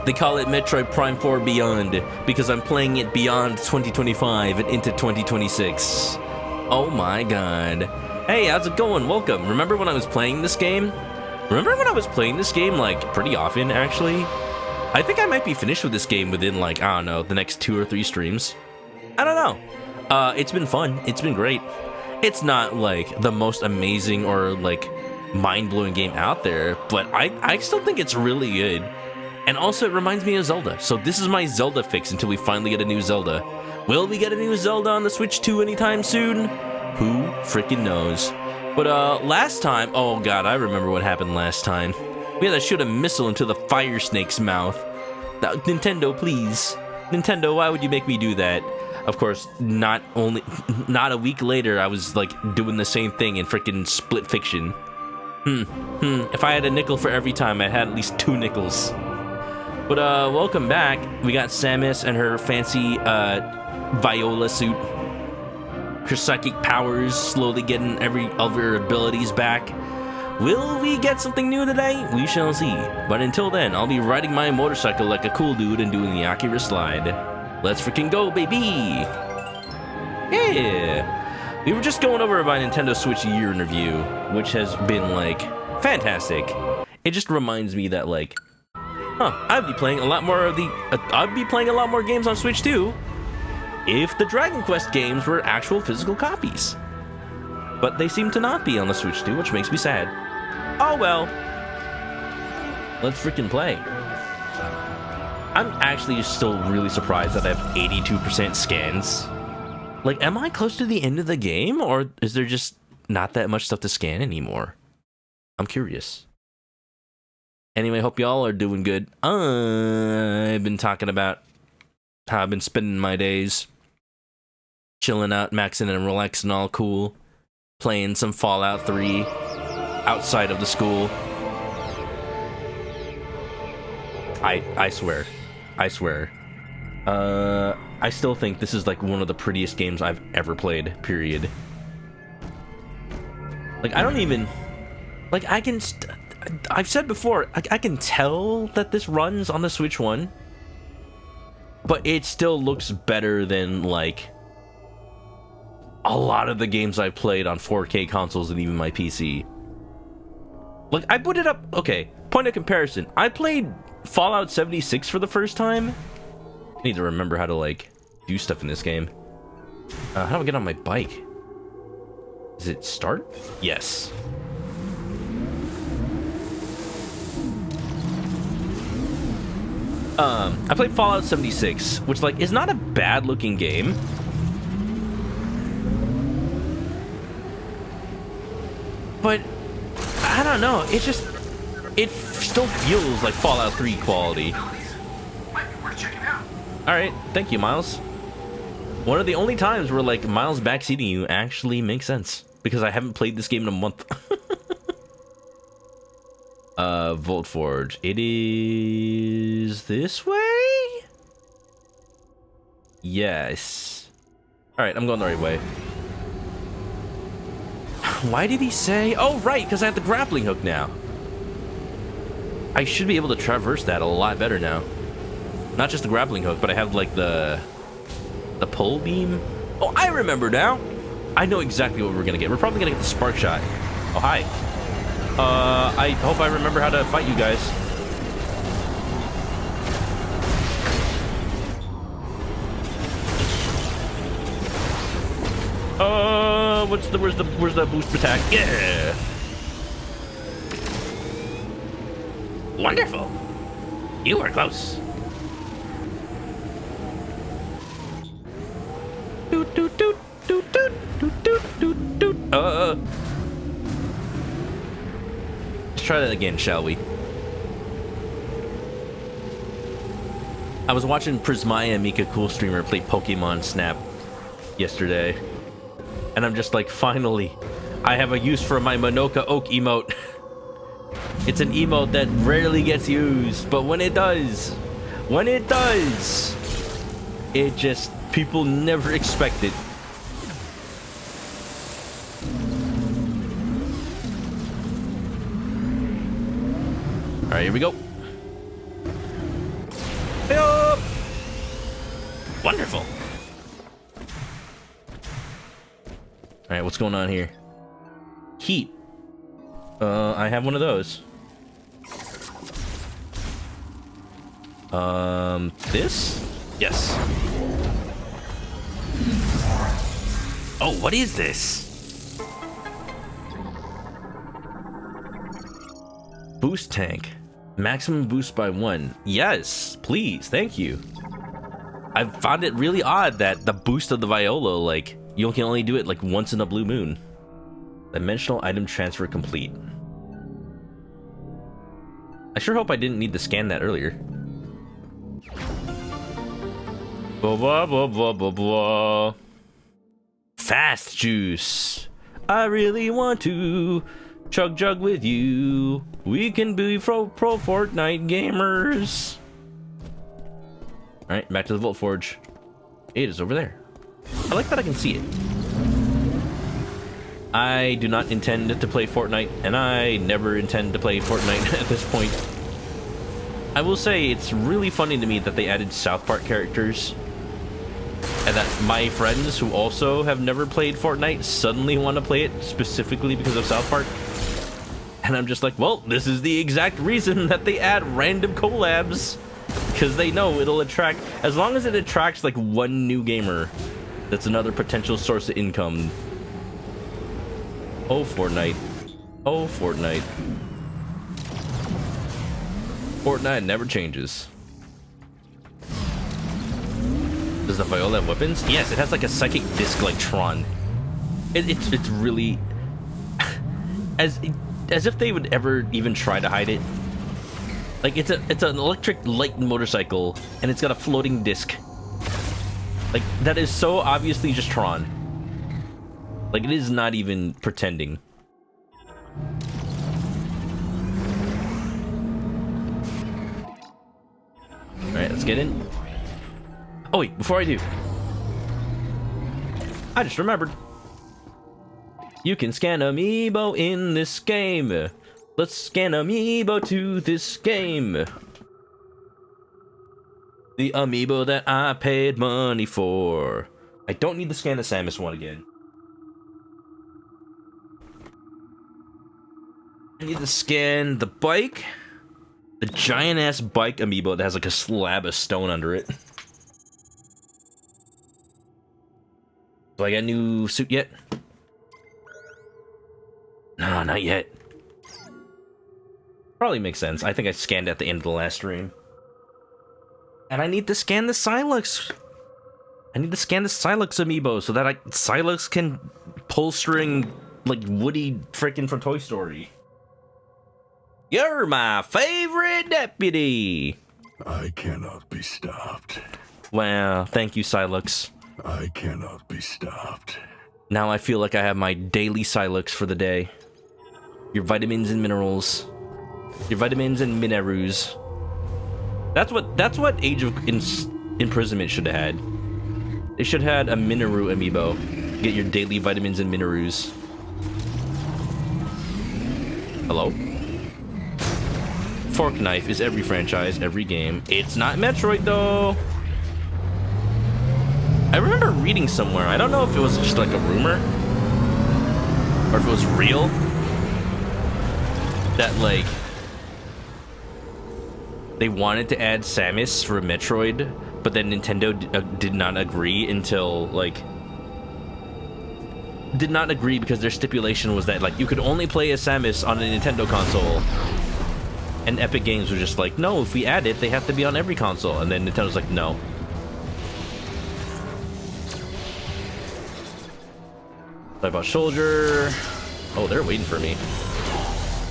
They call it Metroid Prime 4 Beyond because I'm playing it beyond 2025 and into 2026. Oh my god. Hey, how's it going? Welcome. Remember when I was playing this game? Like, pretty often, actually? I think I might be finished with this game within, like, I don't know, the next 2 or 3 streams. I don't know. It's been fun. It's been great. It's not, like, the most amazing or, like, mind-blowing game out there, but I still think it's really good. And also, it reminds me of Zelda. So this is my Zelda fix until we finally get a new Zelda. Will we get a new Zelda on the Switch 2 anytime soon? Who freaking knows? But last time, oh god, I remember what happened last time. We had to shoot a missile into the fire snake's mouth. Nintendo, please. Nintendo, why would you make me do that? Of course, not a week later, I was like doing the same thing in freaking Split Fiction. If I had a nickel for every time, I had at least 2 nickels. But welcome back. We got Samus and her fancy Viola suit. Her psychic powers slowly getting every of her abilities back. Will we get something new today? We shall see. But until then, I'll be riding my motorcycle like a cool dude and doing the Akira slide. Let's freaking go, baby! Yeah! We were just going over my Nintendo Switch year in review, which has been, like, fantastic. It just reminds me that, like, I'd be playing a lot more of I'd be playing a lot more games on Switch too, if the Dragon Quest games were actual physical copies. But they seem to not be on the Switch 2, which makes me sad. Oh well. Let's freaking play. I'm actually still really surprised that I have 82% scans. Like, am I close to the end of the game, or is there just not that much stuff to scan anymore? I'm curious. Anyway, hope y'all are doing good. I've been talking about how I've been spending my days. Chilling out, maxing and relaxing, all cool. Playing some Fallout 3 outside of the school. I swear. I still think this is like one of the prettiest games I've ever played, period. Like, I don't even... Like, I've said before, I can tell that this runs on the Switch 1. But it still looks better than, like, a lot of the games I've played on 4K consoles and even my PC. Like, I put it up... Okay, point of comparison. I played Fallout 76 for the first time. I need to remember how to, like, do stuff in this game. How do I get on my bike? Does it start? Yes. I played Fallout 76, which, like, is not a bad-looking game. But, I don't know, it still feels like Fallout 3 quality. Alright, thank you, Miles. One of the only times where, like, Miles backseating you actually makes sense. Because I haven't played this game in a month. Volt Forge. It is this way? Yes. Alright, I'm going the right way. Why did he say? Oh, right, because I have the grappling hook now. I should be able to traverse that a lot better now. Not just the grappling hook, but I have, like, the pole beam. Oh, I remember now. I know exactly what we're gonna get. We're probably gonna get the spark shot. Oh, hi. I hope I remember how to fight you guys. Where's the boost attack? Yeah. Wonderful. You are close. Doot doot doot doot doot doot doot doot doot. Let's try that again, shall we? I was watching Prismaya Mika Cool Streamer play Pokemon Snap yesterday. And I'm just like, finally, I have a use for my Manoka Oak emote. It's an emote that rarely gets used, but when it does, it just, people never expect it. Alright, here we go. Wonderful. All right, what's going on here? Heat. I have one of those. This? Yes. Oh, what is this? Boost tank. Maximum boost by 1. Yes, please, thank you. I found it really odd that the boost of the Viola, like, you can only do it like once in a blue moon. Dimensional item transfer complete. I sure hope I didn't need to scan that earlier. Blah, blah, blah, blah, blah, blah. Fast juice. I really want to chug jug with you. We can be pro Fortnite gamers. Alright, back to the Vault Forge. It is over there. I like that I can see it. I do not intend to play Fortnite, and I never intend to play Fortnite at this point. I will say, it's really funny to me that they added South Park characters, and that my friends who also have never played Fortnite suddenly want to play it specifically because of South Park. And I'm just like, well, this is the exact reason that they add random collabs. Because they know it'll attract, as long as it attracts like one new gamer, that's another potential source of income. Oh, Fortnite. Oh, Fortnite. Fortnite never changes. Does the Viola have weapons? Yes, it has like a psychic disc like Tron. It's really... as if they would ever even try to hide it. Like, it's an electric light motorcycle, and it's got a floating disc. Like, that is so obviously just Tron. Like, it is not even pretending. Alright, let's get in. Oh wait, before I do, I just remembered. You can scan amiibo in this game. Let's scan amiibo to this game. The amiibo that I paid money for. I don't need to scan the Samus one again. I need to scan the bike. The giant ass bike amiibo that has like a slab of stone under it. Do I got a new suit yet? No, not yet. Probably makes sense. I think I scanned at the end of the last stream. And I need to scan the Silex. I need to scan the Silex amiibo so that Silex can pull string like Woody freaking from Toy Story. You're my favorite deputy. I cannot be stopped. Wow, thank you, Silex. I cannot be stopped. Now I feel like I have my daily Silex for the day. Your vitamins and minerals. Your vitamins and minerals. That's what Age of Imprisonment should have had. They should have had a Minoru amiibo. Get your daily vitamins and minerals. Hello? Fork knife is every franchise, every game. It's not Metroid though. I remember reading somewhere, I don't know if it was just like a rumor or if it was real, that like they wanted to add Samus for Metroid, but then Nintendo did not agree until like did not agree because their stipulation was that like you could only play as Samus on a Nintendo console. And Epic Games were just like, no, if we add it, they have to be on every console. And then Nintendo's like, no. What about Soldier? Oh, they're waiting for me.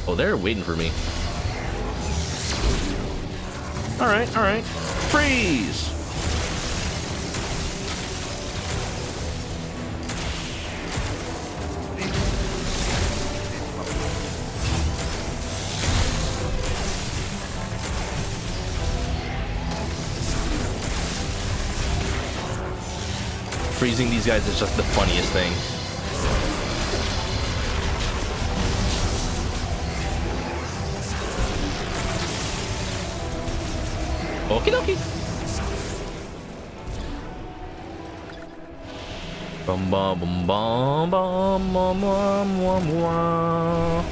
Oh, they're waiting for me. Alright, alright. Freeze! Freezing these guys is just the funniest thing. Okie dokie. Bum bum bum bum bum bum bum bum bum.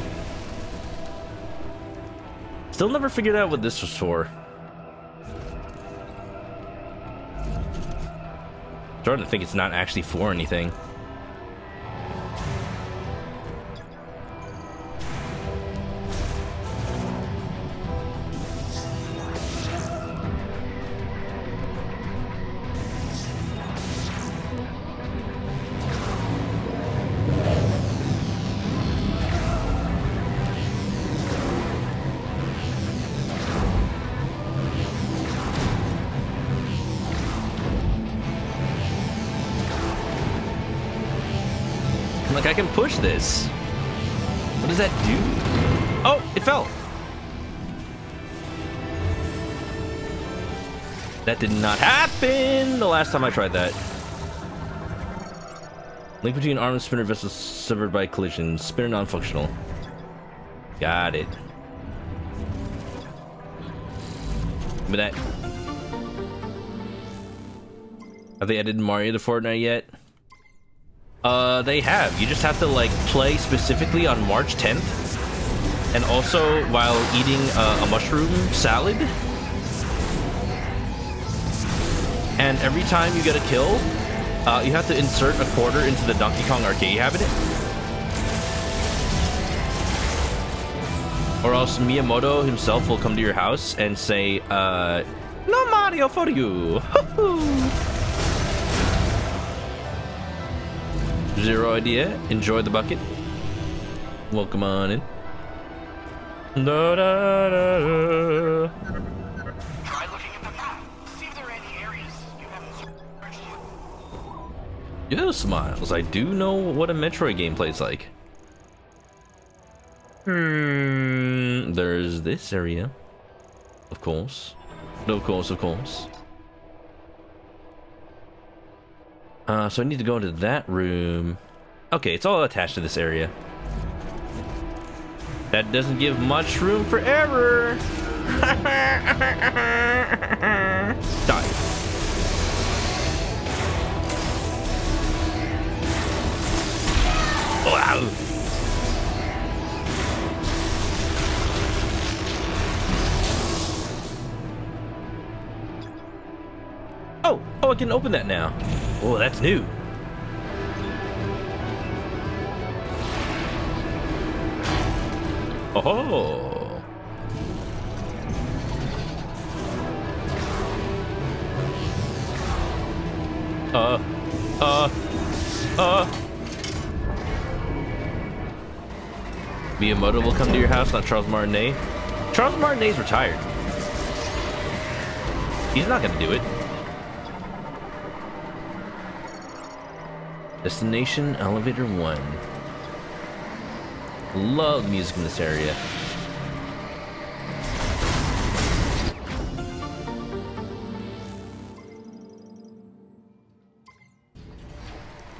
Still never figured out what this was for. Starting to think it's not actually for anything. Like, I can push this. What does that do? Oh, it fell. That did not happen the last time I tried that. Link between arm and spinner vessels severed by collision. Spinner non-functional. Got it. Give me that. Have they added Mario to Fortnite yet? They have. You just have to, like, play specifically on March 10th. And also while eating a mushroom salad. And every time you get a kill, you have to insert a quarter into the Donkey Kong arcade cabinet. Or else Miyamoto himself will come to your house and say, no Mario for you. Zero idea. Enjoy the bucket. Welcome on in. Da, da, da, da. Try looking at the map. See if there are any areas you haven't searched yet. Yes, Miles. I do know what a Metroid game plays like. There's this area. Of course. Of course, of course. So I need to go into that room. Okay, it's all attached to this area. That doesn't give much room for error. Die. Wow. Oh, I can open that now. Oh, that's new. Oh. Miyamoto will come to your house, not Charles Martinet. Charles Martinet's retired. He's not gonna do it. Destination Elevator 1. Love the music in this area.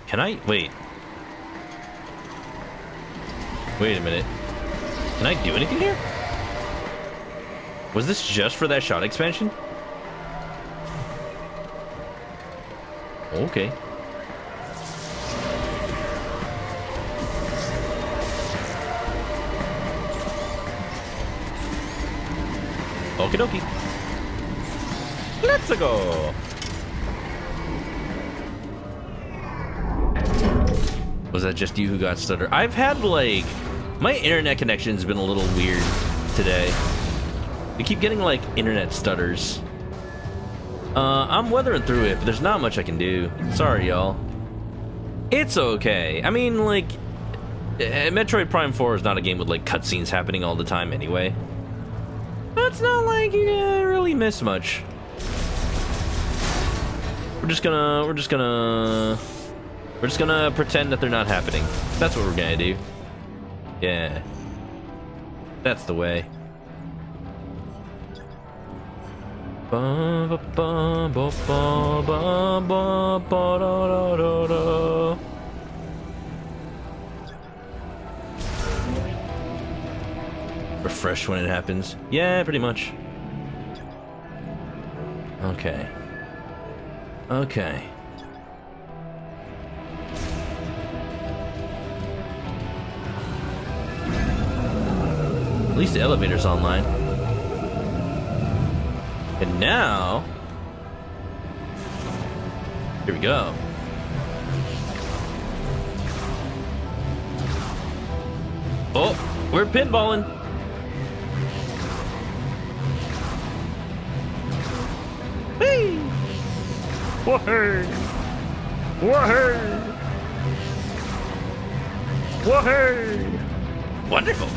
Can I? Wait. Wait a minute. Can I do anything here? Was this just for that shot expansion? Okay. Okie dokie. Let's go. Was that just you who got stutter? I've had, like, my internet connection's been a little weird today. I keep getting, like, internet stutters. I'm weathering through it, but there's not much I can do. Sorry, y'all. It's okay. I mean, like, Metroid Prime 4 is not a game with, like, cutscenes happening all the time anyway. So it's not like you really miss much. We're just gonna pretend that they're not happening. That's what we're gonna do. Yeah. That's the way. Refresh when it happens. Yeah, pretty much. Okay. Okay. least the elevator's online. And now... Here we go. Oh, we're pinballing. Hey! Whoa! Whoa! Whoa! Wonderful.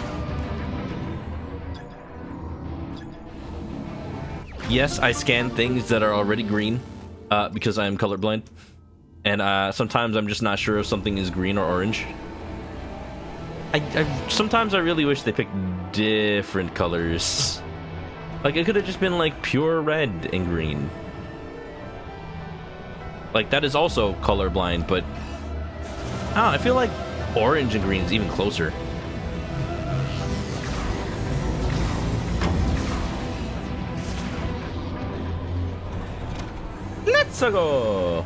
Yes, I scan things that are already green because I am colorblind, and sometimes I'm just not sure if something is green or orange. Sometimes I really wish they picked different colors. Like, it could have just been like pure red and green. Like, that is also colorblind, but I feel like orange and green is even closer. Let's go.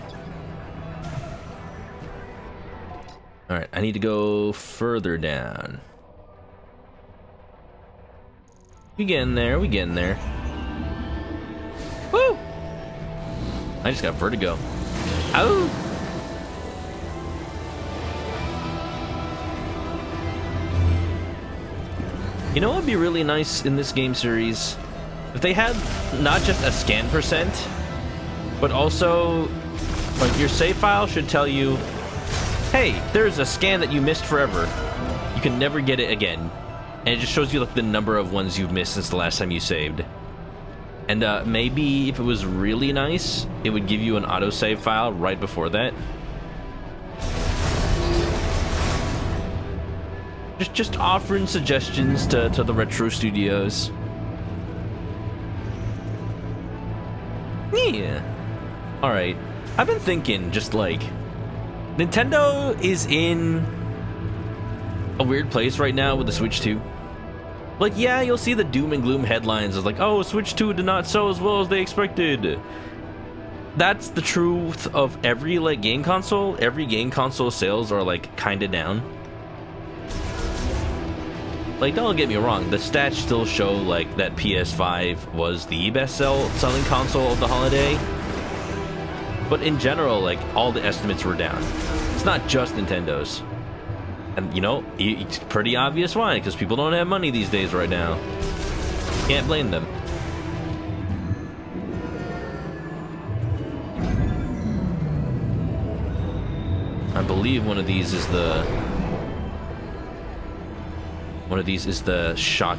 All right, I need to go further down. We getting there. We getting there. Woo! I just got vertigo. Oh! You know what would be really nice in this game series? If they had not just a scan percent, but also, like, your save file should tell you, hey, there's a scan that you missed forever. You can never get it again. And it just shows you, like, the number of ones you've missed since the last time you saved. And maybe if it was really nice, it would give you an autosave file right before that. Just offering suggestions to the retro studios. Yeah. Alright. I've been thinking, just like, Nintendo is in a weird place right now with the Switch 2. Like, yeah, you'll see the doom and gloom headlines of like, oh, Switch 2 did not sell as well as they expected. That's the truth of every, like, game console. Every game console sales are, like, kinda down. Like, don't get me wrong, the stats still show, like, that PS5 was the best-selling console of the holiday. But in general, like, all the estimates were down. It's not just Nintendo's. And, you know, it's pretty obvious why, because people don't have money these days right now. Can't blame them. I believe one of these is the... One of these is the shot.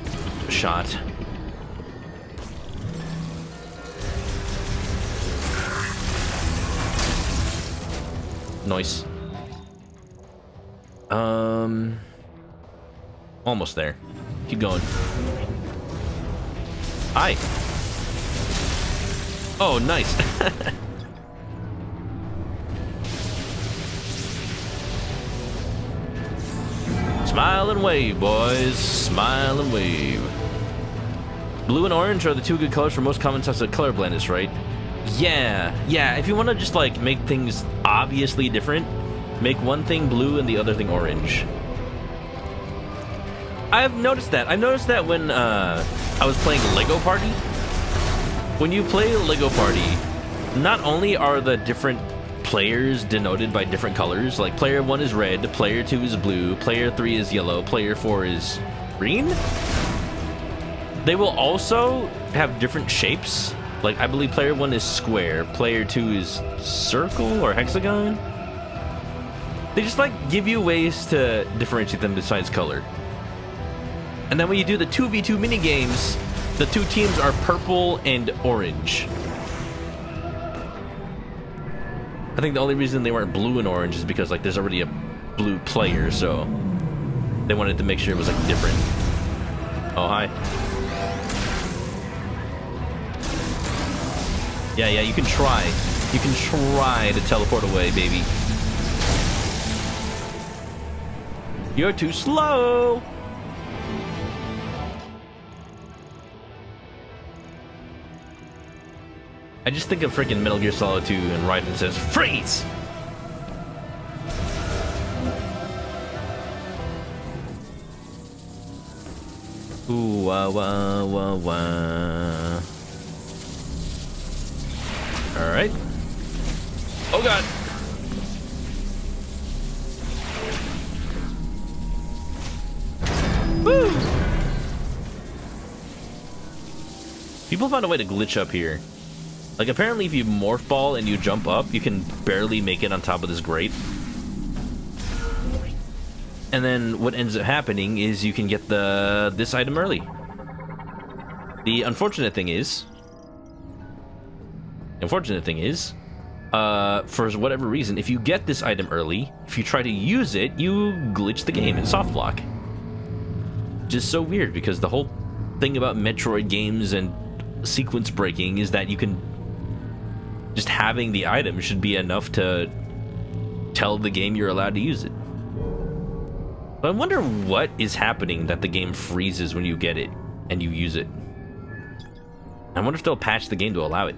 Nice. Almost there. Keep going. Hi. Oh, nice. Smile and wave, boys. Smile and wave. Blue and orange are the two good colors for most common types of color blindness, right? Yeah. If you want to just, like, make things obviously different, make one thing blue and the other thing orange. I've noticed that. I've noticed that when I was playing Lego Party. When you play Lego Party, not only are the different players denoted by different colors, like player 1 is red, player 2 is blue, player 3 is yellow, player 4 is green, they will also have different shapes. Like, I believe player 1 is square, player 2 is circle or hexagon. They just, like, give you ways to differentiate them besides color. And then when you do the 2v2 minigames, the two teams are purple and orange. I think the only reason they weren't blue and orange is because, like, there's already a blue player, so they wanted to make sure it was, like, different. Oh, hi. Yeah, you can try. You can try to teleport away, baby. You're too slow! I just think of freaking Metal Gear Solid 2 and Raiden says, freeze! Ooh, wah, wah, wah, wah. All right. Oh God. Woo! People found a way to glitch up here. Like, apparently if you morph ball and you jump up, you can barely make it on top of this grate. And then what ends up happening is you can get this item early. The unfortunate thing is, for whatever reason, if you get this item early, if you try to use it, you glitch the game in soft lock. Just so weird, because the whole thing about Metroid games and sequence breaking is that you can just having the item should be enough to tell the game you're allowed to use it. But I wonder what is happening that the game freezes when you get it and you use it. I wonder if they'll patch the game to allow it.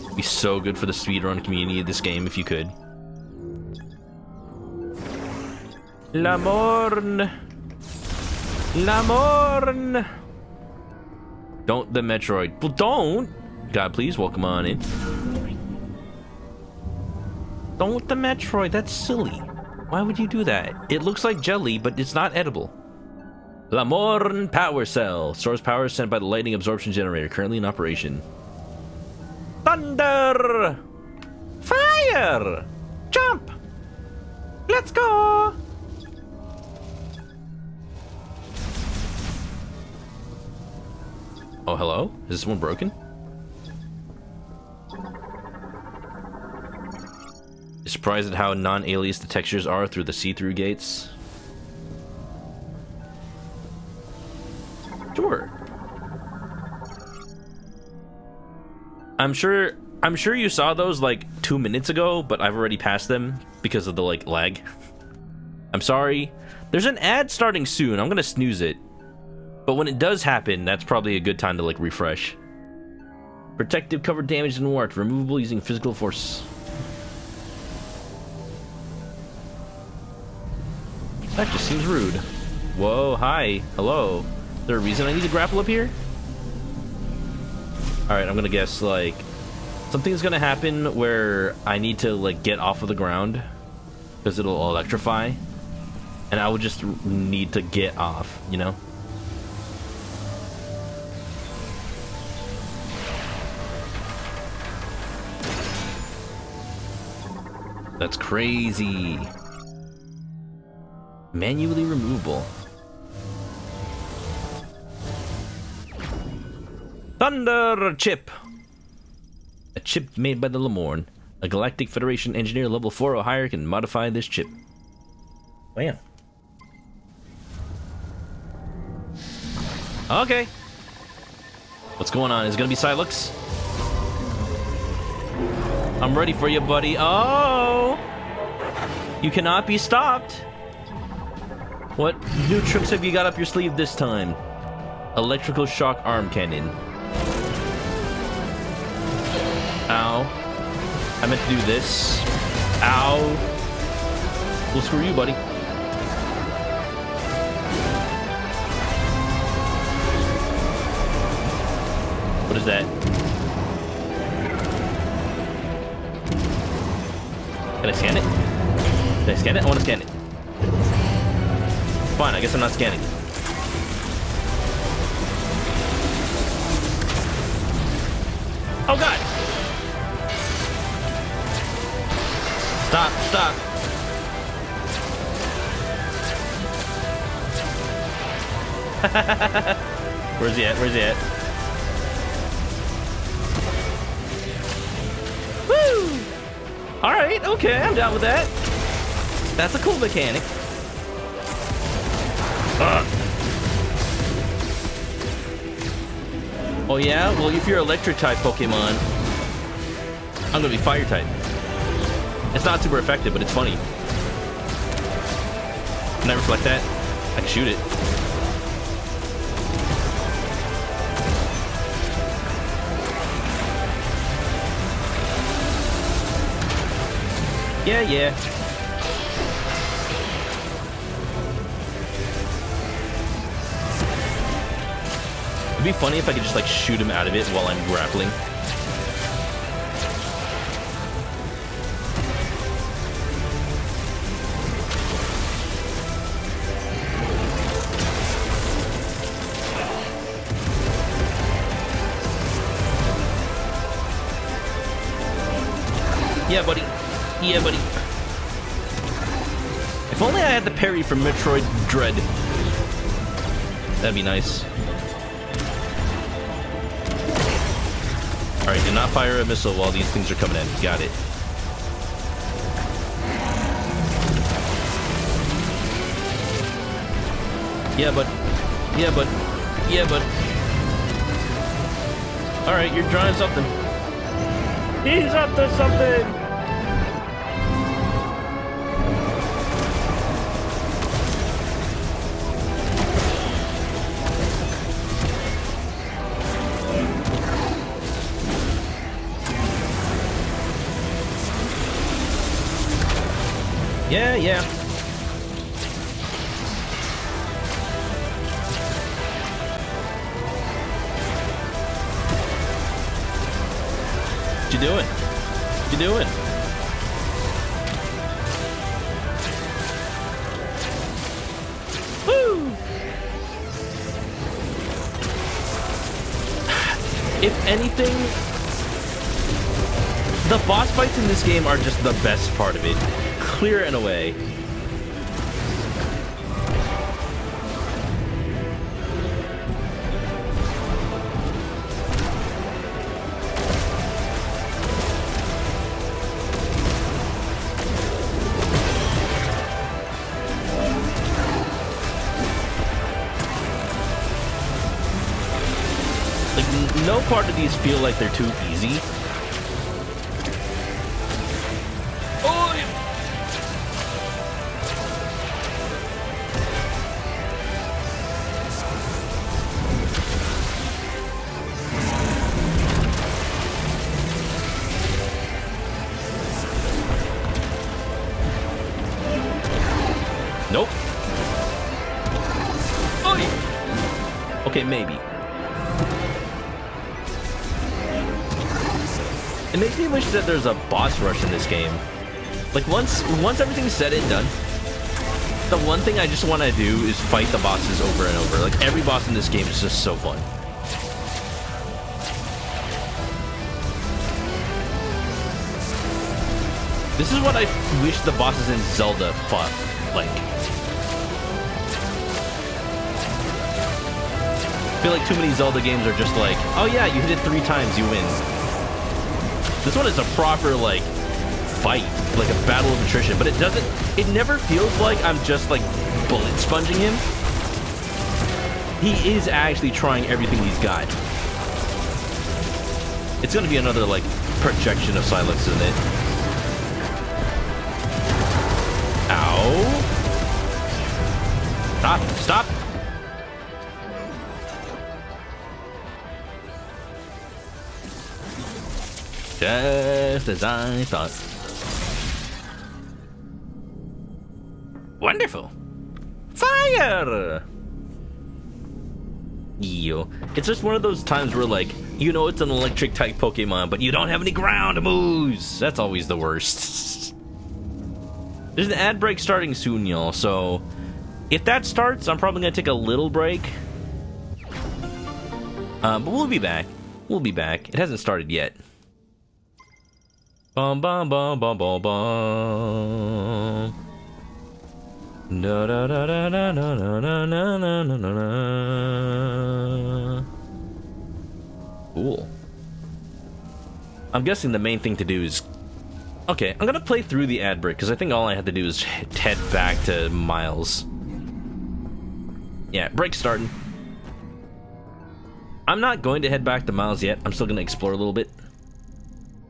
It'd be so good for the speedrun community of this game if you could. La Morne! La Morne! Don't the Metroid. Well, don't! God, please welcome on in. Don't the Metroid. That's silly. Why would you do that? It looks like jelly, but it's not edible. La Morne Power Cell. Stores power sent by the lightning absorption generator, currently in operation. Thunder! Fire! Jump! Let's go! Oh, hello? Is this one broken? You're surprised at how non-alias the textures are through the see-through gates? Sure. I'm sure you saw those like 2 minutes ago, but I've already passed them because of the like lag. I'm sorry. There's an ad starting soon. I'm gonna snooze it. But when it does happen, that's probably a good time to like refresh. Protective cover damaged and warped. Removable using physical force. That just seems rude. Whoa, hi, hello. Is there a reason I need to grapple up here? Alright, I'm gonna guess like something's gonna happen where I need to like get off of the ground because it'll electrify. And I would just need to get off, you know? That's crazy. Manually removable. Thunder chip. A chip made by the Lemorne. A Galactic Federation engineer level 4 or higher can modify this chip. Bam. Okay. What's going on? Is it gonna be Silux? I'm ready for you, buddy. Oh! You cannot be stopped. What new tricks have you got up your sleeve this time? Electrical shock arm cannon. Ow. I meant to do this. Ow. Well, screw you, buddy. What is that? Can I scan it? Can I scan it? I want to scan it. Fine, I guess I'm not scanning. Oh god! Stop, stop. Where's he at? Where's he at? Woo! Alright, okay, I'm down with that. That's a cool mechanic. Oh yeah? Well, if you're electric type Pokemon, I'm gonna be fire type. It's not super effective, but it's funny. Can I reflect that? I can shoot it. Yeah, yeah. It'd be funny if I could just like shoot him out of it while I'm grappling. Yeah, buddy. Yeah, buddy. If only I had the parry from Metroid Dread. That'd be nice. Alright, do not fire a missile while these things are coming in. Got it. Yeah, bud. Yeah, bud. Yeah, bud. Alright, you're trying something. He's up to something! Yeah, yeah. What you doing? What you doing? Woo! If anything, the boss fights in this game are just the best part of it. Clear and away. Like, no part of these feel like they're too easy. Nope. Okay, maybe. It makes me wish that there's a boss rush in this game. Like, once everything's said and done, the one thing I just want to do is fight the bosses over and over. Like, every boss in this game is just so fun. This is what I wish the bosses in Zelda fought like. I feel like too many Zelda games are just like, oh yeah, you hit it 3 times, you win. This one is a proper, like, fight, like a battle of attrition, but it never feels like I'm just, like, bullet sponging him. He is actually trying everything he's got. It's gonna be another, like, projection of Silex, isn't it? Ow. Stop, stop. Just as I thought. Wonderful. Fire! Yo. It's just one of those times where, like, you know it's an electric type Pokemon, but you don't have any ground moves. That's always the worst. There's an ad break starting soon, y'all, so if that starts, I'm probably gonna take a little break. But we'll be back. We'll be back. It hasn't started yet. Bum bum bum bum bum bum. Da da da da da da da da da da da. Cool. I'm guessing the main thing to do is, okay, I'm gonna play through the ad break because I think all I have to do is head back to Miles. Yeah, break starting. I'm not going to head back to Miles yet. I'm still gonna explore a little bit.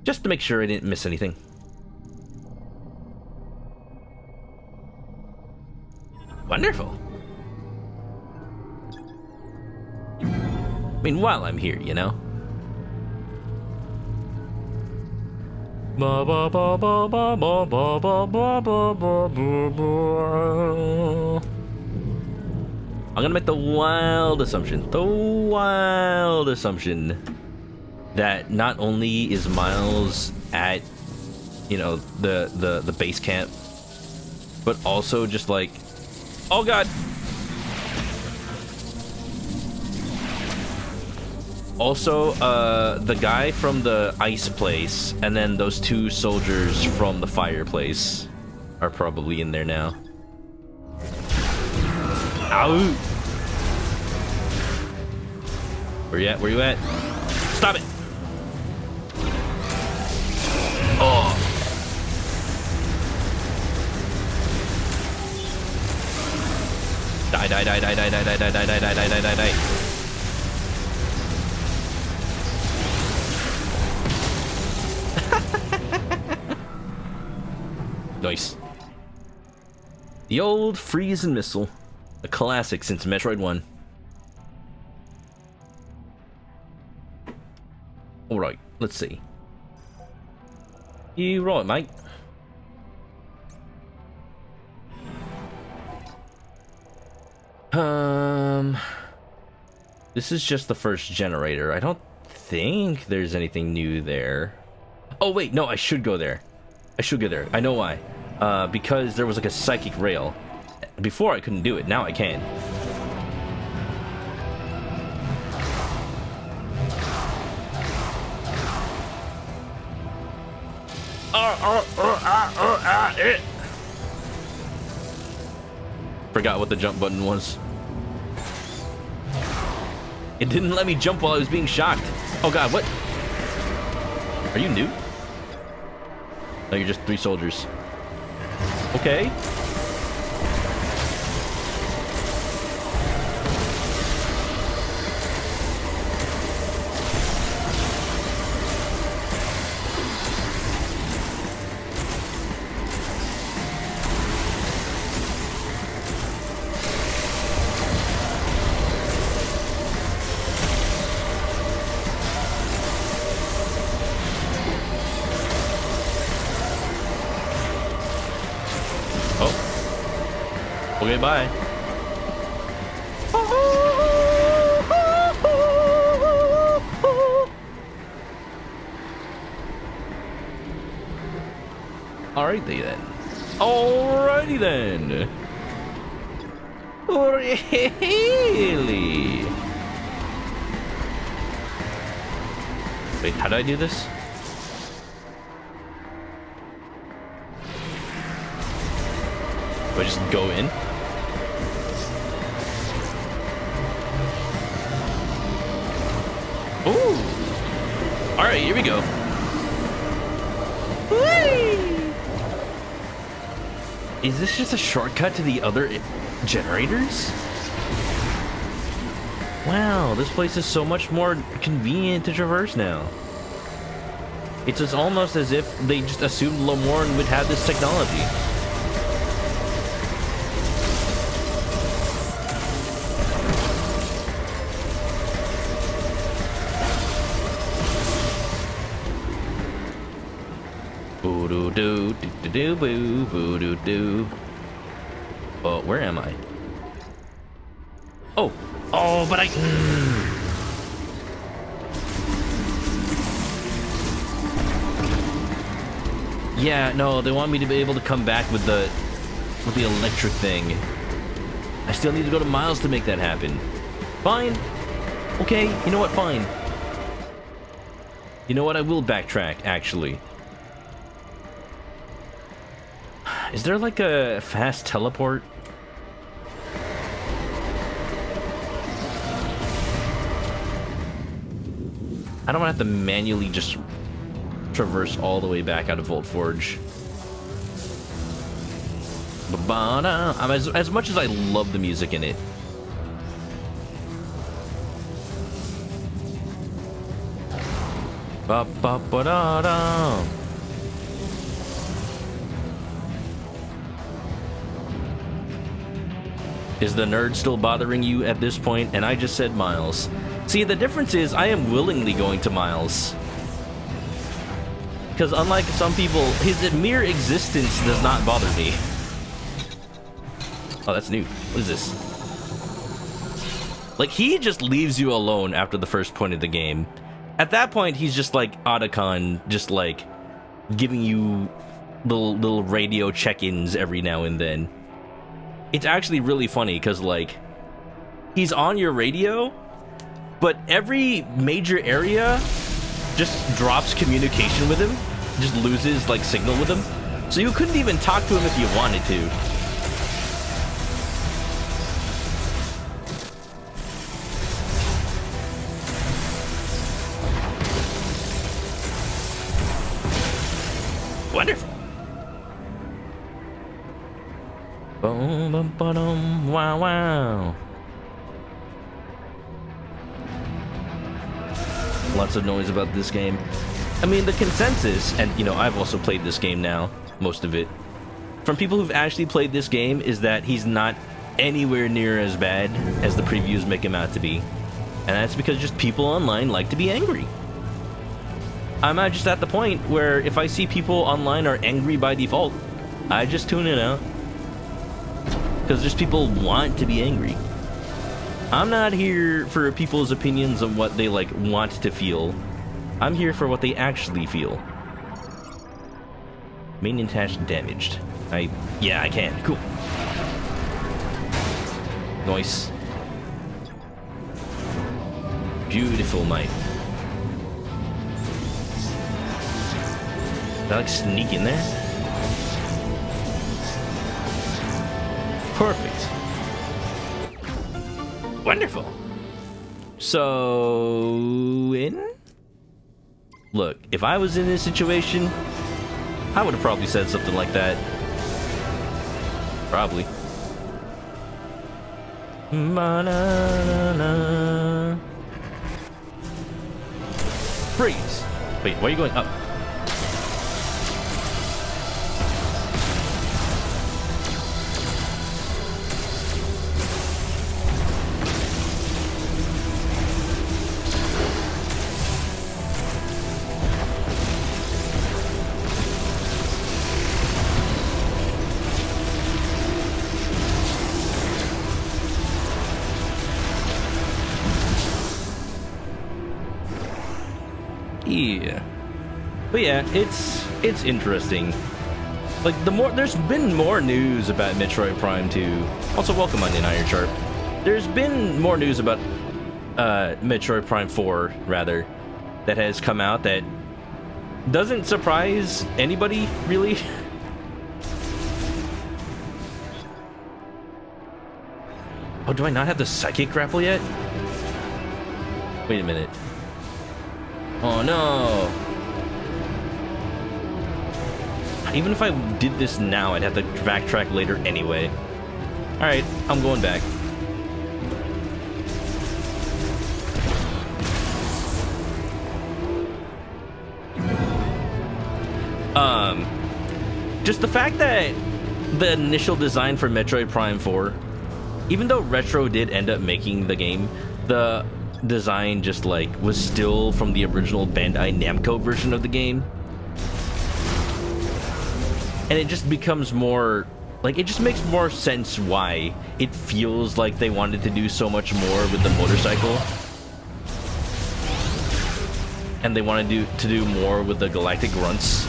Just to make sure I didn't miss anything. Wonderful. I mean, while I'm here, you know? Ba, ba, ba, ba, ba, ba, ba, ba, ba, ba, ba, ba. I'm gonna make the wild assumption that not only is Miles at, you know, the base camp, but also just like, oh god. Also, the guy from the ice place, and then those two soldiers from the fireplace are probably in there now. Ow! Where you at? Where you at? Stop it! Oh! Die, die, die, die, die, die, die, die, die, die, die, die, die, die. Nice. The old freeze and missile. A classic since Metroid 1. Alright, let's see. You right, mate? This is just the first generator. I don't think there's anything new there. Oh wait, no, I should go there. I should go there. I know why. Because there was like a psychic rail. Before I couldn't do it, now I can. Forgot what the jump button was. It didn't let me jump while I was being shocked. Oh god, what? Are you new? No, you're just 3 soldiers. Okay. Okay, bye. Alrighty then. Alrighty then. Really? Wait, how do I do this? Do I just go in? Ooh! Alright, here we go. Whee! Is this just a shortcut to the other generators? Wow, this place is so much more convenient to traverse now. It's just almost as if they just assumed Lamorne would have this technology. Boo-doo-doo-doo-doo-boo, boo-doo-doo. Oh, where am I? Oh! Oh, but I... Yeah, no, they want me to be able to come back with the electric thing. I still need to go to Miles to make that happen. Fine. Okay, you know what? Fine. You know what? I will backtrack, actually. Is there like a fast teleport? I don't want to have to manually just traverse all the way back out of Volt Forge. As much as I love the music in it. Ba-ba-ba-da-da. Is the nerd still bothering you at this point? And I just said Miles. See, the difference is I am willingly going to Miles. Because unlike some people, his mere existence does not bother me. Oh, that's new. What is this? Like, he just leaves you alone after the first point of the game. At that point, he's just like Otacon, just like giving you little radio check-ins every now and then. It's actually really funny because, like, he's on your radio, but every major area just drops communication with him, just loses, like, signal with him. So you couldn't even talk to him if you wanted to. Wonderful. Boom, bum, ba-dum, wow, wow. Lots of noise about this game. I mean, the consensus, and you know, I've also played this game now, most of it, from people who've actually played this game, is that he's not anywhere near as bad as the previews make him out to be. And that's because just people online like to be angry. I'm just at the point where if I see people online are angry by default, I just tune it out. Because just people want to be angry. I'm not here for people's opinions on what they, like, want to feel. I'm here for what they actually feel. Main attached damaged. Yeah, I can. Cool. Nice. Beautiful, mate. Did I, like, sneak in there? Perfect. Wonderful. So, look, if I was in this situation, I would have probably said something like that. Probably. Freeze. Wait, why are you going up? Yeah, but yeah, it's interesting. Like, there's been more news about Metroid Prime 2. Also, welcome on in Iron Sharp. There's been more news about Metroid Prime 4, rather, that has come out that doesn't surprise anybody, really. Oh, do I not have the Psychic Grapple yet? Wait a minute. Oh no! Even if I did this now, I'd have to backtrack later anyway. Alright, I'm going back. Just the fact that the initial design for Metroid Prime 4, even though Retro did end up making the game, the design just, like, was still from the original Bandai Namco version of the game. And it just becomes more, like, it just makes more sense why it feels like they wanted to do so much more with the motorcycle. And they wanted to do more with the Galactic Grunts.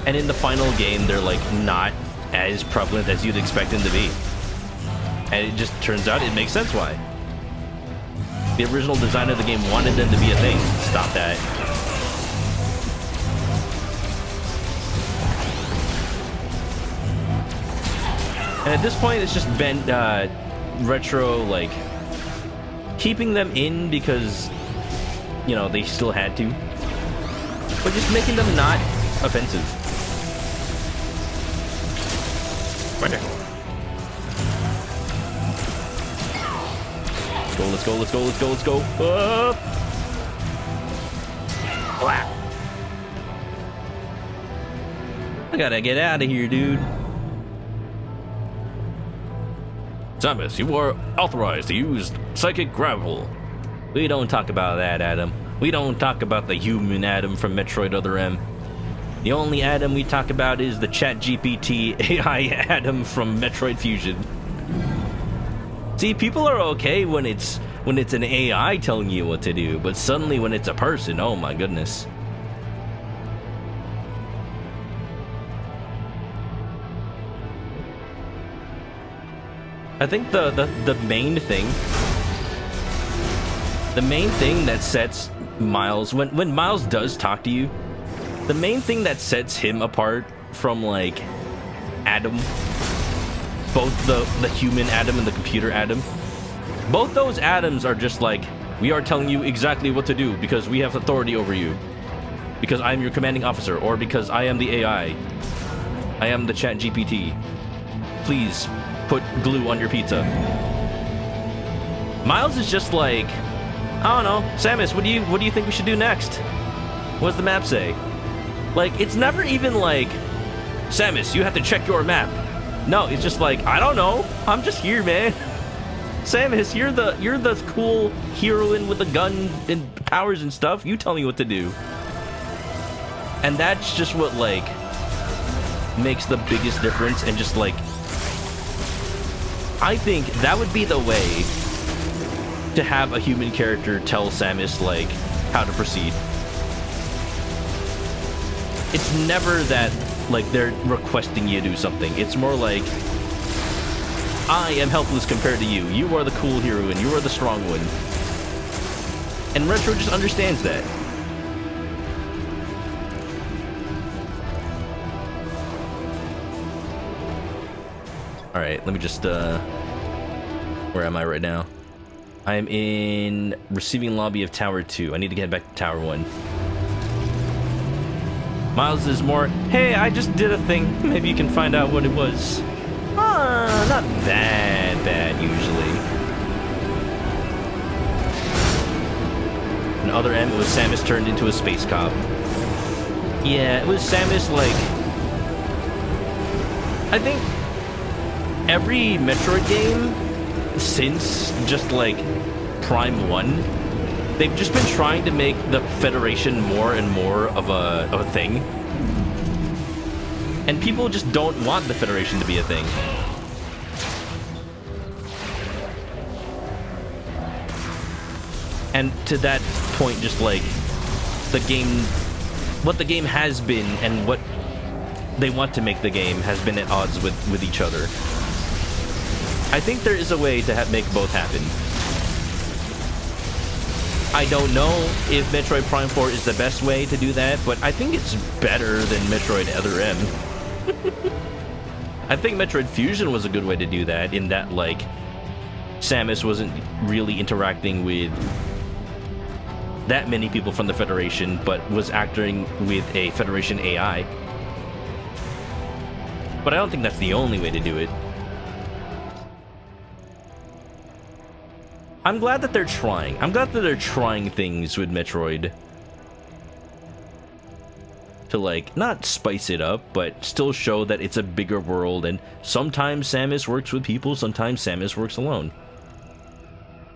And in the final game, they're, like, not as prevalent as you'd expect them to be. And it just turns out it makes sense why. The original designer of the game wanted them to be a thing. Stop that. And at this point, it's just been Retro, like, keeping them in because, you know, they still had to. But just making them not offensive. Wonderful. Let's go, let's go, let's go, let's go, let's go. Up. Wow. I gotta get out of here, dude. Samus, you are authorized to use Psychic Grapple. We don't talk about that, Adam. We don't talk about the human Adam from Metroid Other M. The only Adam we talk about is the ChatGPT AI Adam from Metroid Fusion. See, people are okay when it's an AI telling you what to do, but suddenly when it's a person, oh my goodness. I think the main thing that sets Miles, when Miles does talk to you, the main thing that sets him apart from like Adam, both the human Adam and the computer Adam, both those Adams are just like, we are telling you exactly what to do because we have authority over you, because I'm your commanding officer, or because I am the AI, I am the chat GPT. Please put glue on your pizza. Miles is just like, I don't know, Samus, what do you think we should do next? What does the map say? Like, it's never even like, Samus, you have to check your map. No, it's just like, I don't know, I'm just here, man. Samus, you're the cool heroine with a gun and powers and stuff. You tell me what to do. And that's just what like makes the biggest difference. And just like, I think that would be the way to have a human character tell Samus like how to proceed. It's never that like they're requesting you do something. It's more like, I am helpless compared to you. You are the cool hero and you are the strong one. And Retro just understands that. Alright, let me just, where am I right now? I am in receiving lobby of Tower 2. I need to get back to Tower 1. Miles is more, hey, I just did a thing. Maybe you can find out what it was. Not that bad, usually. In Other M, it was Samus turned into a space cop. Yeah, it was Samus, like... I think every Metroid game since just, like, Prime 1, they've just been trying to make the Federation more and more of a thing. And people just don't want the Federation to be a thing. And to that point, just like the game, what the game has been and what they want to make the game has been at odds with each other. I think there is a way to make both happen. I don't know if Metroid Prime 4 is the best way to do that, but I think it's better than Metroid Other M. I think Metroid Fusion was a good way to do that, in that, like, Samus wasn't really interacting with that many people from the Federation, but was acting with a Federation AI. But I don't think that's the only way to do it. I'm glad that they're trying. I'm glad that they're trying things with Metroid. To, like, not spice it up, but still show that it's a bigger world, and sometimes Samus works with people, sometimes Samus works alone.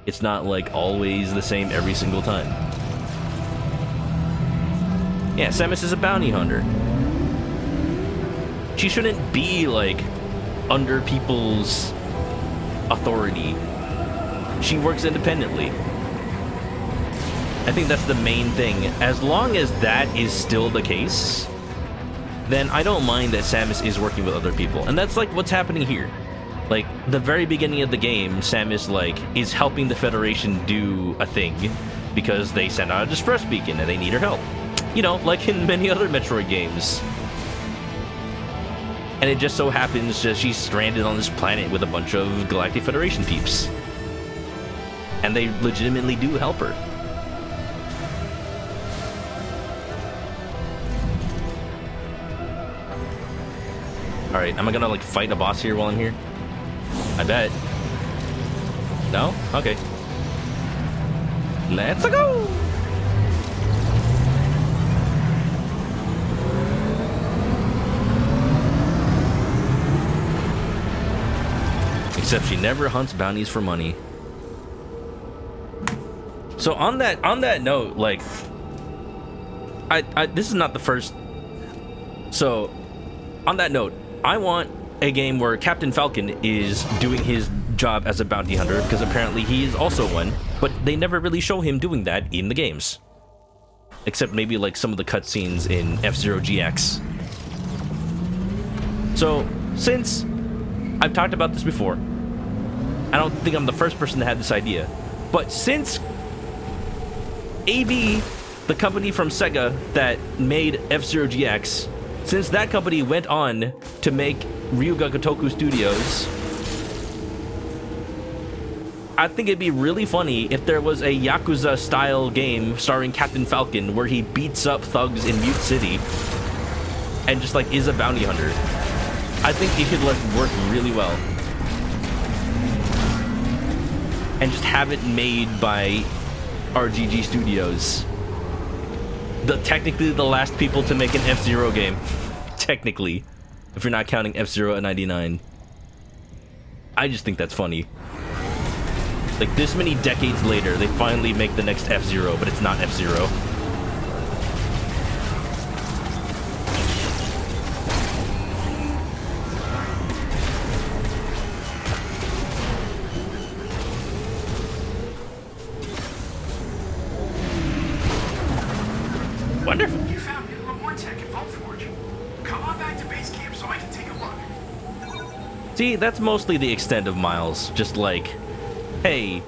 It's not, like, always the same every single time. Yeah, Samus is a bounty hunter. She shouldn't be, like, under people's authority. She works independently. I think that's the main thing. As long as that is still the case, then I don't mind that Samus is working with other people. And that's like what's happening here. Like, the very beginning of the game, Samus, like, is helping the Federation do a thing because they sent out a distress beacon and they need her help. You know, like in many other Metroid games. And it just so happens that she's stranded on this planet with a bunch of Galactic Federation peeps. And they legitimately do help her. Alright, am I gonna, like, fight a boss here while I'm here? I bet. No? Okay. Let's go! Except she never hunts bounties for money. So on that note, like, I this is not the first. So on that note, I want a game where Captain Falcon is doing his job as a bounty hunter, because apparently he is also one, but they never really show him doing that in the games, except maybe like some of the cutscenes in F-Zero GX. So since I've talked about this before, I don't think I'm the first person that had this idea, but since AV, the company from Sega that made F-Zero GX, since that company went on to make Ryuga Gotoku Studios, I think it'd be really funny if there was a Yakuza-style game starring Captain Falcon where he beats up thugs in Mute City and just, like, is a bounty hunter. I think it could, like, work really well. And just have it made by RGG Studios. Technically the last people to make an F-Zero game. Technically. If you're not counting F-Zero at 99. I just think that's funny. Like, this many decades later, they finally make the next F-Zero, but it's not F-Zero. Wonderful. You found new Lemoyne Tech at Vault Forge. Come on back to base camp so I can take a look. See, that's mostly the extent of Miles. Just like, hey,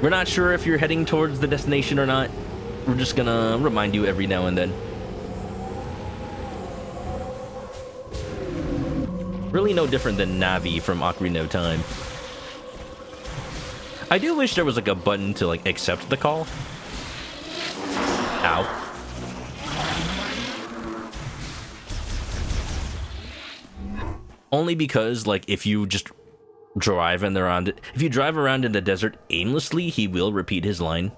we're not sure if you're heading towards the destination or not. We're just gonna remind you every now and then. Really no different than Navi from Ocarina of Time. I do wish there was like a button to like accept the call. Ow. Only because, like, if you just drive around in the desert aimlessly, he will repeat his line.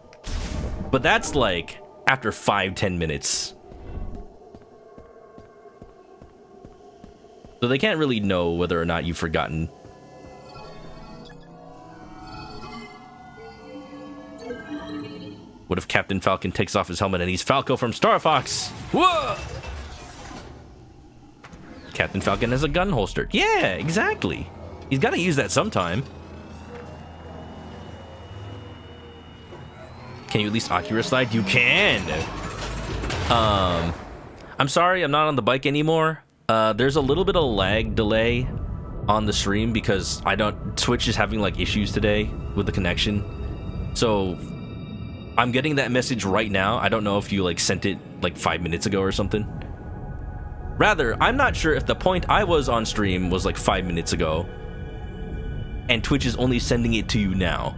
But that's like after 5-10 minutes. So they can't really know whether or not you've forgotten. What if Captain Falcon takes off his helmet and he's Falco from Star Fox? Whoa! Captain Falcon has a gun holster. Yeah, exactly. He's got to use that sometime. Can you at least Oculus slide? You can! I'm sorry, I'm not on the bike anymore. There's a little bit of lag delay on the stream because Twitch is having like issues today with the connection. So I'm getting that message right now. I don't know if you like sent it like 5 minutes ago or something. Rather, I'm not sure if the point I was on stream was like 5 minutes ago and Twitch is only sending it to you now.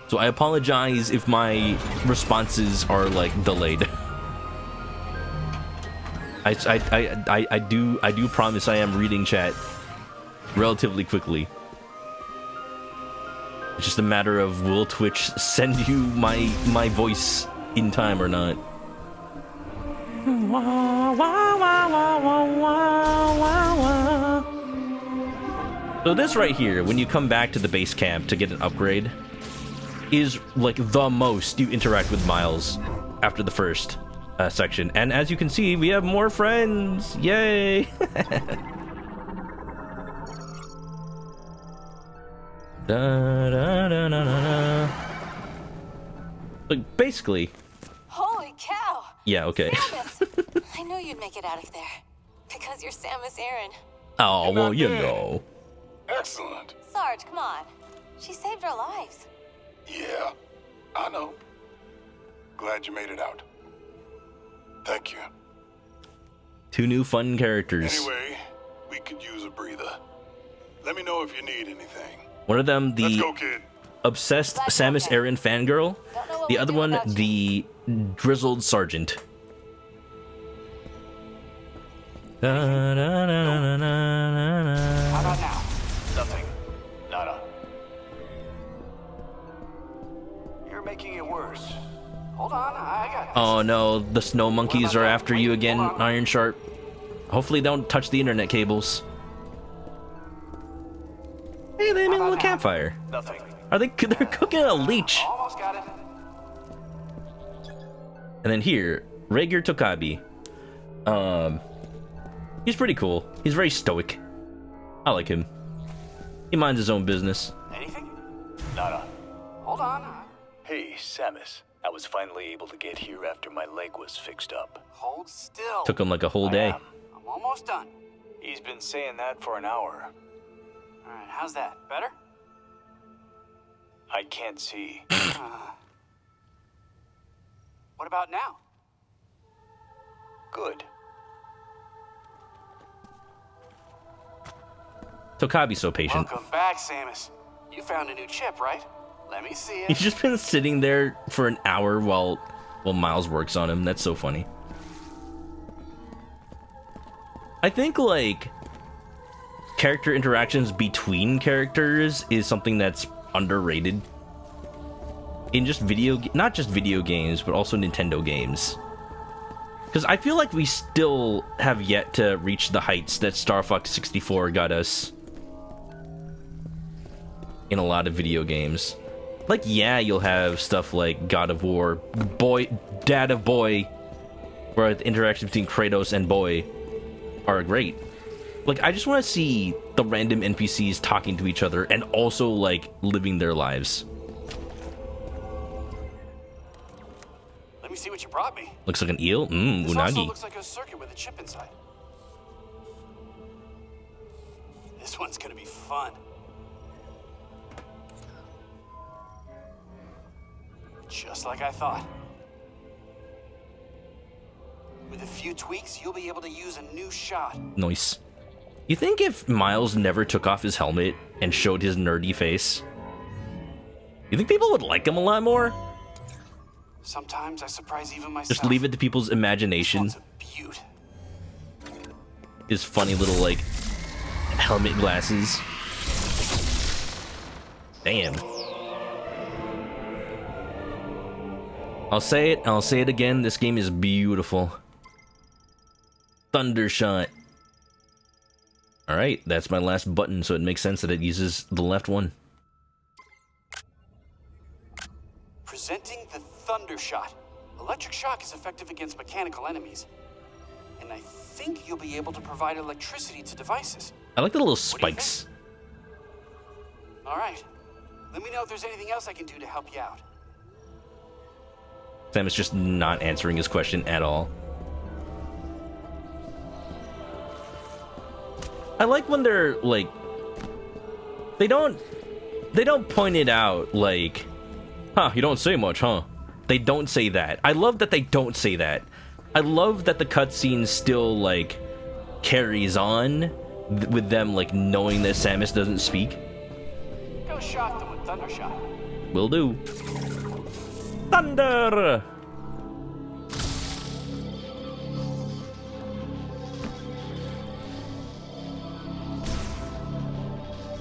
So I apologize if my responses are like delayed. I do promise I am reading chat relatively quickly. It's just a matter of will Twitch send you my voice in time or not. So this right here, when you come back to the base camp to get an upgrade, is like the most you interact with Miles after the first section. And as you can see, we have more friends. Yay! Da, da, da, da, da. Like, basically. Holy cow! Yeah, okay. Samus! I knew you'd make it out of there. Because you're Samus Aran. Oh, well, you know. Excellent. Sarge, come on. She saved our lives. Yeah, I know. Glad you made it out. Thank you. 2 new fun characters. Anyway, we could use a breather. Let me know if you need anything. One of them, Let's the go, kid. obsessed Samus Aran fangirl. The other one, the grizzled sergeant. Da, da, da, da, da, da, How da. about now? Nothing. Nada. You're making it worse. Hold on, I got this. Oh no, the snow monkeys are after you again, Iron Sharp. Hopefully they don't touch the internet cables. How Hey, they made a little campfire. Nothing. They're cooking a leech. Almost got it. And then here, Rager Tokabi. He's pretty cool. He's very stoic. I like him. He minds his own business. Anything? Nada. Hold on. Hey, Samus. I was finally able to get here after my leg was fixed up. Hold still. Took him like a whole day. I'm almost done. He's been saying that for an hour. All right, how's that? Better? I can't see. What about now? Good. Tokabi's so patient. Welcome back, Samus. You found a new chip, right? Let me see it. He's just been sitting there for an hour while Miles works on him. That's so funny. I think, like, character interactions between characters is something that's underrated in just not just video games, but also Nintendo games. Because I feel like we still have yet to reach the heights that Star Fox 64 got us in a lot of video games. Like, yeah, you'll have stuff like God of War, Dad of Boy, where the interactions between Kratos and Boy are great. Like, I just want to see the random NPCs talking to each other and also, like, living their lives. Let me see what you brought me. Looks like an eel? This also unagi. looks like a circuit with a chip inside. This one's gonna be fun. Just like I thought. With a few tweaks, you'll be able to use a new shot. Nice. You think if Miles never took off his helmet and showed his nerdy face, you think people would like him a lot more? Sometimes I surprise even myself. Just leave it to people's imagination. This one's a beaut. His funny little, like, helmet glasses. Damn. I'll say it, and I'll say it again, this game is beautiful. Thundershot. Alright, that's my last button, so it makes sense that it uses the left one. Presenting the Thundershot. Electric shock is effective against mechanical enemies. And I think you'll be able to provide electricity to devices. I like the little What do you spikes. think? All right. Let me know if there's anything else I can do to help you out. Sam is just not answering his question at all. I like when they're, like, they don't point it out, like, huh, you don't say much, huh? They don't say that. I love that they don't say that. I love that the cutscene still, like, carries on with them, like, knowing that Samus doesn't speak. Go shock them with Thundershot. Will do. Thunder!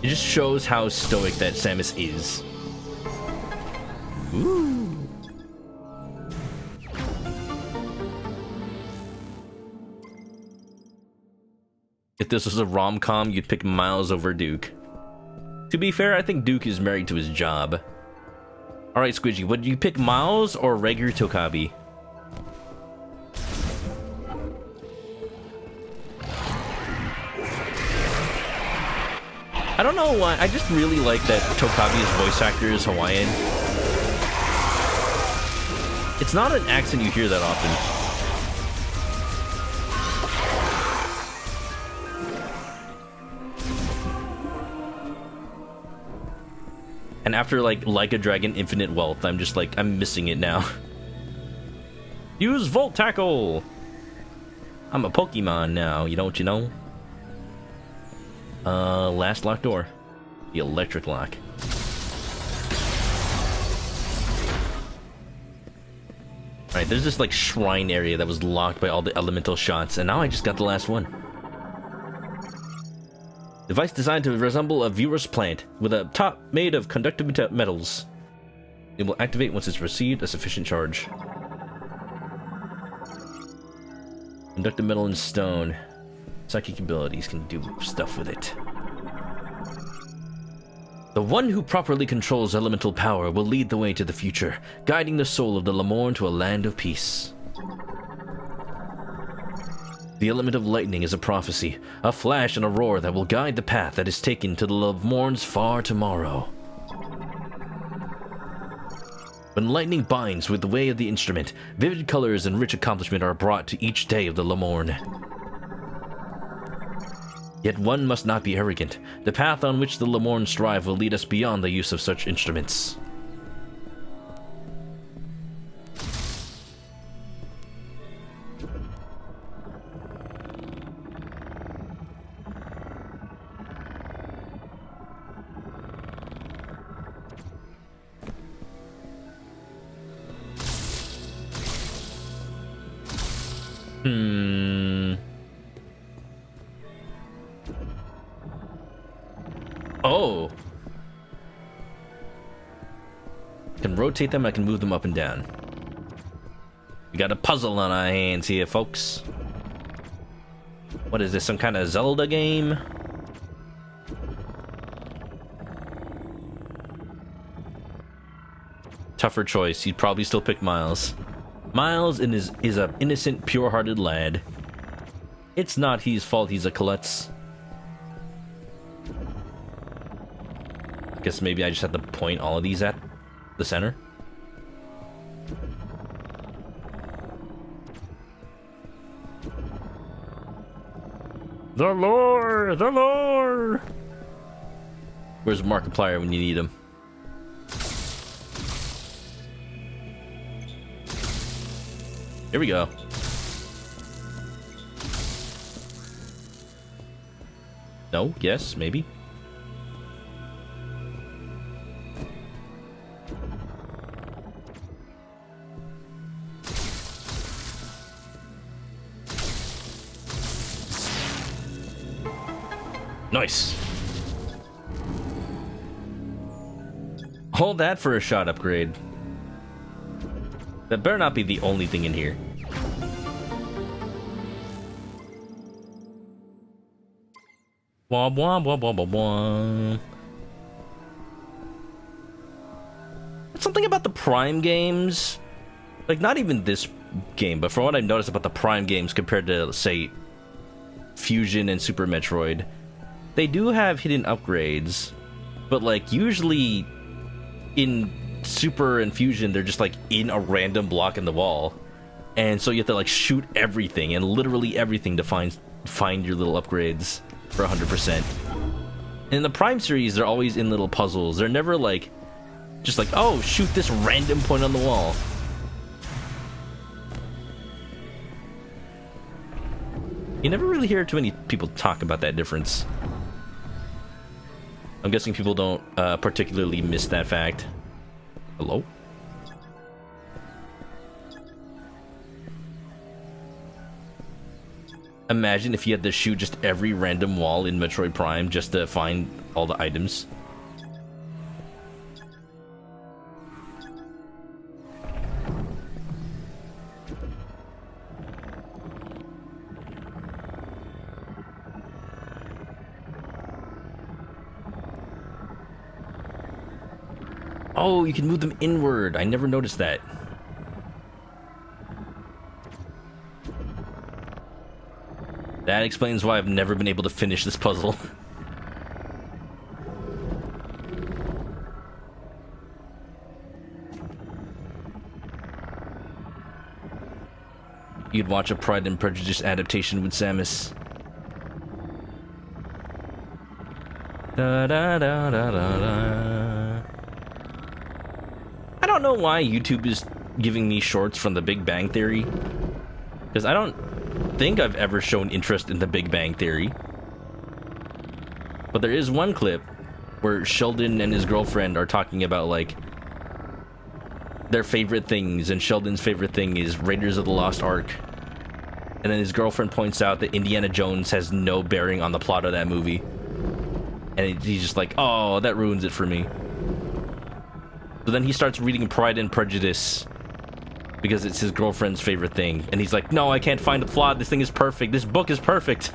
It just shows how stoic that Samus is. Ooh. If this was a rom-com, you'd pick Miles over Duke. To be fair, I think Duke is married to his job. Alright, Squidgy, would you pick Miles or Rager Tokabi? I don't know why, I just really like that Tokabi's voice actor is Hawaiian. It's not an accent you hear that often. And after, like a Dragon Infinite Wealth, I'm just like, I'm missing it now. Use Volt Tackle! I'm a Pokemon now, you know? Last locked door. The electric lock. Alright, there's this, like, shrine area that was locked by all the elemental shots, and now I just got the last one. Device designed to resemble a viewer's plant, with a top made of conductive metals. It will activate once it's received a sufficient charge. Conductive metal and stone. Psychic abilities can do stuff with it. The one who properly controls elemental power will lead the way to the future, guiding the soul of the Lamorn to a land of peace. The element of lightning is a prophecy, a flash and a roar that will guide the path that is taken to the Lamorn's far tomorrow. When lightning binds with the way of the instrument, vivid colors and rich accomplishment are brought to each day of the Lamorn. Yet one must not be arrogant. The path on which the Lamorn strive will lead us beyond the use of such instruments. Oh. I can rotate them, I can move them up and down. We got a puzzle on our hands here, folks. What is this, some kind of Zelda game? Tougher choice, he'd probably still pick Miles. Miles is a innocent, pure-hearted lad. It's not his fault he's a klutz. I guess maybe I just have to point all of these at the center. The lore! The lore! Where's Markiplier when you need him? Here we go. No? Yes? Maybe? Nice. Hold that for a shot upgrade. That better not be the only thing in here. Wah, wah, wah, wah, wah, wah. Something about the Prime games, like not even this game, but from what I've noticed about the Prime games compared to, say, Fusion and Super Metroid, they do have hidden upgrades, but like usually in Super and Fusion, they're just like in a random block in the wall, and so you have to like shoot everything and literally everything to find your little upgrades for 100%. In the Prime series, they're always in little puzzles. They're never like just like, oh, shoot this random point on the wall. You never really hear too many people talk about that difference. I'm guessing people don't particularly miss that fact. Hello? Imagine if you had to shoot just every random wall in Metroid Prime just to find all the items. Oh, you can move them inward. I never noticed that. That explains why I've never been able to finish this puzzle. You'd watch a Pride and Prejudice adaptation with Samus. Da da da da da da. I don't know why YouTube is giving me shorts from The Big Bang Theory, because I don't think I've ever shown interest in The Big Bang Theory. But there is one clip where Sheldon and his girlfriend are talking about like their favorite things, and Sheldon's favorite thing is Raiders of the Lost Ark. And then his girlfriend points out that Indiana Jones has no bearing on the plot of that movie. And he's just like, oh, that ruins it for me. So then he starts reading Pride and Prejudice because it's his girlfriend's favorite thing. And he's like, no, I can't find a flaw. This thing is perfect. This book is perfect.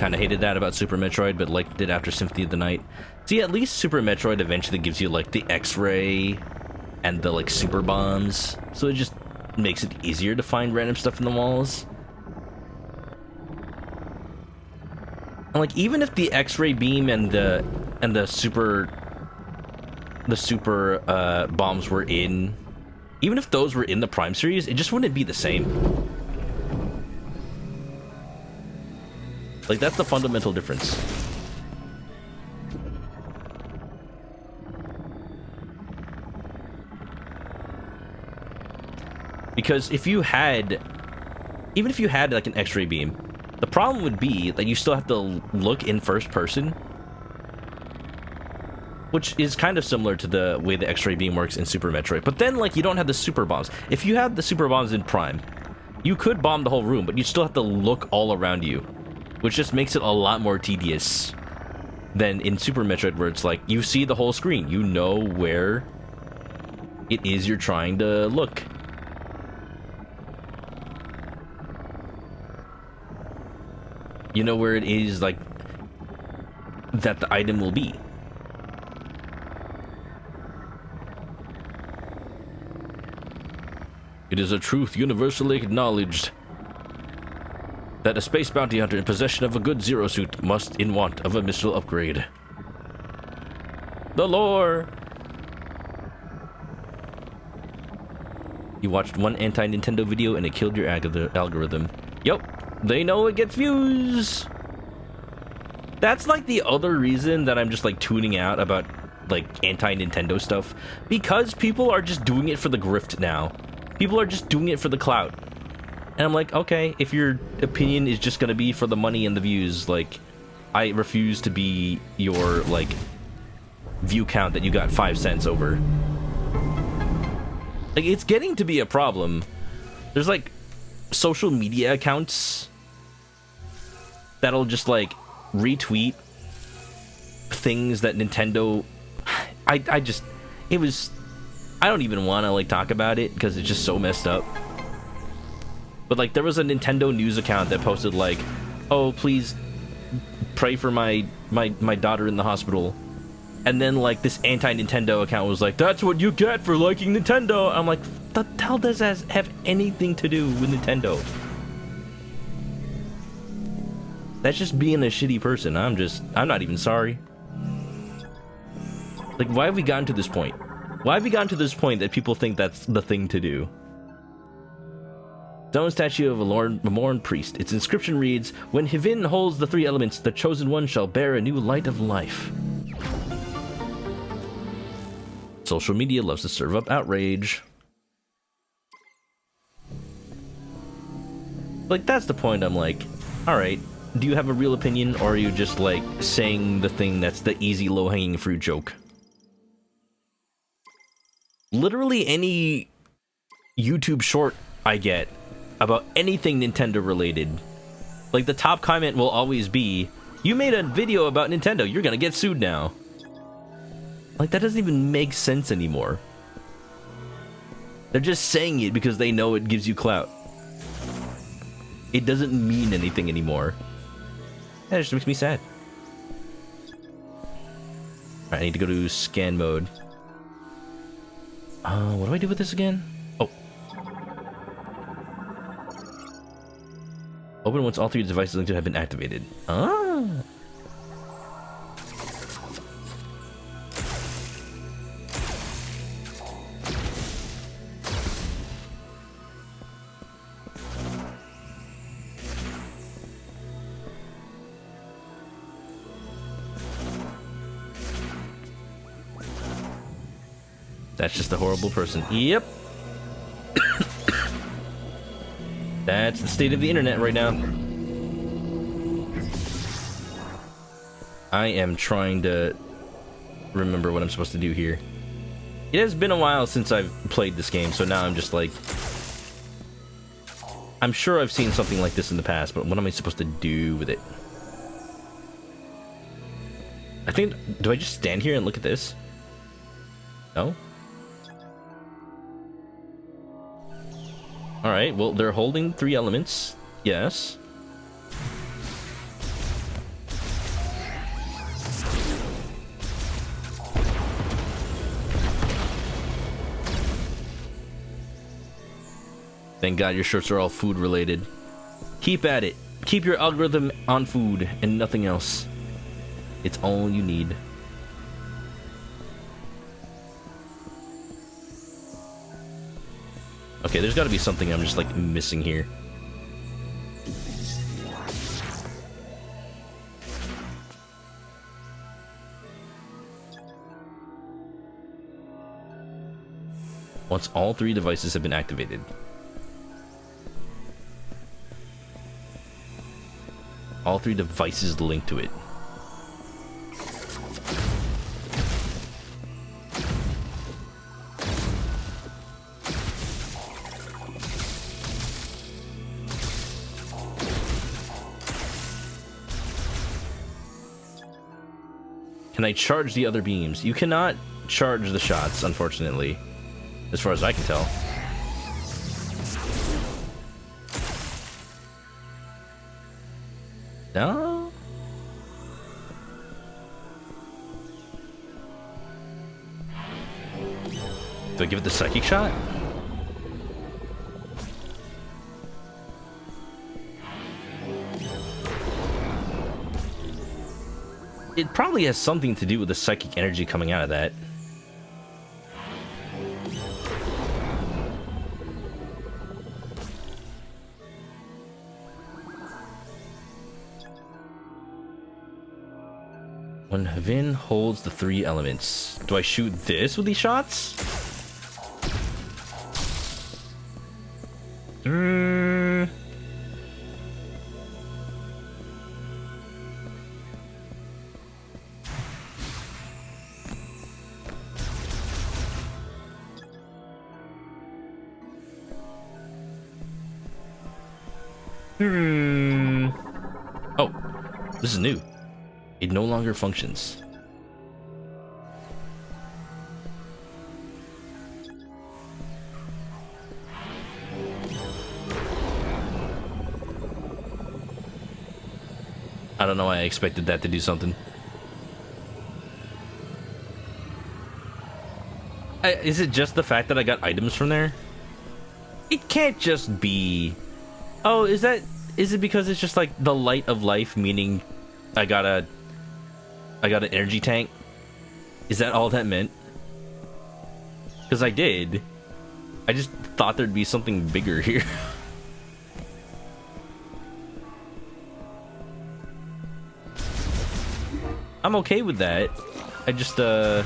kind of hated that about Super Metroid, but liked it after Symphony of the Night. See, at least Super Metroid eventually gives you like the X-ray and the like super bombs, so it just makes it easier to find random stuff in the walls. And like, even if the X-ray beam and the super bombs were in, even if those were in the Prime series, it just wouldn't be the same. Like, that's the fundamental difference. Because if you had, even if you had like an X-ray beam, the problem would be that you still have to look in first person, which is kind of similar to the way the X-ray beam works in Super Metroid. But then, like, you don't have the super bombs. If you had the super bombs in Prime, you could bomb the whole room, but you still have to look all around you, which just makes it a lot more tedious than in Super Metroid, where it's like, you see the whole screen. You know where it is you're trying to look. You know where it is, like, that the item will be. It is a truth universally acknowledged that a space bounty hunter in possession of a good Zero Suit must in want of a missile upgrade. The lore! You watched one anti-Nintendo video and it killed your algorithm. Yup. They know it gets views. That's like the other reason that I'm just like tuning out about like anti-Nintendo stuff, because people are just doing it for the grift now. People are just doing it for the clout. And I'm like, okay, if your opinion is just gonna be for the money and the views, like, I refuse to be your like view count that you got 5 cents over. Like, it's getting to be a problem. There's like social media accounts that'll just like retweet things that Nintendo, I don't even want to like talk about it because it's just so messed up. But like, there was a Nintendo news account that posted like, oh, please pray for my daughter in the hospital. And then like this anti-Nintendo account was like, that's what you get for liking Nintendo. I'm like, the hell does that have anything to do with Nintendo? That's just being a shitty person. I'm not even sorry. Like, why have we gotten to this point? Why have we gotten to this point that people think that's the thing to do? Stone statue of a mourn priest. Its inscription reads, when Hivin holds the 3 elements, the chosen one shall bear a new light of life. Social media loves to serve up outrage. Like, that's the point. I'm like, alright, do you have a real opinion, or are you just, like, saying the thing that's the easy, low-hanging fruit joke? Literally any YouTube short I get about anything Nintendo related, like, the top comment will always be, you made a video about Nintendo, you're gonna get sued now. Like, that doesn't even make sense anymore. They're just saying it because they know it gives you clout. It doesn't mean anything anymore. That just makes me sad. Alright, I need to go to scan mode. What do I do with this again? Oh. Open once all 3 devices linked to have been activated. Ah. That's just a horrible person. Yep. That's the state of the internet right now. I am trying to remember what I'm supposed to do here. It has been a while since I've played this game, so now I'm just like, I'm sure I've seen something like this in the past, but what am I supposed to do with it? I think, do I just stand here and look at this? No? Alright, well, they're holding 3 elements. Yes. Thank God your shirts are all food related. Keep at it. Keep your algorithm on food and nothing else. It's all you need. Okay, there's got to be something I'm just like missing here. Once all 3 devices have been activated. All 3 devices linked to it. Can I charge the other beams? You cannot charge the shots, unfortunately. As far as I can tell. No? Do I give it the psychic shot? It probably has something to do with the psychic energy coming out of that. When Vin holds the 3 elements, do I shoot this with these shots? Oh, this is new. It no longer functions. I don't know why I expected that to do something. Is it just the fact that I got items from there? It can't just be... Oh, is it because it's just like the light of life, meaning I got an energy tank? Is that all that meant? Because I did. I just thought there'd be something bigger here. I'm okay with that. I just, I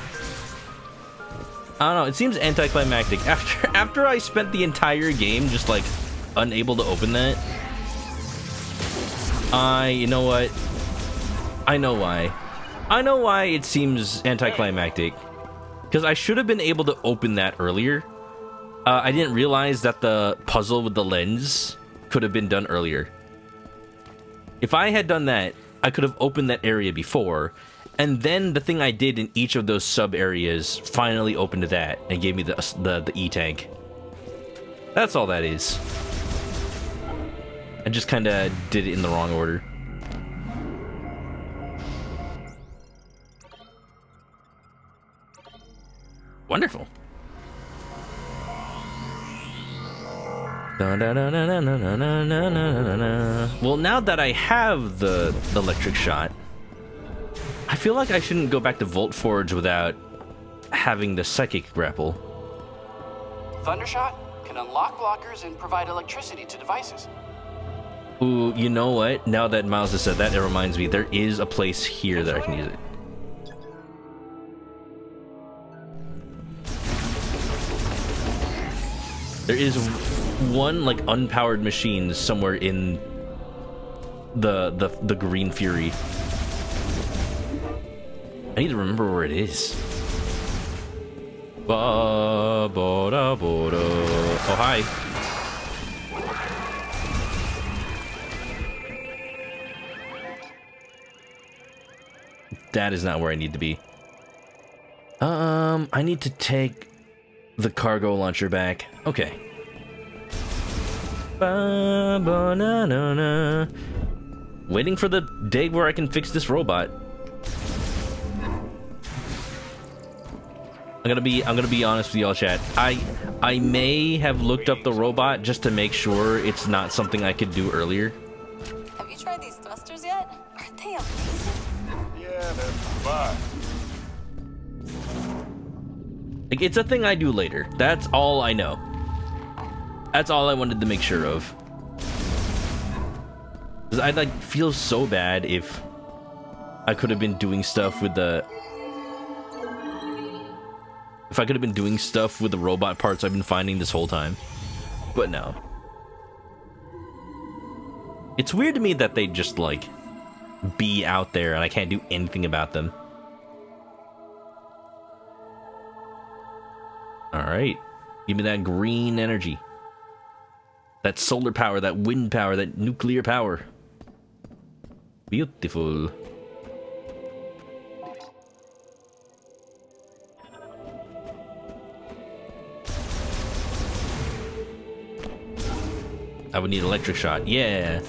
don't know, it seems anticlimactic. After I spent the entire game just, like, unable to open that. You know what? I know why. I know why it seems anticlimactic. Because I should have been able to open that earlier. I didn't realize that the puzzle with the lens could have been done earlier. If I had done that, I could have opened that area before, and then the thing I did in each of those sub-areas finally opened that and gave me the E-tank. That's all that is. I just kind of did it in the wrong order. Wonderful. Well, now that I have the electric shot, I feel like I shouldn't go back to Volt Forge without having the psychic grapple. Thundershot can unlock blockers and provide electricity to devices. Ooh, you know what? Now that Miles has said that, it reminds me there is a place here that I can use it. There is one, like, unpowered machine somewhere in the Green Fury. I need to remember where it is. Oh, hi. That is not where I need to be. I need to take the cargo launcher back. Okay. Waiting for the day where I can fix this robot. I'm gonna be honest with y'all, chat. I may have looked up the robot just to make sure it's not something I could do earlier. Have you tried these thrusters yet? Aren't they amazing? Yeah, they're fine. Like, it's a thing I do later. That's all I know. That's all I wanted to make sure of. 'Cause I'd like feel so bad if I could have been doing stuff with the... If I could have been doing stuff with the robot parts I've been finding this whole time. But no. It's weird to me that they just, like, be out there and I can't do anything about them. Alright. Give me that green energy. That solar power, that wind power, that nuclear power. Beautiful. I would need electric shot. Yeah.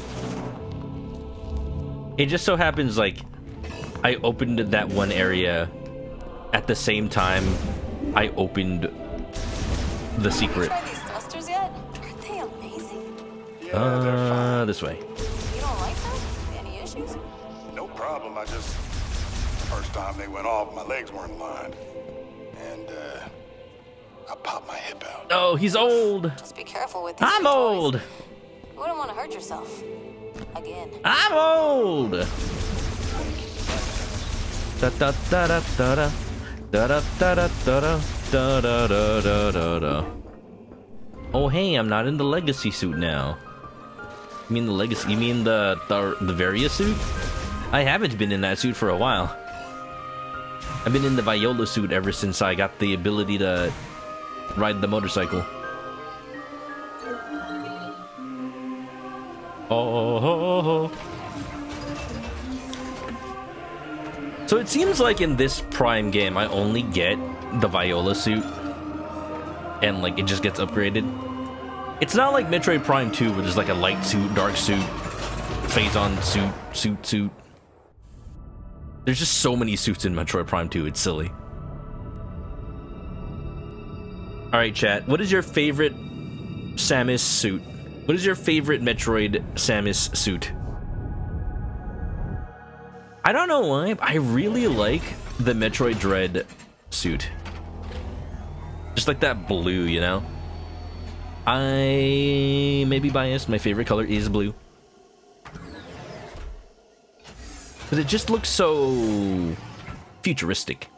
It just so happens, like, I opened that one area at the same time I opened the secret. Have you tried these thrusters yet? Aren't they amazing? Yeah, they're fine. This way. You don't like them? Any issues? No problem. I just... First time they went off, my legs weren't aligned. And, I popped my hip out. Oh, he's old. Just be careful with these I'm new toys. old. You wouldn't want to hurt yourself. Again. I'm old. Da da da da da da da da da da da da da da da da. Oh hey, I'm not in the legacy suit now. You mean the legacy? You mean the Varia suit? I haven't been in that suit for a while. I've been in the Viola suit ever since I got the ability to ride the motorcycle. Oh. So it seems like in this Prime game, I only get the Viola suit, and like it just gets upgraded. It's not like Metroid Prime 2, which is like a light suit, dark suit, phase-on suit. There's just so many suits in Metroid Prime 2, it's silly. Alright, chat, what is your favorite Samus suit? What is your favorite Metroid Samus suit? I don't know why, but I really like the Metroid Dread suit. Just like that blue, you know? I may be biased, my favorite color is blue. But it just looks so futuristic.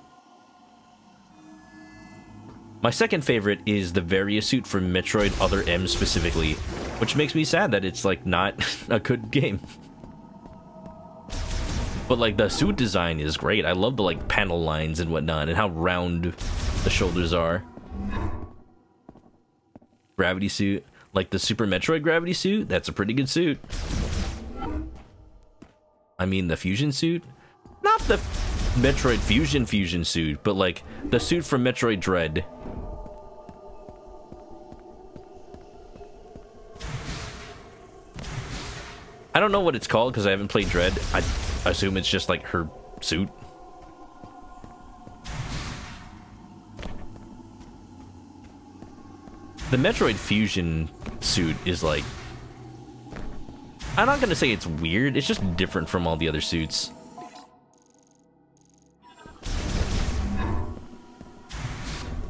My second favorite is the Varia suit from Metroid Other M specifically, which makes me sad that it's like not a good game. But like the suit design is great. I love the like panel lines and whatnot and how round the shoulders are. Gravity suit, like the Super Metroid gravity suit, that's a pretty good suit. I mean the fusion suit? Not the Metroid fusion suit, but like the suit from Metroid Dread. I don't know what it's called because I haven't played Dread. I assume it's just like her suit. The Metroid Fusion suit is like... I'm not gonna say it's weird, it's just different from all the other suits.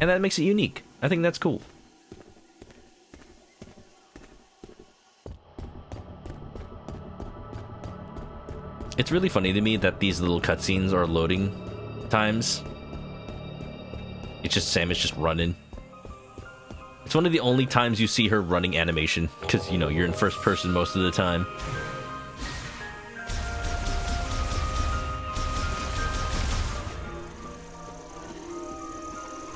And that makes it unique. I think that's cool. It's really funny to me that these little cutscenes are loading times. It's just Samus just running. It's one of the only times you see her running animation, because, you know, you're in first person most of the time.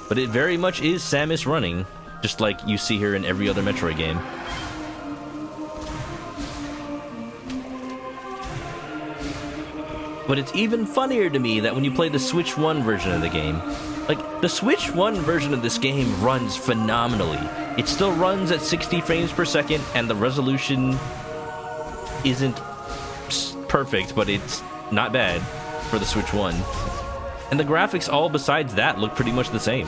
But it very much is Samus running, just like you see her in every other Metroid game. But it's even funnier to me that when you play the Switch 1 version of the game, like, the Switch 1 version of this game runs phenomenally. It still runs at 60 frames per second, and the resolution isn't perfect, but it's not bad for the Switch 1. And the graphics, all besides that, look pretty much the same.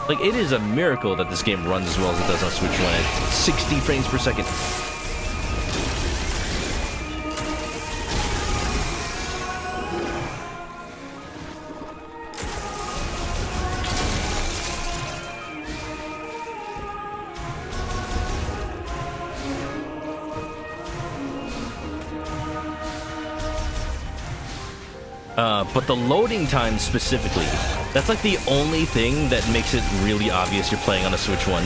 Like, it is a miracle that this game runs as well as it does on Switch One at 60 frames per second. But the loading time specifically, that's like the only thing that makes it really obvious you're playing on a Switch One.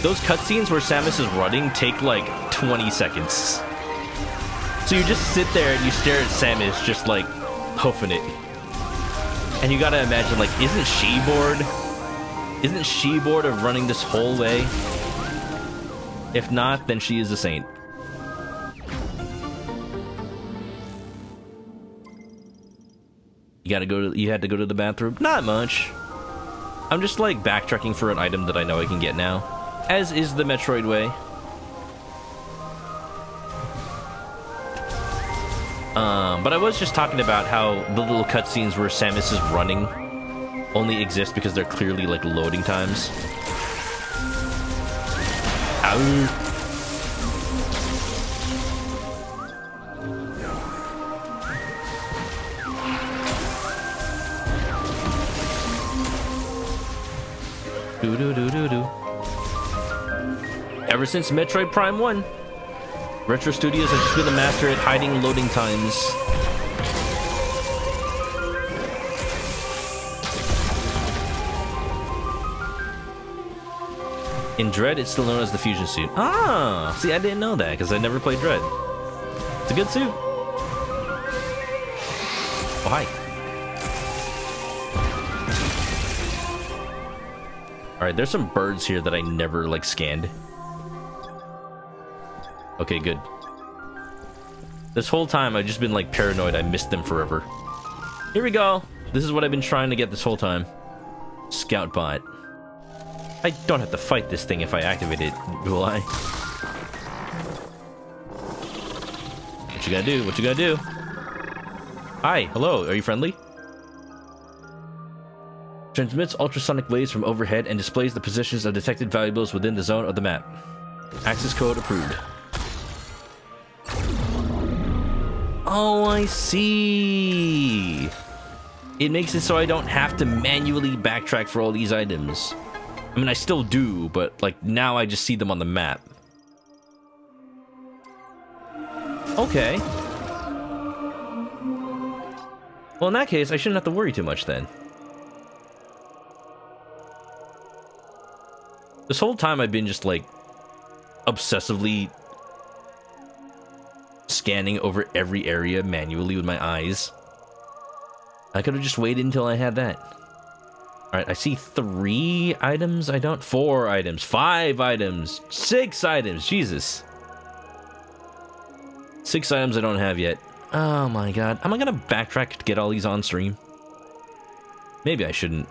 Those cutscenes where Samus is running take like 20 seconds. So you just sit there and you stare at Samus just like hoofing it. And you gotta imagine, like, isn't she bored? Isn't she bored of running this whole way? If not, then she is a saint. You had to go to the bathroom? Not much. I'm just like backtracking for an item that I know I can get now, as is the Metroid way. But I was just talking about how the little cutscenes where Samus is running only exist because they're clearly like loading times. Ow. Ever since Metroid Prime 1, Retro Studios has just been the master at hiding loading times. In Dread, it's still known as the Fusion Suit. Ah! See, I didn't know that, because I never played Dread. It's a good suit. Oh, hi. Alright, there's some birds here that I never, like, scanned. Okay, good. This whole time, I've just been, like, paranoid I missed them forever. Here we go! This is what I've been trying to get this whole time. Scout bot. I don't have to fight this thing if I activate it, will I? What you gotta do? What you gotta do? Hi, hello, are you friendly? Transmits ultrasonic waves from overhead and displays the positions of detected valuables within the zone of the map. Access code approved. Oh, I see. It makes it so I don't have to manually backtrack for all these items. I mean, I still do, but like now I just see them on the map. Okay. Well, in that case, I shouldn't have to worry too much then. This whole time I've been just like obsessively scanning over every area manually with my eyes. I could have just waited until I had that. Alright, I see 3 items. 4 items, 5 items, 6 items. Jesus. 6 items I don't have yet. Oh my god. Am I gonna backtrack to get all these on stream? Maybe I shouldn't.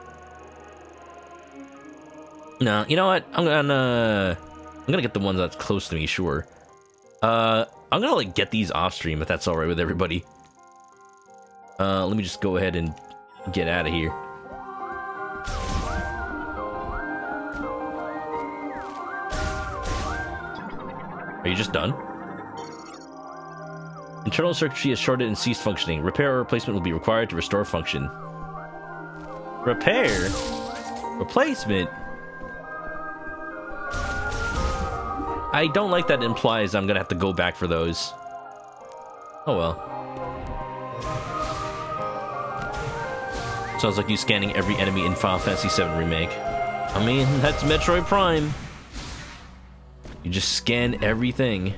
No, you know what? I'm gonna get the ones that's close to me, sure. I'm gonna like get these off stream if that's alright with everybody. Let me just go ahead and get out of here. Are you just done? Internal circuitry is shorted and ceased functioning. Repair or replacement will be required to restore function. Repair? Replacement? I don't like that it implies I'm gonna have to go back for those. Oh well. Sounds like you scanning every enemy in Final Fantasy VII Remake. I mean, that's Metroid Prime. You just scan everything.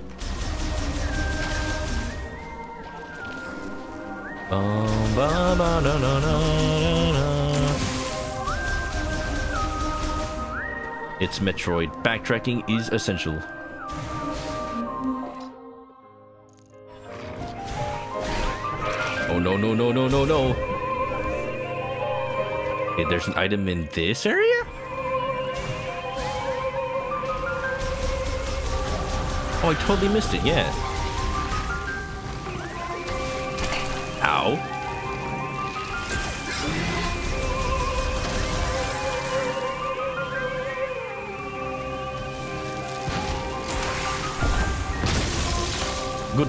It's Metroid. Backtracking is essential. Oh no, no, no, no, no, no. Okay, there's an item in this area? Oh, I totally missed it, yeah. Ow. Good.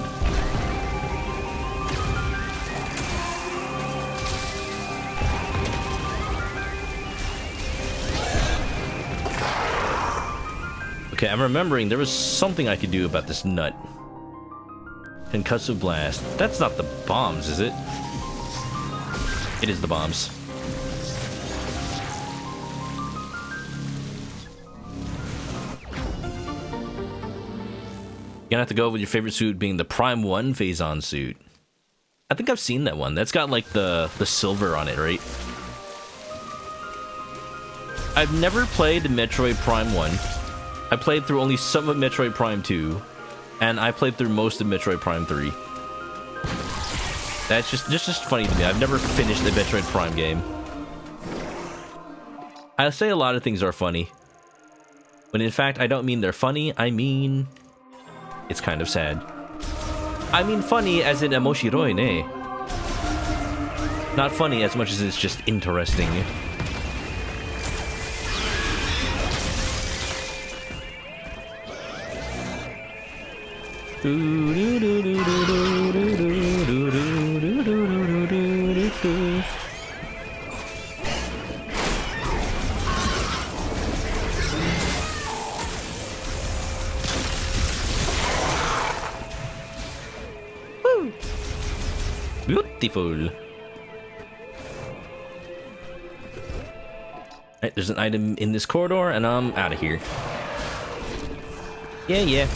Okay, I'm remembering there was something I could do about this nut. Concussive blast. That's not the bombs, is it? It is the bombs. You're gonna have to go with your favorite suit being the Prime 1 Phazon suit. I think I've seen that one. That's got like the silver on it, right? I've never played Metroid Prime 1. I played through only some of Metroid Prime 2, and I played through most of Metroid Prime 3. That's just funny to me. I've never finished a Metroid Prime game. I say a lot of things are funny, when in fact I don't mean they're funny. I mean it's kind of sad. I mean funny as in emoshiroi ne. Not funny as much as it's just interesting. Beautiful. Right, there's an item in this corridor, and I'm out of here. Yeah.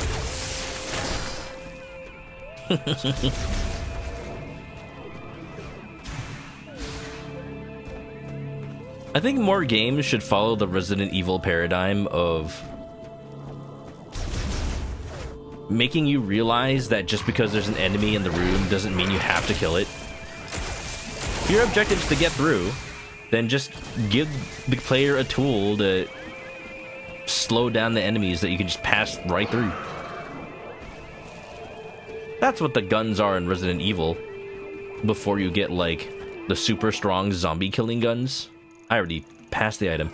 I think more games should follow the Resident Evil paradigm of making you realize that just because there's an enemy in the room doesn't mean you have to kill it. If your objective is to get through, then just give the player a tool to slow down the enemies that you can just pass right through. That's what the guns are in Resident Evil. Before you get, like, the super strong zombie killing guns. I already passed the item.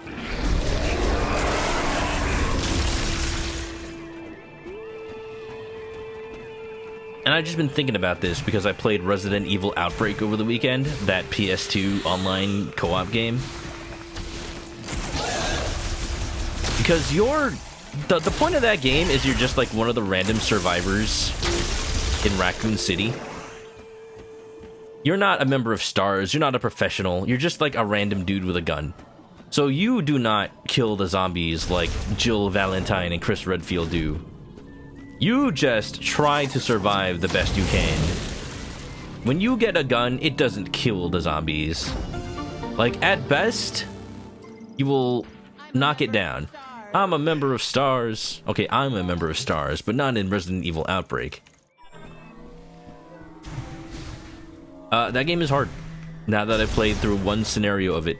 And I've just been thinking about this because I played Resident Evil Outbreak over the weekend, that PS2 online co-op game. Because the point of that game is you're just like one of the random survivors in Raccoon City. You're not a member of STARS, you're not a professional, you're just like a random dude with a gun. So you do not kill the zombies like Jill Valentine and Chris Redfield do. You just try to survive the best you can. When you get a gun, it doesn't kill the zombies. Like, at best, you will knock it down. I'm a member of STARS. Okay, I'm a member of STARS, but not in Resident Evil Outbreak. That game is hard, now that I've played through one scenario of it.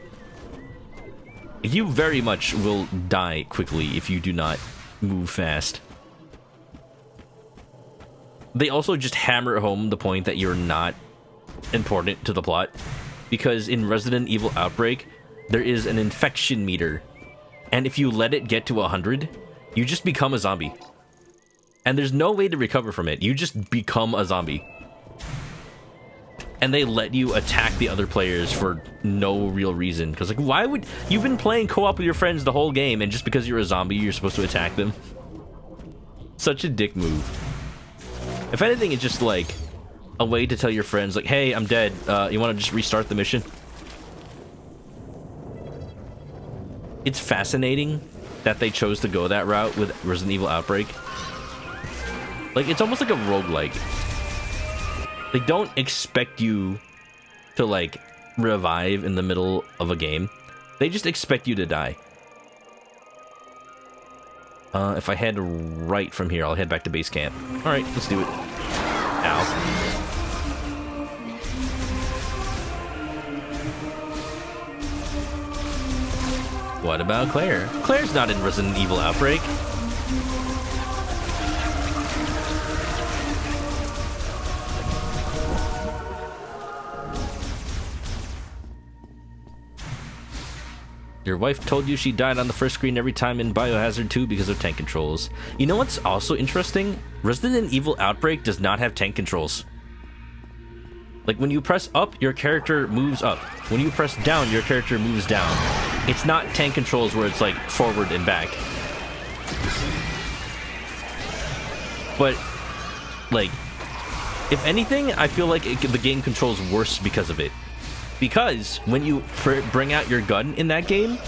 You very much will die quickly if you do not move fast. They also just hammer home the point that you're not important to the plot, because in Resident Evil Outbreak, there is an infection meter, and if you let it get to 100, you just become a zombie. And there's no way to recover from it. You just become a zombie. And they let you attack the other players for no real reason. Because, like, why would... You've been playing co-op with your friends the whole game, and just because you're a zombie, you're supposed to attack them? Such a dick move. If anything, it's just, like, a way to tell your friends, like, hey, I'm dead. You want to just restart the mission? It's fascinating that they chose to go that route with Resident Evil Outbreak. Like, it's almost like a roguelike. They don't expect you to, like, revive in the middle of a game. They just expect you to die. If I head right from here, I'll head back to base camp. Alright, let's do it. Ow. What about Claire? Claire's not in Resident Evil Outbreak. Your wife told you she died on the first screen every time in Biohazard 2 because of tank controls. You know what's also interesting? Resident Evil Outbreak does not have tank controls. Like, when you press up, your character moves up. When you press down, your character moves down. It's not tank controls where it's like forward and back. But, like, if anything, I feel like the game controls worse because of it. Because when you bring out your gun in that game,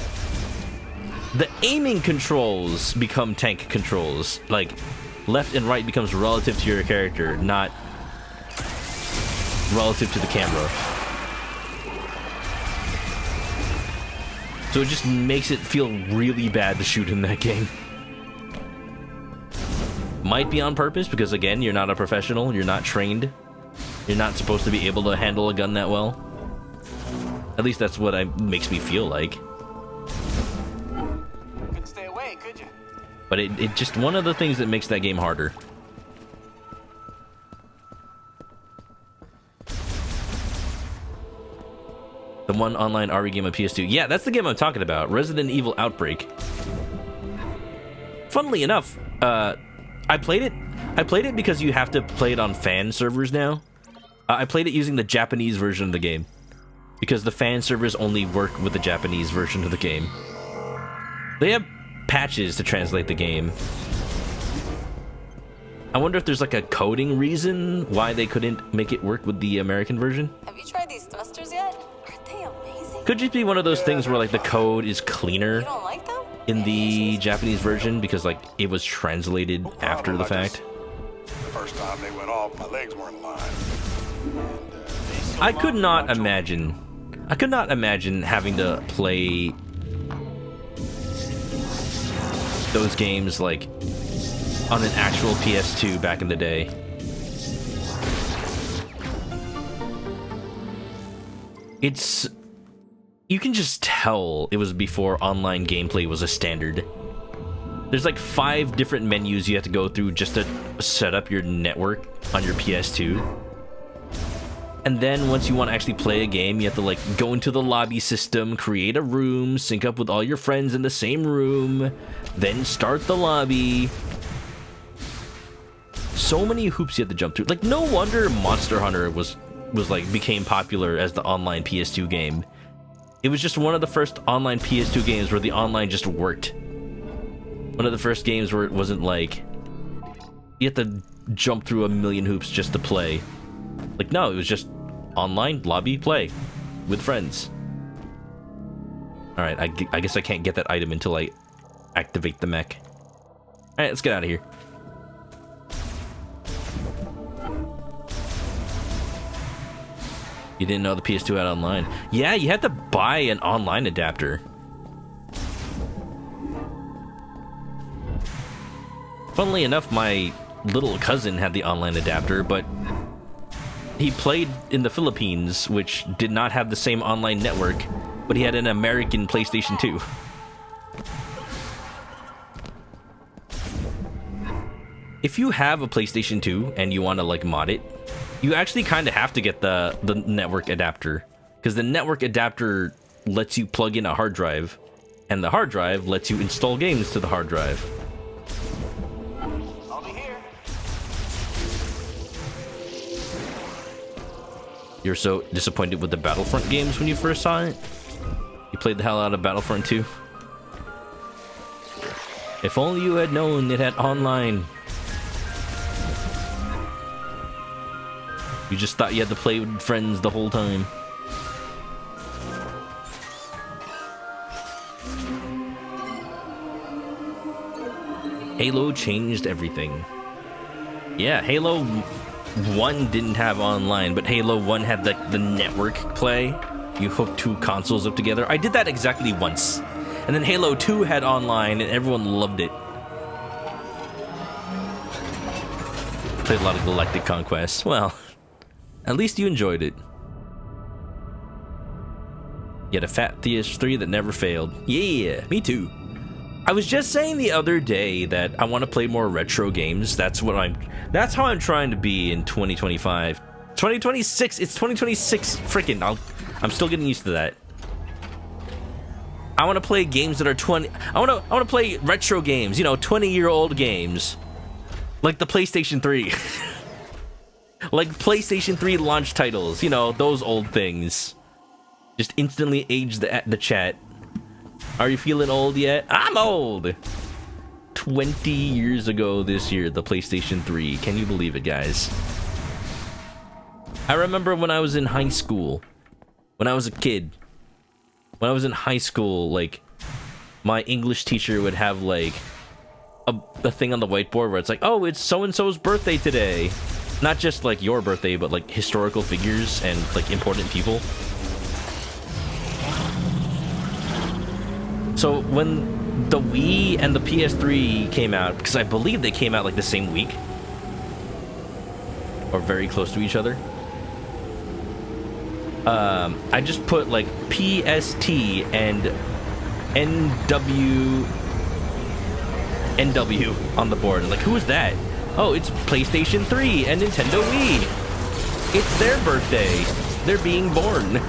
the aiming controls become tank controls. Like, left and right becomes relative to your character, not relative to the camera. So it just makes it feel really bad to shoot in that game. Might be on purpose, because again, you're not a professional, you're not trained. You're not supposed to be able to handle a gun that well. At least that's what makes me feel like. Couldn't stay away, could you? But it just one of the things that makes that game harder. The one online RE game on PS2. Yeah, that's the game I'm talking about. Resident Evil Outbreak. Funnily enough, I played it. I played it because you have to play it on fan servers now. I played it using the Japanese version of the game, because the fan servers only work with the Japanese version of the game. They have patches to translate the game. I wonder if there's like a coding reason why they couldn't make it work with the American version. Have you tried these thrusters yet? Aren't they amazing? Could just be one of those things where like the code is You cleaner don't like them? in the Japanese version because like it was translated after the fact. The first time they went off, my legs weren't aligned. I could not imagine having to play those games like on an actual PS2 back in the day. You can just tell it was before online gameplay was a standard. There's like 5 different menus you have to go through just to set up your network on your PS2. And then once you want to actually play a game, you have to like go into the lobby system, create a room, sync up with all your friends in the same room, then start the lobby. So many hoops you have to jump through. Like, no wonder Monster Hunter was like became popular as the online PS2 game. It was just one of the first online PS2 games where the online just worked. One of the first games where it wasn't like you have to jump through a million hoops just to play. Like, no, it was just online, lobby, play with friends. Alright, I guess I can't get that item until I activate the mech. Alright, let's get out of here. You didn't know the PS2 had online? Yeah, you had to buy an online adapter. Funnily enough, my little cousin had the online adapter, but he played in the Philippines, which did not have the same online network, but he had an American PlayStation 2. If you have a PlayStation 2 and you want to like mod it, you actually kind of have to get the network adapter, because the network adapter lets you plug in a hard drive, and the hard drive lets you install games to the hard drive. I'll be here. You're so disappointed with the Battlefront games when you first saw it? You played the hell out of Battlefront 2? If only you had known it had online. You just thought you had to play with friends the whole time. Halo changed everything. Yeah, Halo 1 didn't have online, but Halo 1 had the network play. You hook 2 consoles up together. I did that exactly once. And then Halo 2 had online, and everyone loved it. Played a lot of Galactic Conquest. Well, at least you enjoyed it. You had a fat PS3 that never failed. Yeah, me too. I was just saying the other day that I want to play more retro games. That's how I'm trying to be in 2025. 2026, it's 2026. Freaking, I'm still getting used to that. I want to play games that are 20. I want to play retro games, you know, 20-year-old games, like the PlayStation 3, like PlayStation 3 launch titles. You know, those old things. Just instantly age the chat. Are you feeling old yet? I'm old. 20 years ago this year, the PlayStation 3. Can you believe it, guys? I remember when I was in high school, when I was a kid, when I was in high school, like, my English teacher would have, like, a thing on the whiteboard where it's like, oh, it's so-and-so's birthday today. Not just, like, your birthday, but, like, historical figures and, like, important people. So when the Wii and the PS3 came out, because I believe they came out, like, the same week, or very close to each other, I just put like PST and NW on the board. Like, who is that? Oh, it's PlayStation 3 and Nintendo Wii. It's their birthday. They're being born.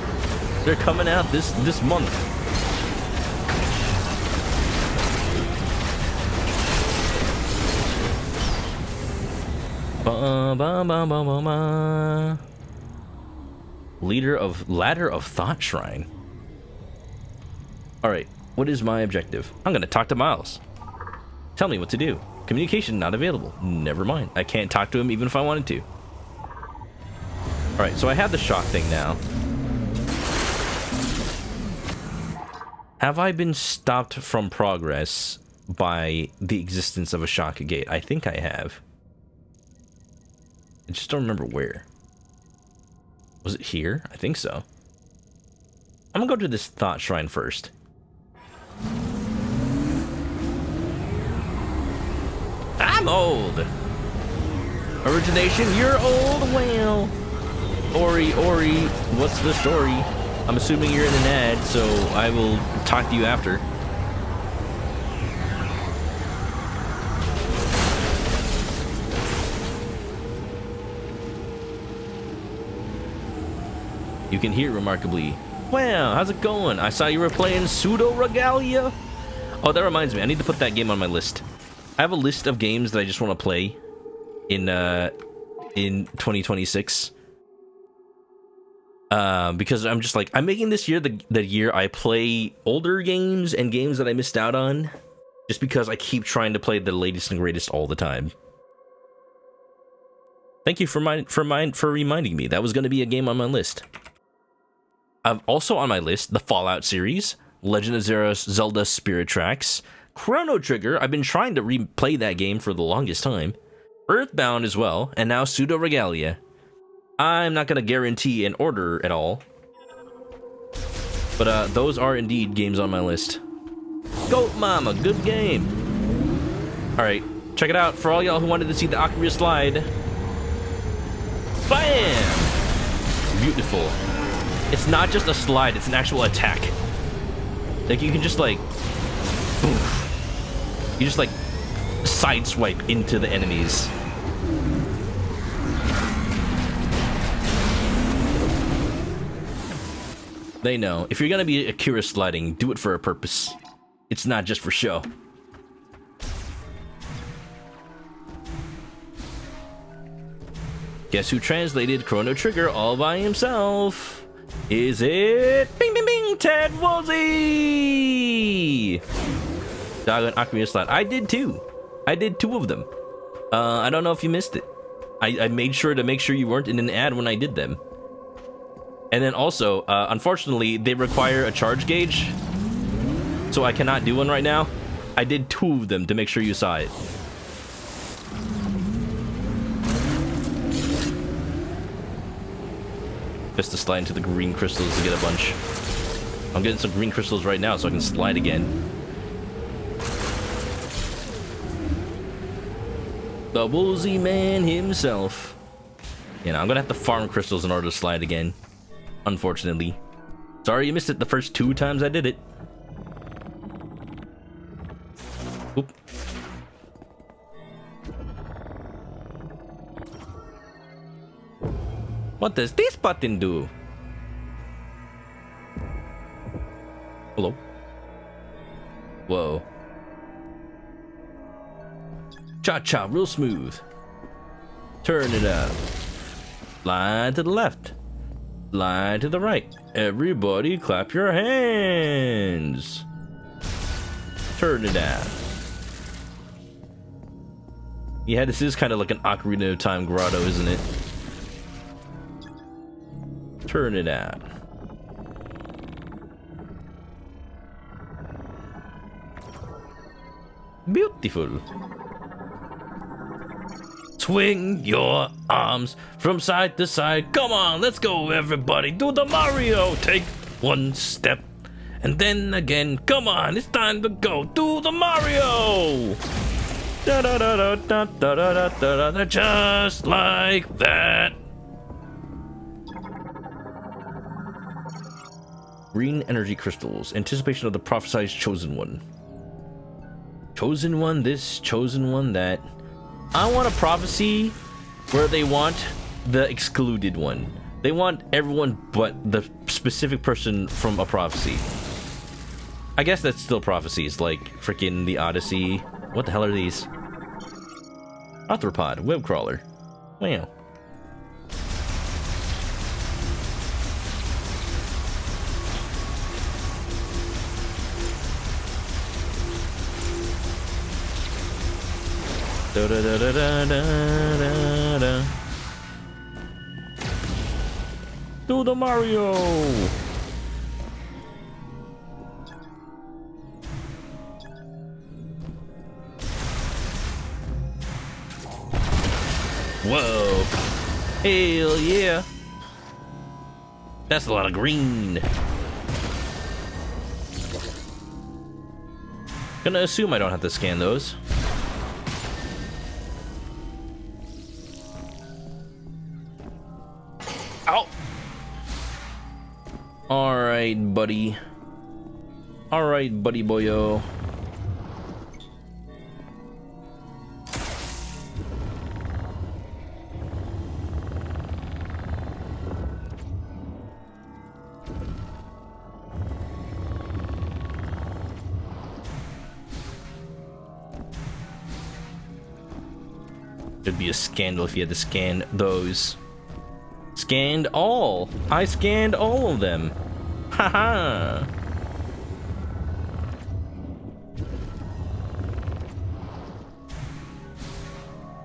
They're coming out this month. Ba ba ba ba ba ba. Ladder of Thought Shrine. Alright, what is my objective? I'm gonna talk to Miles. Tell me what to do. Communication not available. Never mind. I can't talk to him even if I wanted to. Alright, so I have the shock thing now. Have I been stopped from progress by the existence of a shock gate? I think I have. I just don't remember where. Was it here? I think so. I'm gonna go to this Thought Shrine first. I'm old! Origination, you're old? Well... Ori, what's the story? I'm assuming you're in an ad, so I will talk to you after. You can hear remarkably. Wow, how's it going? I saw you were playing Pseudo Regalia. Oh, that reminds me. I need to put that game on my list. I have a list of games that I just want to play in 2026. Because I'm just like, I'm making this year the year I play older games and games that I missed out on, just because I keep trying to play the latest and greatest all the time. Thank you for reminding me. That was going to be a game on my list. Also on my list, the Fallout series, Legend of Zelda Spirit Tracks, Chrono Trigger. I've been trying to replay that game for the longest time. Earthbound as well, and now Pseudo Regalia. I'm not going to guarantee an order at all, but those are indeed games on my list. Goat Mama, good game. Alright, check it out for all y'all who wanted to see the Aquaria slide. Bam! Beautiful. It's not just a slide, it's an actual attack. Like, you can just, like... Oof. You just, like, sideswipe into the enemies. They know. If you're gonna be Akira sliding, do it for a purpose. It's not just for show. Guess who translated Chrono Trigger all by himself? Is it... Bing, bing, bing! Ted Woolsey! Dog and Aquaria slide. I did too. I did 2 of them. I don't know if you missed it. I made sure to make sure you weren't in an ad when I did them. And then also, unfortunately, they require a charge gauge, so I cannot do one right now. I did 2 of them to make sure you saw it. Just to slide into the green crystals to get a bunch. I'm getting some green crystals right now so I can slide again. The Woolsey man himself. You know, I'm gonna have to farm crystals in order to slide again. Unfortunately. Sorry you missed it the first 2 times I did it. Oop. What does this button do? Hello? Whoa. Cha-cha, real smooth. Turn it up. Slide to the left. Slide to the right. Everybody clap your hands. Turn it out. Yeah, this is kind of like an Ocarina of Time grotto, isn't it? Turn it out. Beautiful. Swing your arms from side to side. Come on, let's go, everybody. Do the Mario. Take one step and then again. Come on, it's time to go. Do the Mario. Da da da da da da da da da. Just like that. Green energy crystals. Anticipation of the prophesied chosen one. Chosen one this, chosen one that. I want a prophecy where they want the excluded one. They want everyone but the specific person from a prophecy. I guess that's still prophecies, like freaking the Odyssey. What the hell are these? Arthropod, web crawler. Wow. Da da da da da da da. Do the Mario. Whoa. Hell yeah. That's a lot of green. Gonna assume I don't have to scan those. Ow! Alright, buddy. Alright, buddy boyo. It'd be a scandal if you had to scan those. Scanned all. I scanned all of them. Haha.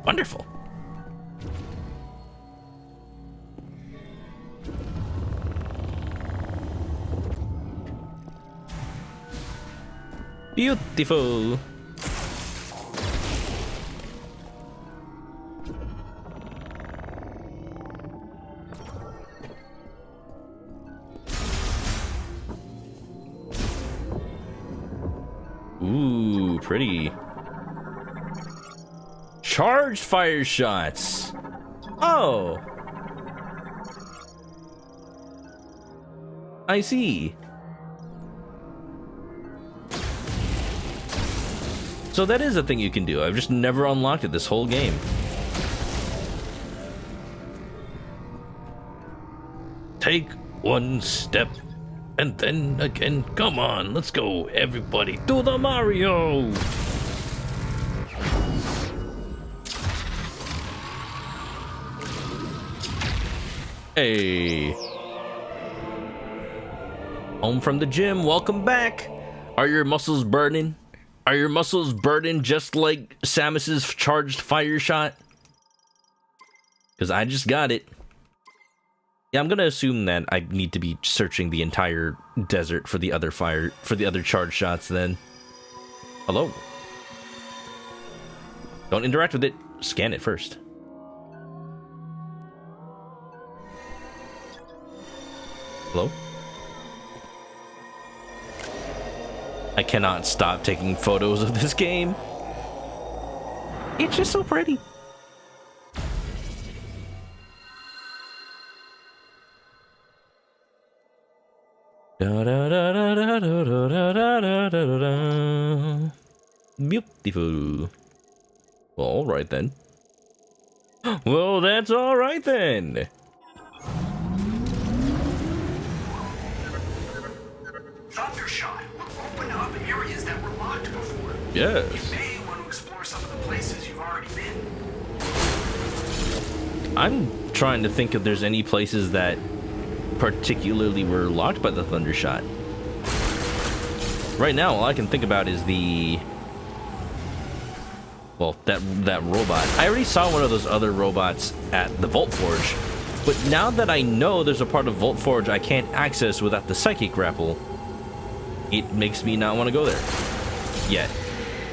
Wonderful. Beautiful. Ooh, pretty. Charged fire shots. Oh. I see. So that is a thing you can do. I've just never unlocked it this whole game. Take one step. And then again, come on, let's go, everybody, do the Mario! Hey. Home from the gym, welcome back! Are your muscles burning? Are your muscles burning just like Samus's charged fire shot? Because I just got it. Yeah, I'm gonna assume that I need to be searching the entire desert for the other charge shots then. Hello. Don't interact with it. Scan it first. Hello? I cannot stop taking photos of this game. It's just so pretty. Da, da, da, da, da, da, da, da, da, da, da. Beautiful. Well, all right then. Well, that's all right then. Thundershot will open up areas that were locked Yes. You may want to explore some of the places you've already been. I'm trying to think if there's any places that particularly were locked by the Thundershot. Right now, all I can think about is well, that robot. I already saw one of those other robots at the Vault Forge, but now that I know there's a part of Vault Forge I can't access without the Psychic Grapple, it makes me not want to go there yet,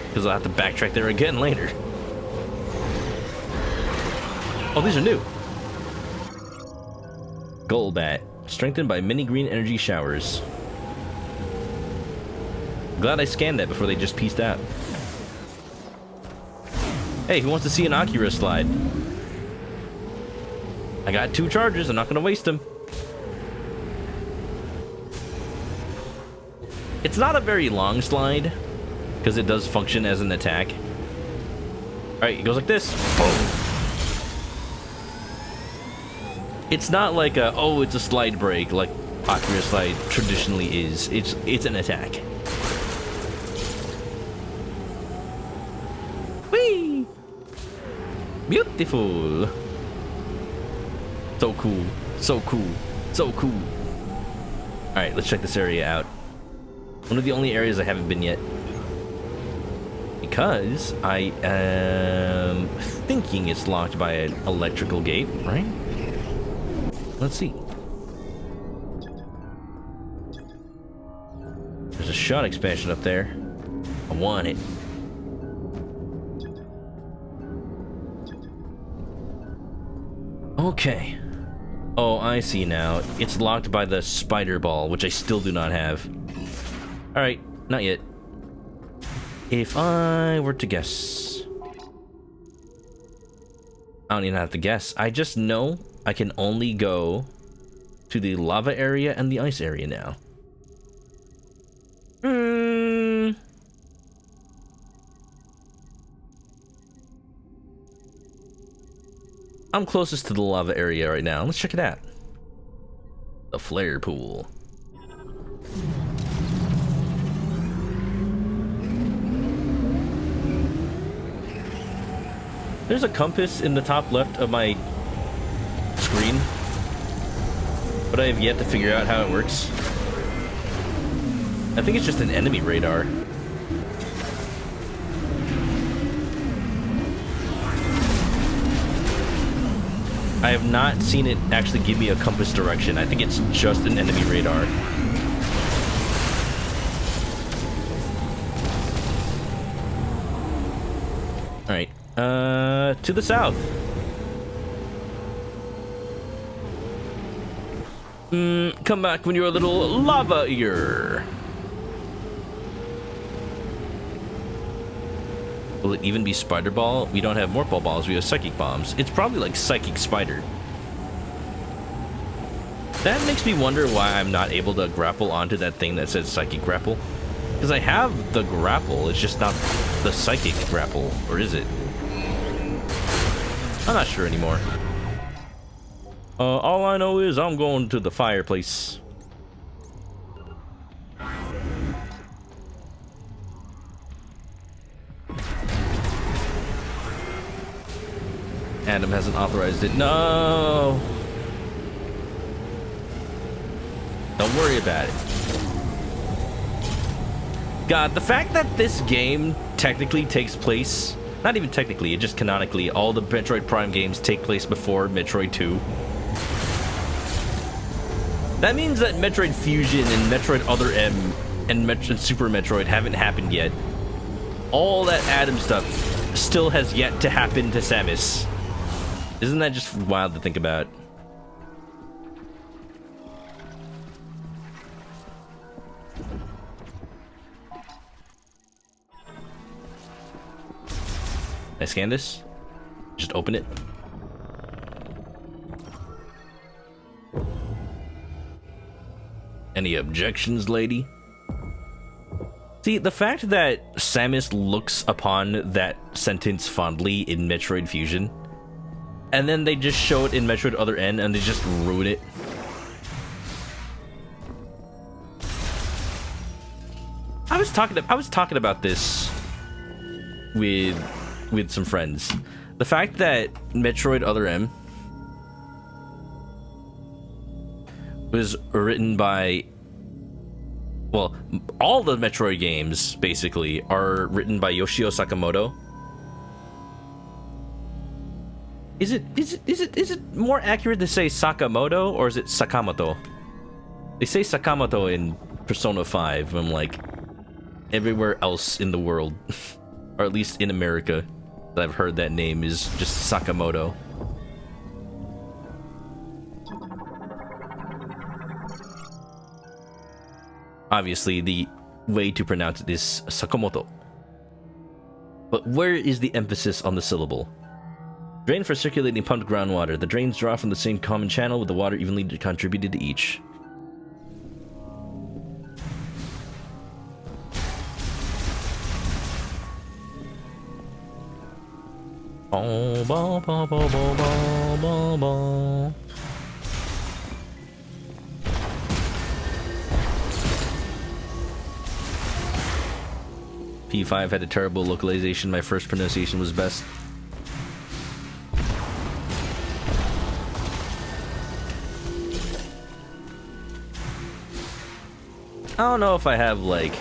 because I'll have to backtrack there again later. Oh, these are new. Golbat, strengthened by mini green energy showers. Glad I scanned that before they just pieced out. Hey, who wants to see an Akira slide? I got 2 charges, I'm not gonna waste them. It's not a very long slide, because it does function as an attack. Alright, it goes like this. Boom. It's not like it's a slide break like Akira slide traditionally is. It's an attack. Whee! Beautiful. So cool. So cool. So cool. Alright, let's check this area out. One of the only areas I haven't been yet. Because I am thinking it's locked by an electrical gate, right? Let's see. There's a shot expansion up there. I want it. Okay. Oh, I see now. It's locked by the spider ball, which I still do not have. Alright, not yet. If I were to guess... I don't even have to guess. I just know I can only go to the lava area and the ice area now. I'm closest to the lava area right now. Let's check it out. The flare pool. There's a compass in the top left of my screen, but I have yet to figure out how it works. I think it's just an enemy radar. I have not seen it actually give me a compass direction. I think it's just an enemy radar. Alright, to the south. Come back when you're a little lava-ear. Will it even be Spider Ball? We don't have Morphle Balls, we have Psychic Bombs. It's probably like Psychic Spider. That makes me wonder why I'm not able to grapple onto that thing that says Psychic Grapple. Because I have the grapple, it's just not the Psychic Grapple. Or is it? I'm not sure anymore. All I know is I'm going to the fireplace. Adam hasn't authorized it. No! Don't worry about it. God, the fact that this game technically takes place... Not even technically, it just canonically, all the Metroid Prime games take place before Metroid 2. That means that Metroid Fusion and Metroid Other M and Super Metroid haven't happened yet. All that Adam stuff still has yet to happen to Samus. Isn't that just wild to think about? Can I scan this? Just open it. Any objections, lady? See, the fact that Samus looks upon that sentence fondly in Metroid Fusion, and then they just show it in Metroid Other N and they just ruin it. I was talking about this with some friends. The fact that Metroid Other M was written by, well, all the Metroid games basically are written by Yoshio Sakamoto. Is it more accurate to say Sakamoto or is it Sakamoto? They say Sakamoto in Persona 5. I'm like, everywhere else in the world, or at least in America, that I've heard that name is just Sakamoto. Obviously, the way to pronounce it is Sakamoto. But where is the emphasis on the syllable? Drain for circulating pumped groundwater. The drains draw from the same common channel with the water evenly contributed to each. Ba, ba, ba, ba, ba, ba, ba. P5 had a terrible localization. My first pronunciation was best. I don't know if I have, like,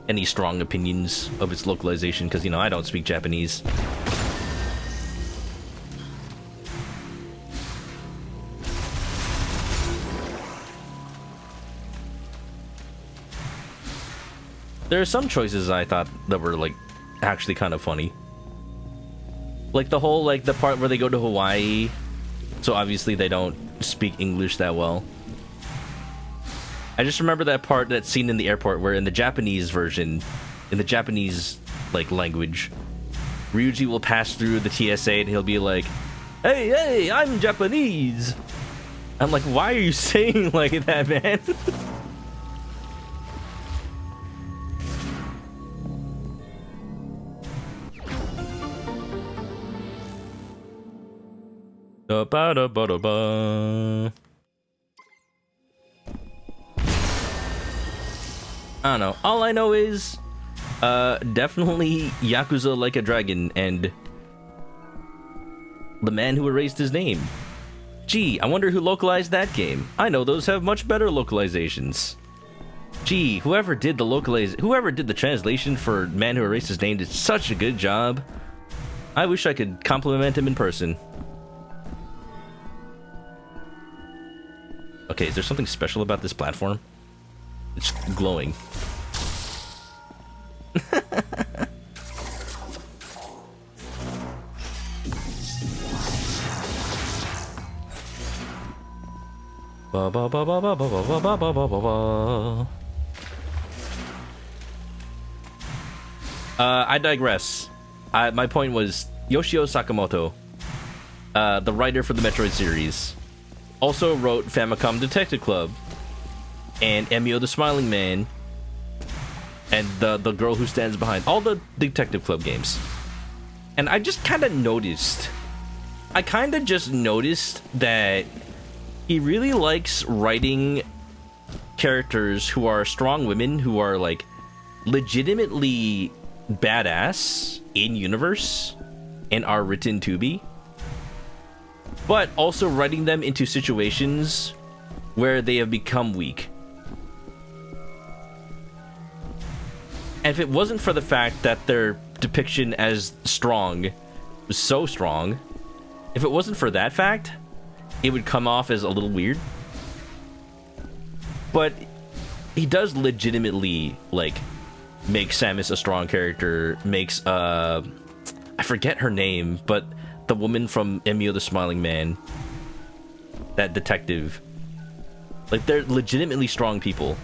any strong opinions of its localization, because, you know, I don't speak Japanese. There are some choices I thought that were, like, actually kind of funny. Like, the whole, like, the part where they go to Hawaii, so obviously they don't speak English that well. I just remember that part, that scene in the airport where in the Japanese version, in the Japanese, like, language, Ryuji will pass through the TSA and he'll be like, "Hey, hey, I'm Japanese!" I'm like, why are you saying like that, man? Da-ba-da-ba-da-ba. I don't know. All I know is, definitely Yakuza Like a Dragon and The Man Who Erased His Name. Gee, I wonder who localized that game. I know those have much better localizations. Gee, whoever did the translation for Man Who Erased His Name did such a good job. I wish I could compliment him in person. Okay, is there something special about this platform? It's glowing. Ba ba ba ba ba ba ba ba ba ba ba. I digress. My point was Yoshio Sakamoto, the writer for the Metroid series, also wrote Famicom Detective Club and Emio the Smiling Man and the Girl Who Stands Behind, all the Detective Club games. And I just kind of noticed, that he really likes writing characters who are strong women, who are like legitimately badass in universe and are written to be, but also writing them into situations where they have become weak. And if it wasn't for the fact that their depiction as strong was so strong, if it wasn't for that fact, it would come off as a little weird. But he does legitimately, like, make Samus a strong character, makes, I forget her name, but the woman from Emio the Smiling Man, that detective, like, they're legitimately strong people.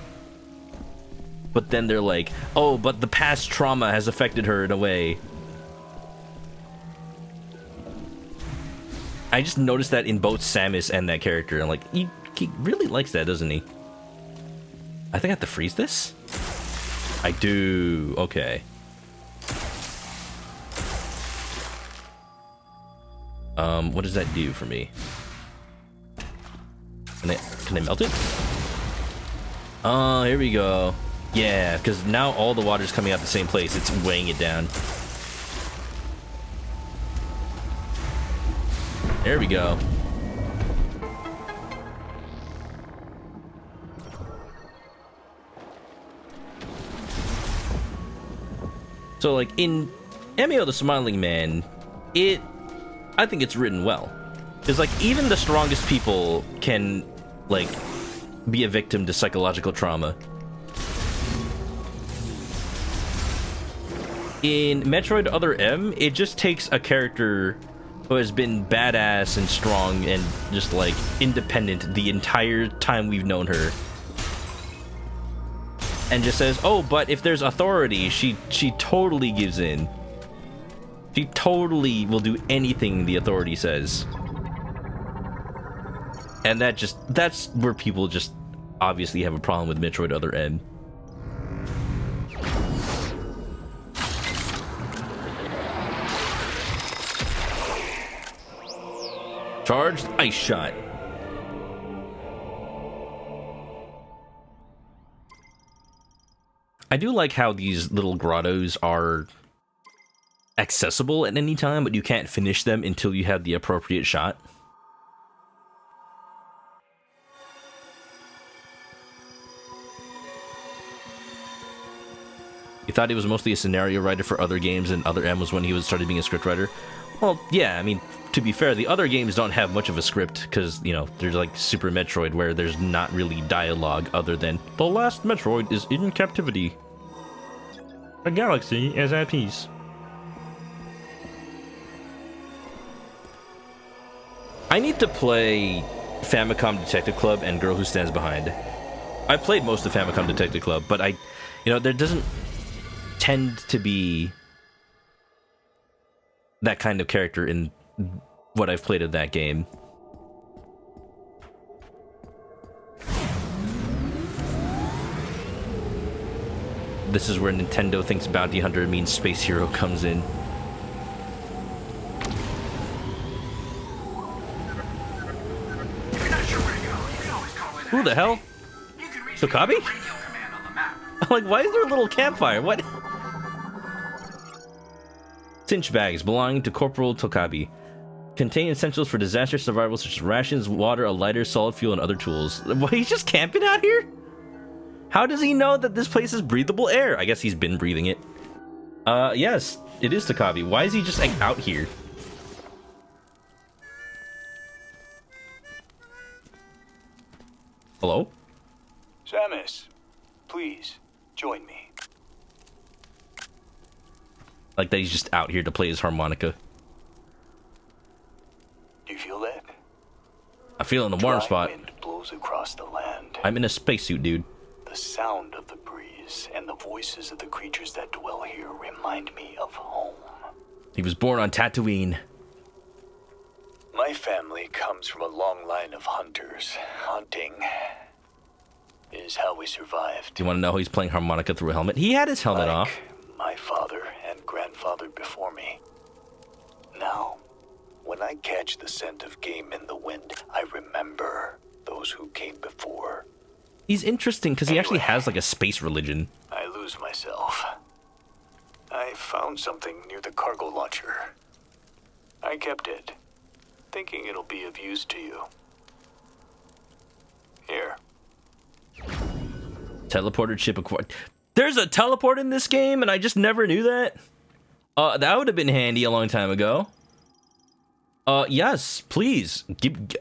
But then they're like, oh, but the past trauma has affected her in a way. I just noticed that in both Samus and that character. I'm like, he really likes that, doesn't he? I think I have to freeze this? I do. Okay. What does that do for me? Can I melt it? Oh, here we go. Yeah, because now all the water's coming out the same place. It's weighing it down. There we go. So, like, in Emio the Smiling Man, I think it's written well. Because, like, even the strongest people can, like, be a victim to psychological trauma. In Metroid Other M, it just takes a character who has been badass and strong and just, like, independent the entire time we've known her. And just says, oh, but if there's authority, she totally gives in. She totally will do anything the authority says. And that's where people just obviously have a problem with Metroid Other M. Charged ice shot. I do like how these little grottos are accessible at any time, but you can't finish them until you have the appropriate shot. You thought he was mostly a scenario writer for other games, and Other M was when he started being a scriptwriter? Well, yeah, I mean, to be fair, the other games don't have much of a script, because, you know, there's like Super Metroid, where there's not really dialogue other than, the last Metroid is in captivity. The galaxy is at peace. I need to play Famicom Detective Club and Girl Who Stands Behind. I played most of Famicom Detective Club, but there doesn't tend to be that kind of character in what I've played of that game. This is where Nintendo thinks Bounty Hunter means Space Hero comes in. If you're not sure where to go, you can always call in. Who the hell? You can reach Tokabi? me with the radio command on the map. I'm like, why is there a little campfire? What? Cinch bags belonging to Corporal Tokabi. Contain essentials for disaster survival such as rations, water, a lighter, solid fuel, and other tools. What, he's just camping out here? How does he know that this place is breathable air? I guess he's been breathing it. Yes, it is Tokabi. Why is he just, like, out here? Hello? Samus, please, join me. Like that he's just out here to play his harmonica. Do you feel that? I feel in the warm Dry spot. wind blows across the land. I'm in a spacesuit, dude. The sound of the breeze and the voices of the creatures that dwell here remind me of home. He was born on Tatooine. My family comes from a long line of hunters. Hunting is how we survived. Do you want to know how he's playing harmonica through a helmet? He had his helmet Like off. my father and grandfather before me. Now, when I catch the scent of game in the wind, I remember those who came before. He's interesting because he actually has like a space religion. I lose myself. I found something near the cargo launcher. I kept it, thinking it'll be of use to you. Here. Teleported ship acquired. There's a teleport in this game, and I just never knew that. That would have been handy a long time ago. Yes, please.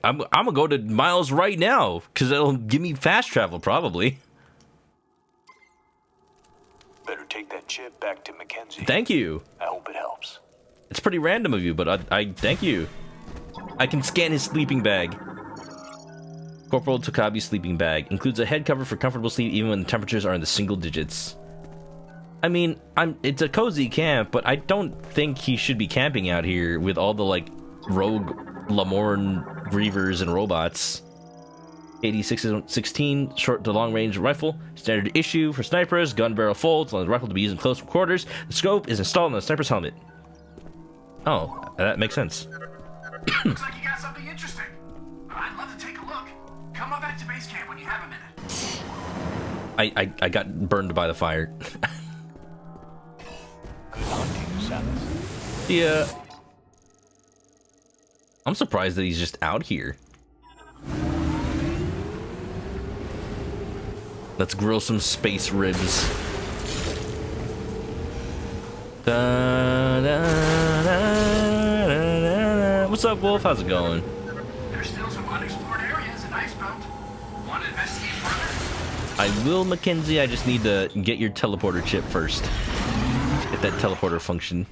I'm gonna go to Miles right now, because it'll give me fast travel, probably. Better take that chip back to Mackenzie. Thank you. I hope it helps. It's pretty random of you, but I thank you. I can scan his sleeping bag. Corporal Tokabi's sleeping bag includes a head cover for comfortable sleep even when the temperatures are in the single digits. I mean, it's a cozy camp, but I don't think he should be camping out here with all the, like, rogue Lamorn Grievers and robots. 86-16 short to long range rifle, standard issue for snipers, gun barrel folds, allows the rifle to be used in close quarters. The scope is installed on the sniper's helmet. Oh, that makes sense. Looks like you got something interesting. I'd love to take a look. Come on back to base camp when you have a minute. I got burned by the fire. Good hunting, Samus. Yeah. I'm surprised that he's just out here. Let's grill some space ribs. Da, da, da, da, da. What's up, Wolf? How's it going? There's still some unexplored areas in Icebelt. Want to investigate further? I will, Mackenzie. I just need to get your teleporter chip first. Get that teleporter function.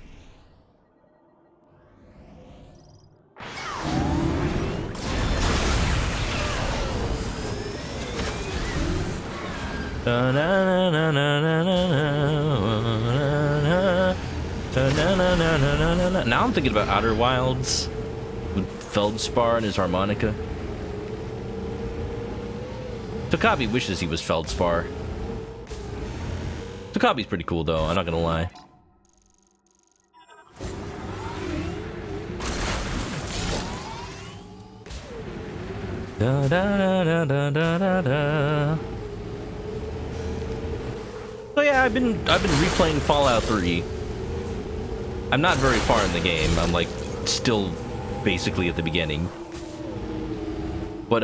Now I'm thinking about Outer Wilds with Feldspar and his harmonica. Tokabi wishes he was Feldspar. Tokabi's pretty cool though, I'm not gonna lie. Da da da da da da da. So yeah, I've been replaying Fallout 3. I'm not very far in the game. I'm like still basically at the beginning. But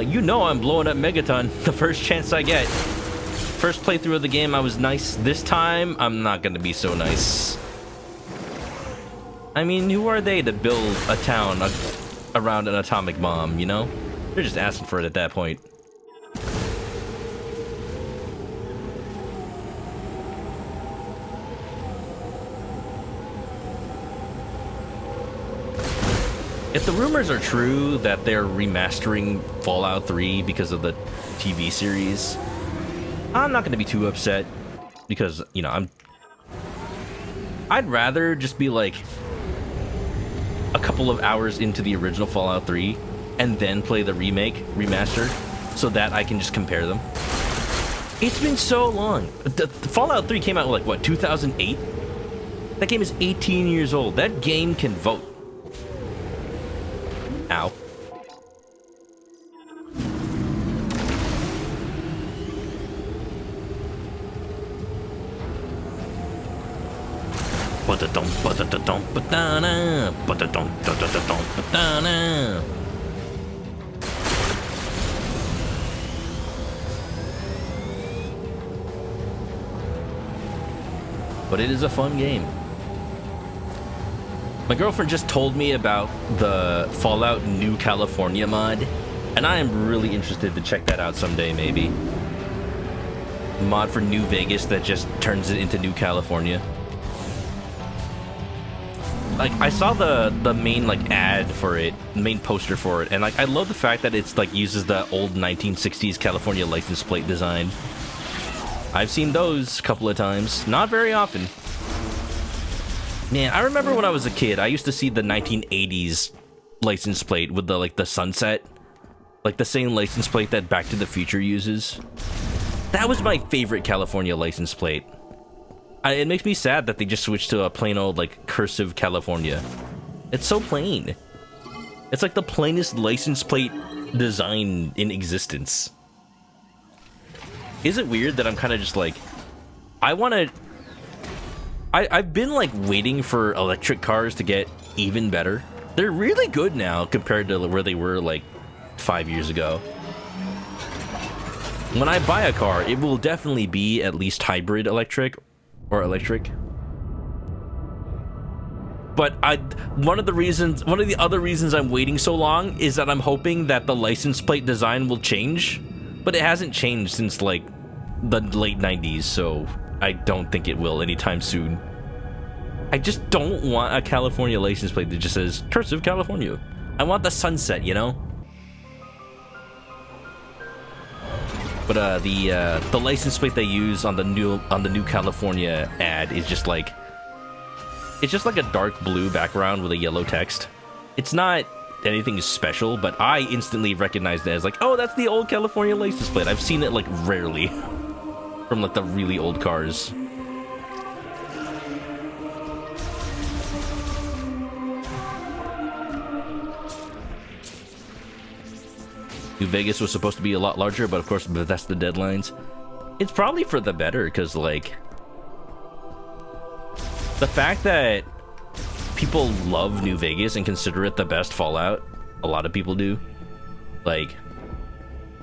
you know I'm blowing up Megaton the first chance I get. First playthrough of the game I was nice. This time I'm not gonna be so nice. I mean, who are they to build a town around an atomic bomb, you know? They're just asking for it at that point. If the rumors are true that they're remastering Fallout 3 because of the TV series, I'm not going to be too upset because, you know, I'd rather just be like a couple of hours into the original Fallout 3 and then play the remaster, so that I can just compare them. It's been so long. The Fallout 3 came out like, what, 2008? That game is 18 years old. That game can vote. Ow. But it is a fun game. My girlfriend just told me about the Fallout New California mod, and I am really interested to check that out someday, maybe. Mod for New Vegas that just turns it into New California. Like, I saw the main, like, ad for it, main poster for it, and, like, I love the fact that it's, like, uses the old 1960s California license plate design. I've seen those a couple of times. Not very often. Man, I remember when I was a kid, I used to see the 1980s license plate with the, like, the sunset. Like, the same license plate that Back to the Future uses. That was my favorite California license plate. It makes me sad that they just switched to a plain old, like, cursive California. It's so plain. It's like the plainest license plate design in existence. Is it weird that I'm kind of just like, I've been like waiting for electric cars to get even better. They're really good now compared to where they were like 5 years ago. When I buy a car, it will definitely be at least hybrid electric or electric. But one of the other reasons I'm waiting so long is that I'm hoping that the license plate design will change. But it hasn't changed since, like, the late 90s, so I don't think it will anytime soon. I just don't want a California license plate that just says, cursive California. I want the sunset, you know? But, the license plate they use on the new California ad is just like... It's just like a dark blue background with a yellow text. It's not anything special, but I instantly recognized it as like, oh, that's the old California license plate. I've seen it like rarely from like the really old cars. New Vegas was supposed to be a lot larger, but of course that's the deadlines. It's probably for the better, because like the fact that people love New Vegas and consider it the best Fallout. A lot of people do. Like,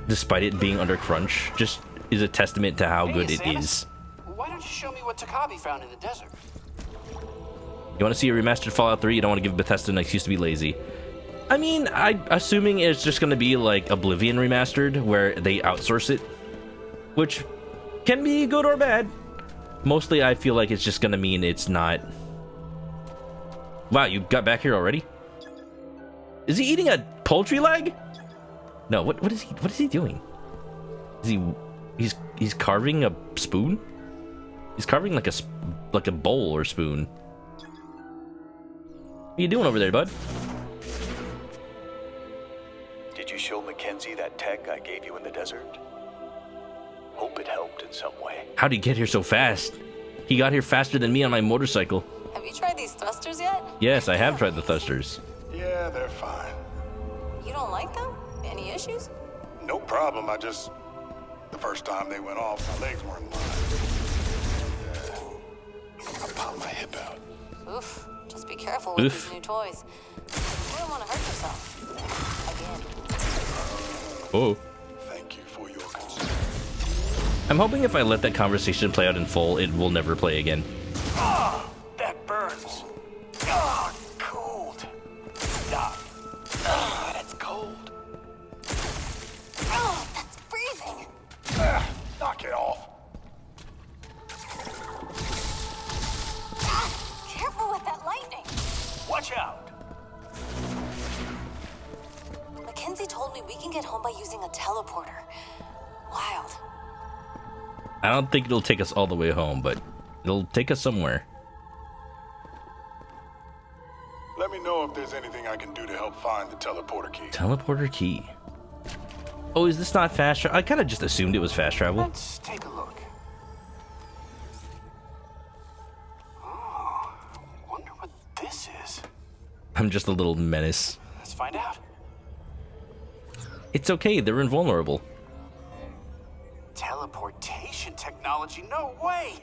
despite it being under crunch, just is a testament to how good it is. Why don't you show me what Takabe found in the desert? You want to see a remastered Fallout 3? You don't want to give Bethesda an excuse to be lazy. I mean, I'm assuming it's just going to be like Oblivion remastered, where they outsource it, which can be good or bad. Mostly, I feel like it's just going to mean it's not... Wow, you got back here already? Is he eating a poultry leg? No, what is he doing? Is he's carving a spoon? He's carving like a bowl or spoon. What you doing over there, bud? Did you show Mackenzie that tech I gave you in the desert? Hope it helped in some way. How'd he get here so fast? He got here faster than me on my motorcycle. Have you tried these thrusters yet? Yes, I have tried the thrusters. Yeah, they're fine. You don't like them? Any issues? No problem. The first time they went off, my legs weren't in line. I popped my hip out. Oof. Just be careful with Oof. these new toys. You don't want to hurt yourself. Again. Oh. Thank you for your concern. I'm hoping if I let that conversation play out in full, it will never play again. Ah, that burns. Ah, cold. That's cold. Oh, that's freezing. Knock it off. Careful with that lightning. Watch out. Mackenzie told me we can get home by using a teleporter. Wild. I don't think it'll take us all the way home, but it'll take us somewhere. Let me know if there's anything I can do to help find the teleporter key. Teleporter key. Oh, is this not fast travel? I kind of just assumed it was fast travel. Let's take a look. Oh, wonder what this is. I'm just a little menace. Let's find out. It's okay, they're invulnerable. Teleportation technology? No way!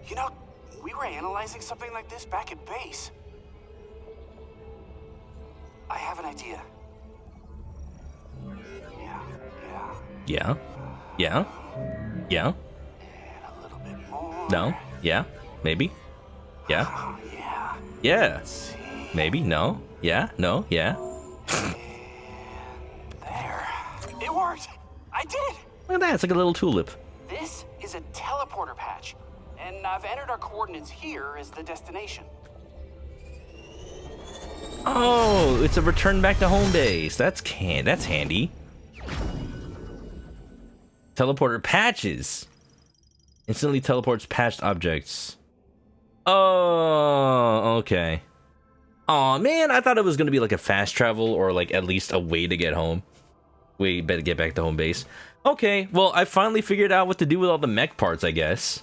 You know, we were analyzing something like this back at base. I have an idea. Yeah? Yeah? Yeah? And a little bit more. No? Yeah? Maybe? Yeah? Oh, yeah. Yeah? See? Maybe? No? Yeah? No? Yeah? There. It worked! I did it! Look at that, it's like a little tulip. This is a teleporter patch, and I've entered our coordinates here as the destination. Oh, it's a return back to home base. That's handy. Teleporter patches. Instantly teleports patched objects. Oh, okay. Aw, man, I thought it was gonna be like a fast travel or like at least a way to get home. Way better get back to home base. Okay, well, I finally figured out what to do with all the mech parts, I guess.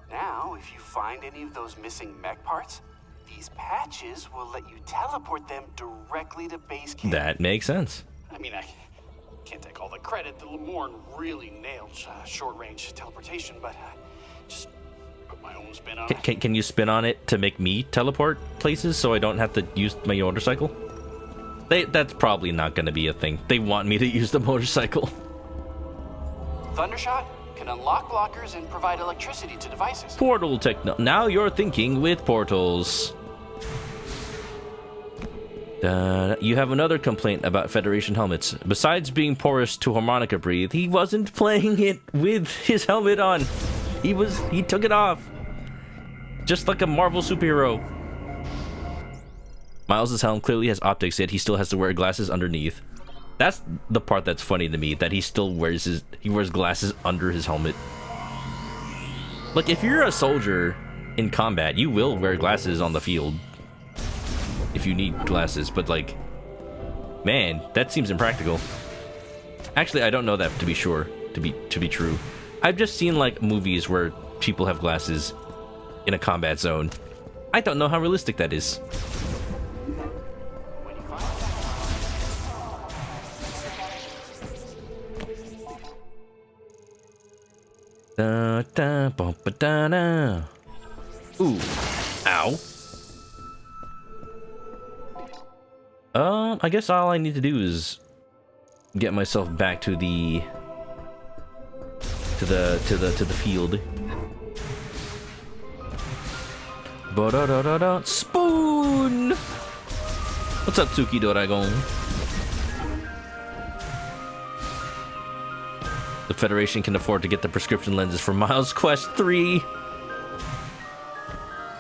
Now, if you find any of those missing mech parts, these patches will let you teleport them directly to base camp. That makes sense. I mean, I can't take all the credit. The Lemorn really nailed short-range teleportation, but just put my own spin on it. Can you spin on it to make me teleport places so I don't have to use my motorcycle? That's probably not going to be a thing. They want me to use the motorcycle. Thundershot can unlock blockers and provide electricity to devices. Portal techno. Now you're thinking with portals. You have another complaint about Federation helmets. Besides being porous to harmonica breathe, he wasn't playing it with his helmet on. He took it off. Just like a Marvel superhero. Miles' helm clearly has optics, yet he still has to wear glasses underneath. That's the part that's funny to me, that he still wears glasses under his helmet. Like, if you're a soldier in combat, you will wear glasses on the field. If you need glasses, but like, man, that seems impractical. Actually, I don't know that to be sure, to be true. I've just seen like movies where people have glasses in a combat zone. I don't know how realistic that is. Ooh. Ow. I guess all I need to do is get myself back to the field. Ba-da-da-da-da. Spoon! What's up, Tsuki Doragon? The Federation can afford to get the prescription lenses for Miles Quest 3.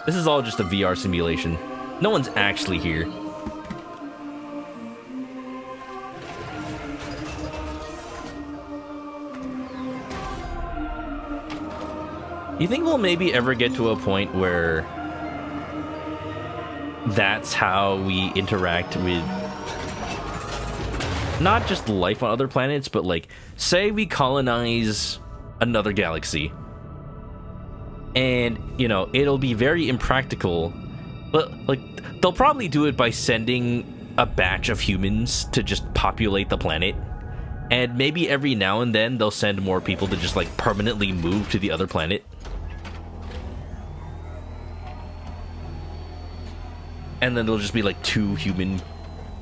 This is all just a VR simulation. No one's actually here. You think we'll maybe ever get to a point where that's how we interact with not just life on other planets, but like, say we colonize another galaxy, and you know, it'll be very impractical, but like, they'll probably do it by sending a batch of humans to just populate the planet, and maybe every now and then they'll send more people to just like permanently move to the other planet. And then there'll just be like 2 human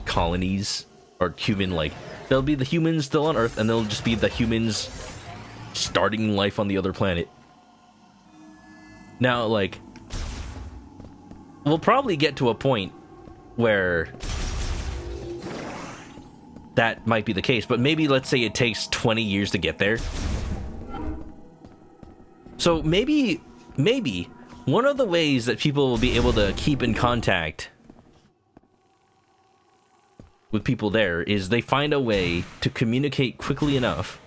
colonies, or human, like, there'll be the humans still on Earth, and there'll just be the humans starting life on the other planet. Now, like, we'll probably get to a point where that might be the case, but maybe, let's say it takes 20 years to get there. So maybe one of the ways that people will be able to keep in contact with people there is they find a way to communicate quickly enough.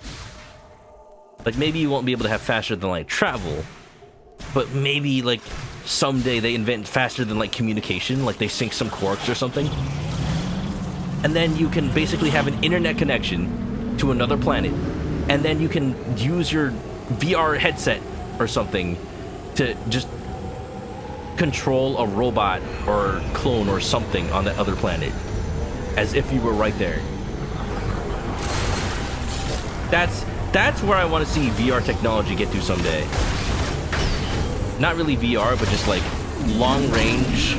Like, maybe you won't be able to have faster than light travel, but maybe, like, someday they invent faster than light communication, like they sync some quarks or something. And then you can basically have an internet connection to another planet, and then you can use your VR headset or something to just control a robot or clone or something on that other planet, as if you were right there. That's where I want to see VR technology get to someday. Not really VR, but just like long range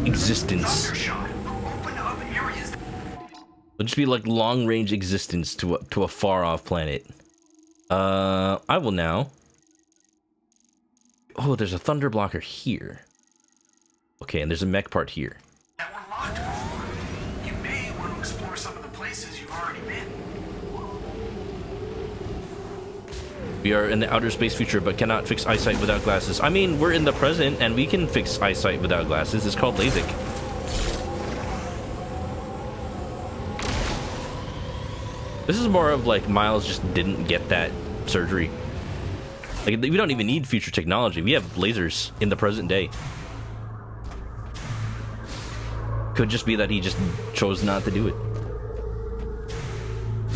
existence. It'll just be like long range existence to a far off planet. I will now. Oh, there's a thunder blocker here. Okay, and there's a mech part here. That were locked before. You may want to explore some of the places you've already been. We are in the outer space future, but cannot fix eyesight without glasses. I mean, we're in the present, and we can fix eyesight without glasses. It's called LASIK. This is more of like Miles just didn't get that surgery. Like, we don't even need future technology. We have lasers in the present day. Could just be that he just chose not to do it.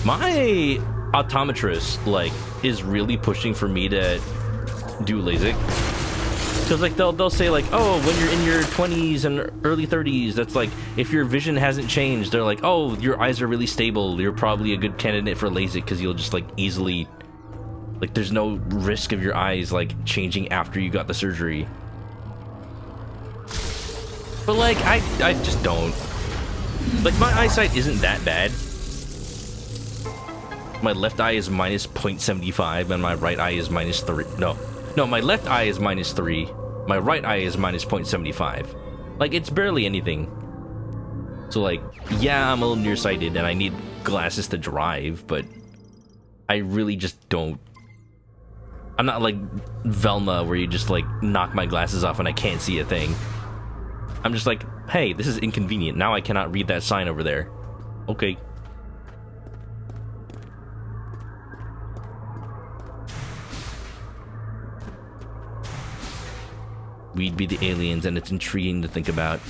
My optometrist, like, is really pushing for me to do LASIK. Because, like, they'll say, like, oh, when you're in your 20s and early 30s, that's like, if your vision hasn't changed, they're like, oh, your eyes are really stable. You're probably a good candidate for LASIK because you'll just, like, easily... Like, there's no risk of your eyes, like, changing after you got the surgery. But, like, I just don't. Like, my eyesight isn't that bad. My left eye is minus 0.75, and my right eye is minus 3. No, my left eye is minus 3. My right eye is minus 0.75. Like, it's barely anything. So, like, yeah, I'm a little nearsighted, and I need glasses to drive, but I really just don't. I'm not like Velma, where you just, like, knock my glasses off and I can't see a thing. I'm just like, hey, this is inconvenient. Now I cannot read that sign over there. Okay. We'd be the aliens, and it's intriguing to think about.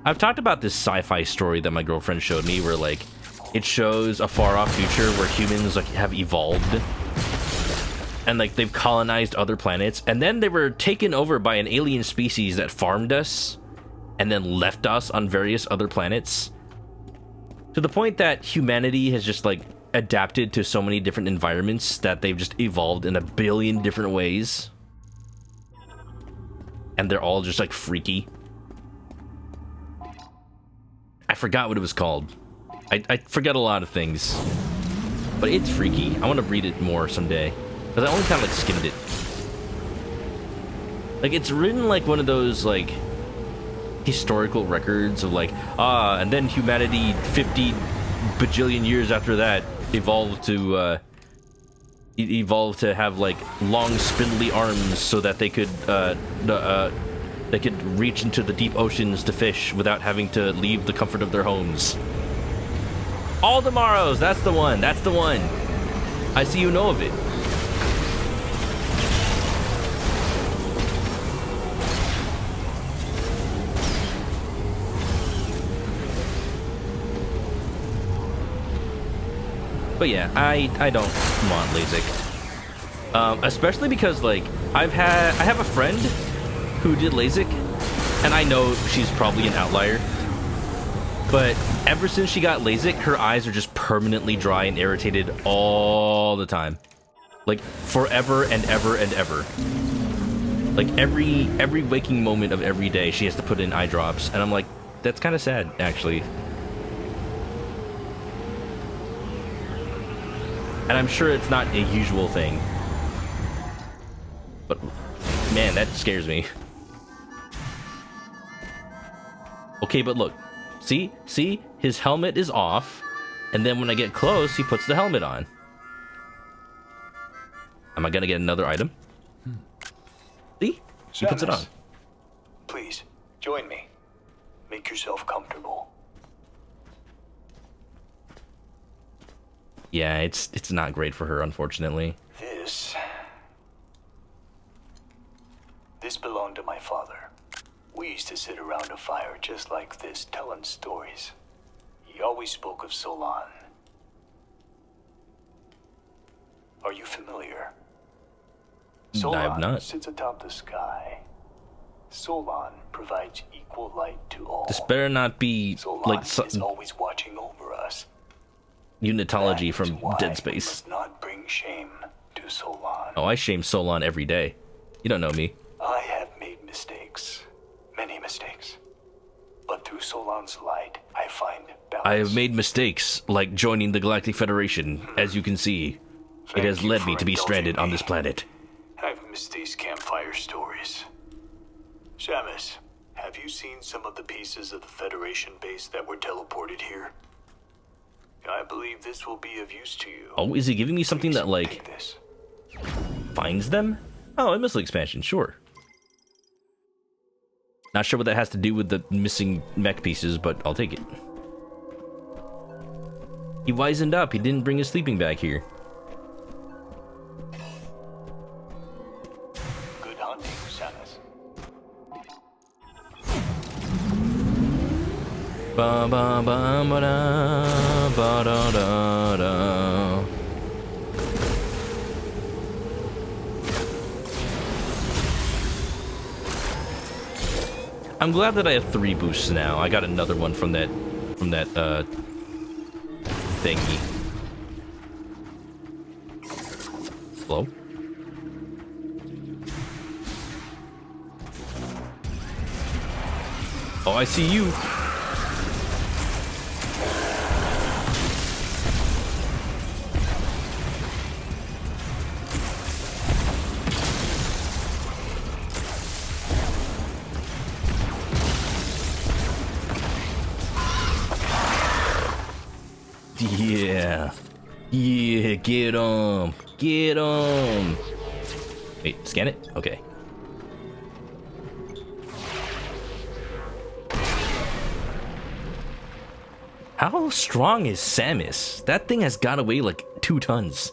I've talked about this sci-fi story that my girlfriend showed me, where, like, it shows a far-off future where humans, like, have evolved. And, like, they've colonized other planets, and then they were taken over by an alien species that farmed us and then left us on various other planets, to the point that humanity has just, like, adapted to so many different environments that they've just evolved in a billion different ways. and they're all just like freaky. I forgot what it was called. I forget a lot of things, but it's freaky. I want to read it more someday, because I only kind of like skimmed it. Like, it's written like one of those like historical records of like, and then humanity 50 bajillion years after that evolved to have like long spindly arms so that they could reach into the deep oceans to fish without having to leave the comfort of their homes. All Tomorrows, that's the one. That's the one. I see you know of it. But yeah, I don't want LASIK. Especially because like I have a friend who did LASIK, and I know she's probably an outlier. But ever since she got LASIK, her eyes are just permanently dry and irritated all the time. Like forever and ever and ever. Like every waking moment of every day she has to put in eye drops, and I'm like, that's kind of sad actually. And I'm sure it's not a usual thing. But man, that scares me. Okay, but look. See? His helmet is off, and then when I get close, he puts the helmet on. Am I gonna get another item? See? He puts it on. Please, join me. Make yourself comfortable. Yeah, it's not great for her, unfortunately. This belonged to my father. We used to sit around a fire just like this, telling stories. He always spoke of Solon. Are you familiar? I have not. Solon sits atop the sky. Solon provides equal light to all. This better not be Solon like is always watching over us. unitology That from is why Dead we Space. must not bring shame to Solon. Oh, I shame Solon every day. You don't know me. I have made mistakes. Many mistakes. But through Solon's light, I find balance. I have made mistakes, like joining the Galactic Federation. As you can see, it has led me to be stranded on this planet. I've missed these campfire stories. Shamus, have you seen some of the pieces of the Federation base that were teleported here? I believe this will be of use to you. Oh, is he giving me something that, like, Take this. finds them? Oh, a missile expansion, sure. Not sure what that has to do with the missing mech pieces, but I'll take it. He wisened up. He didn't bring his sleeping bag here. Good hunting, Shamus. Ba ba ba ba da ba da da da. I'm glad that I have 3 boosts now. I got another one from that thingy. Hello? Oh, I see you. Yeah. Yeah, get him. Get him. Wait, scan it? Okay. How strong is Samus? That thing has got to weigh like 2 tons.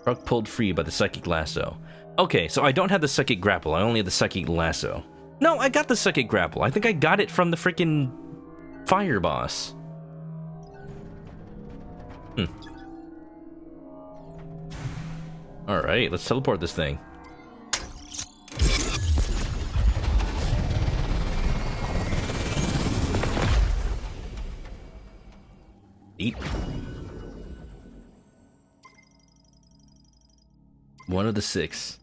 Truck pulled free by the psychic lasso. Okay, so I don't have the psychic grapple. I only have the psychic lasso. No, I got the psychic grapple. I think I got it from the freaking fire boss. Alright, let's teleport this thing. Eat. One of the 6.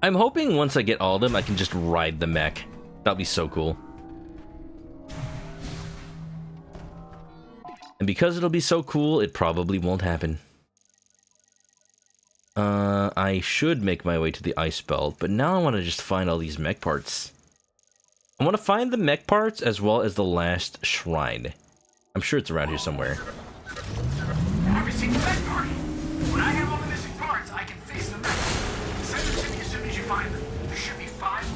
I'm hoping once I get all of them, I can just ride the mech. That'll be so cool. And because it'll be so cool, it probably won't happen. I should make my way to the ice belt, but now I want to just find all these mech parts. I want to find the mech parts as well as the last shrine. I'm sure it's around here somewhere. Have you seen the mech party? When I have all the missing parts, I can fix the mech. Send them to me as soon as you find them. There should be 5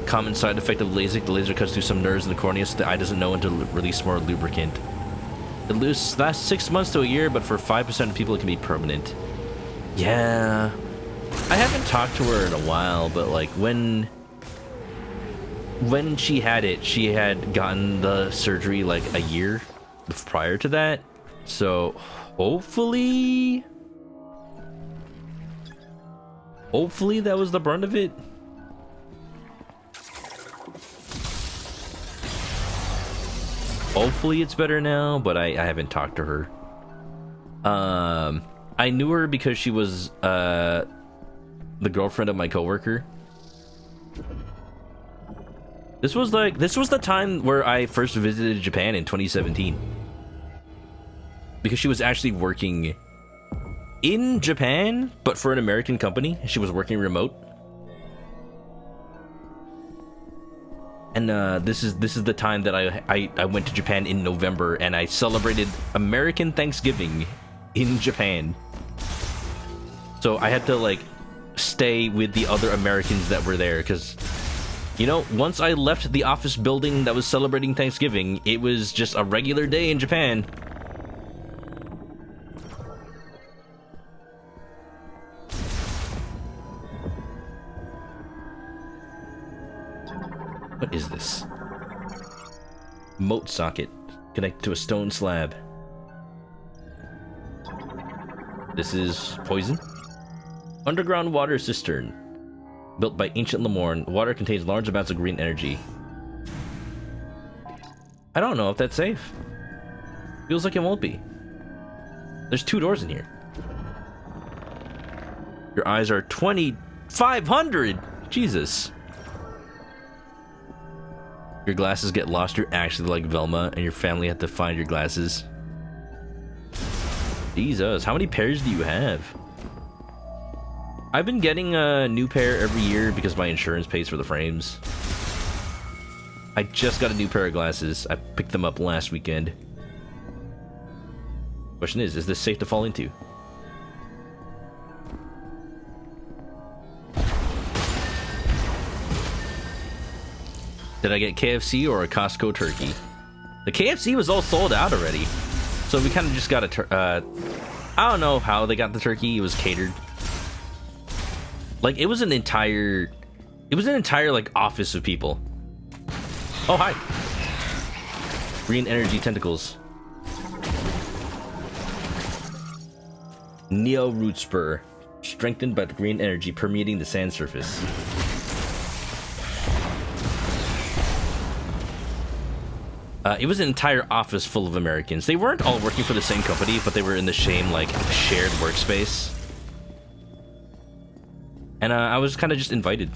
more. Common side effect of LASIK, the laser cuts through some nerves in the cornea so the eye doesn't know when to release more lubricant. It lasts 6 months to a year, but for 5% of people it can be permanent. Yeah. I haven't talked to her in a while, but like when she had it, she had gotten the surgery like a year prior to that. So hopefully that was the brunt of it. Hopefully it's better now, but I haven't talked to her. I knew her because she was the girlfriend of my coworker. This was the time where I first visited Japan in 2017. Because she was actually working in Japan, but for an American company. She was working remote. And this is the time that I went to Japan in November, and I celebrated American Thanksgiving in Japan. So I had to like stay with the other Americans that were there, because you know, once I left the office building that was celebrating Thanksgiving, it was just a regular day in Japan. What is this? Moat socket. Connected to a stone slab. This is poison. Underground water cistern. Built by ancient Lemorn, water contains large amounts of green energy. I don't know if that's safe. Feels like it won't be. There's 2 doors in here. Your eyes are 2,500! Jesus. Your glasses get lost, you're actually like Velma, and your family have to find your glasses. Jesus, how many pairs do you have? I've been getting a new pair every year because my insurance pays for the frames. I just got a new pair of glasses. I picked them up last weekend. Question is this safe to fall into? Did I get KFC or a Costco turkey? The KFC was all sold out already. So we kind of just got a I don't know how they got the turkey. It was catered. Like, it was an entire like office of people. Oh, hi. Green energy tentacles. Neo root spur. Strengthened by the green energy permeating the sand surface. It was an entire office full of Americans. They weren't all working for the same company, but they were in the same, like, shared workspace. And I was kind of just invited.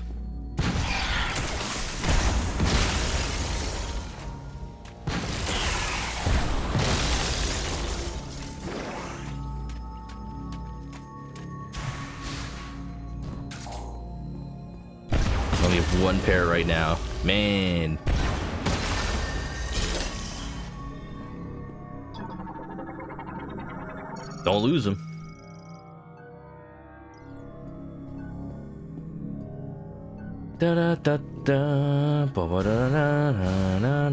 Only have 1 pair right now. Man. Don't lose them. Da da da da, ba ba da da da da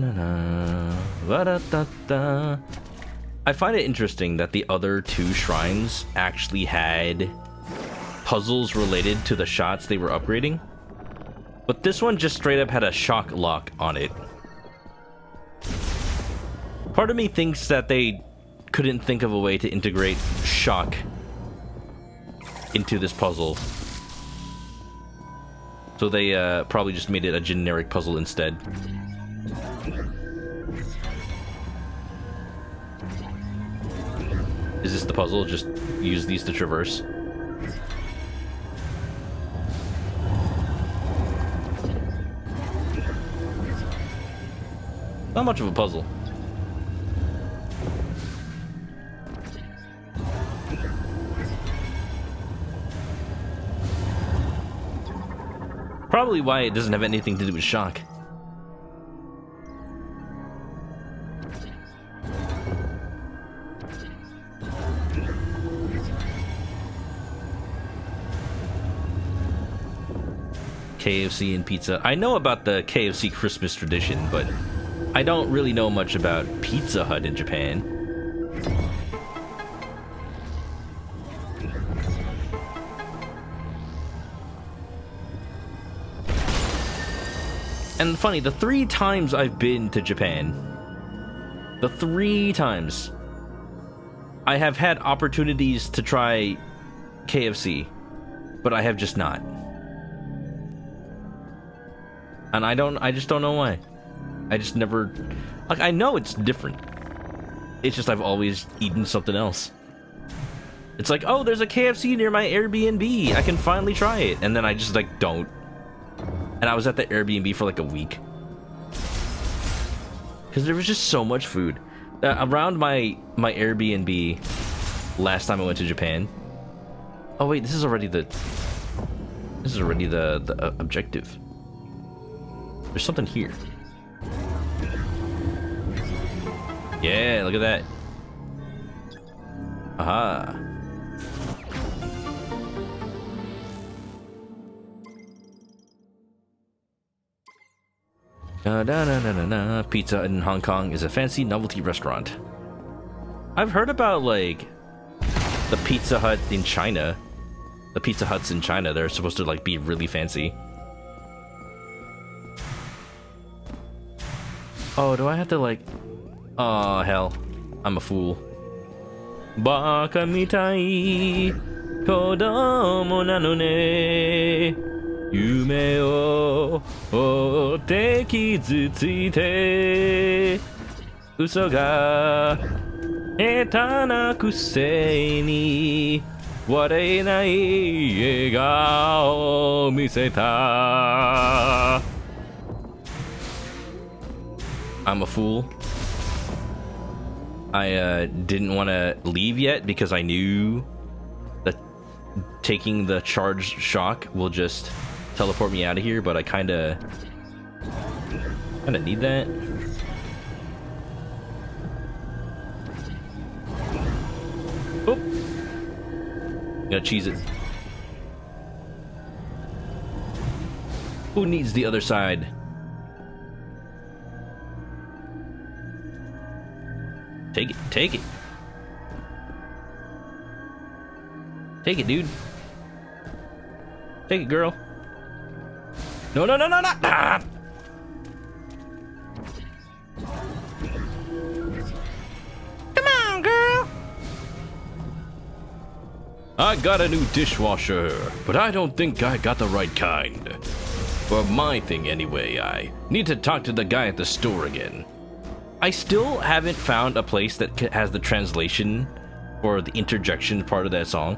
da da da da. I find it interesting that the other 2 shrines actually had puzzles related to the shots they were upgrading, but this one just straight up had a shock lock on it. Part of me thinks that they couldn't think of a way to integrate shock into this puzzle. So they probably just made it a generic puzzle instead. Is this the puzzle? Just use these to traverse. Not much of a puzzle. Probably why it doesn't have anything to do with shock. KFC and pizza. I know about the KFC Christmas tradition, but I don't really know much about Pizza Hut in Japan. And funny, the 3 times I've been to Japan, the 3 times, I have had opportunities to try KFC, but I have just not. And I just don't know why. I just never, like, I know it's different. It's just I've always eaten something else. It's like, oh, there's a KFC near my Airbnb. I can finally try it. And then I just, like, don't. And I was at the Airbnb for, like, a week. Because there was just so much food. Around my Airbnb last time I went to Japan. Oh, wait, this is already the objective. There's something here. Yeah, look at that. Aha. Pizza in Hong Kong is a fancy novelty restaurant. I've heard about, like, the Pizza Hut in China. The Pizza Huts in China, they're supposed to, like, be really fancy. Oh, do I have to, like... Oh, hell. I'm a fool. Baka mitai kodomo nano ne yume o otte kizutsuite uso ga eta na kusei ni warenai egao o miseta. I'm a fool. I didn't want to leave yet because I knew that taking the charged shock will just teleport me out of here, but I kind of need that. Oh, gonna cheese it. Who needs the other side? Take it, take it. Take it, dude. Take it, girl. No, no, no, no, no! Ah! Come on, girl! I got a new dishwasher, but I don't think I got the right kind. For my thing, anyway, I need to talk to the guy at the store again. I still haven't found a place that has the translation or the interjection part of that song.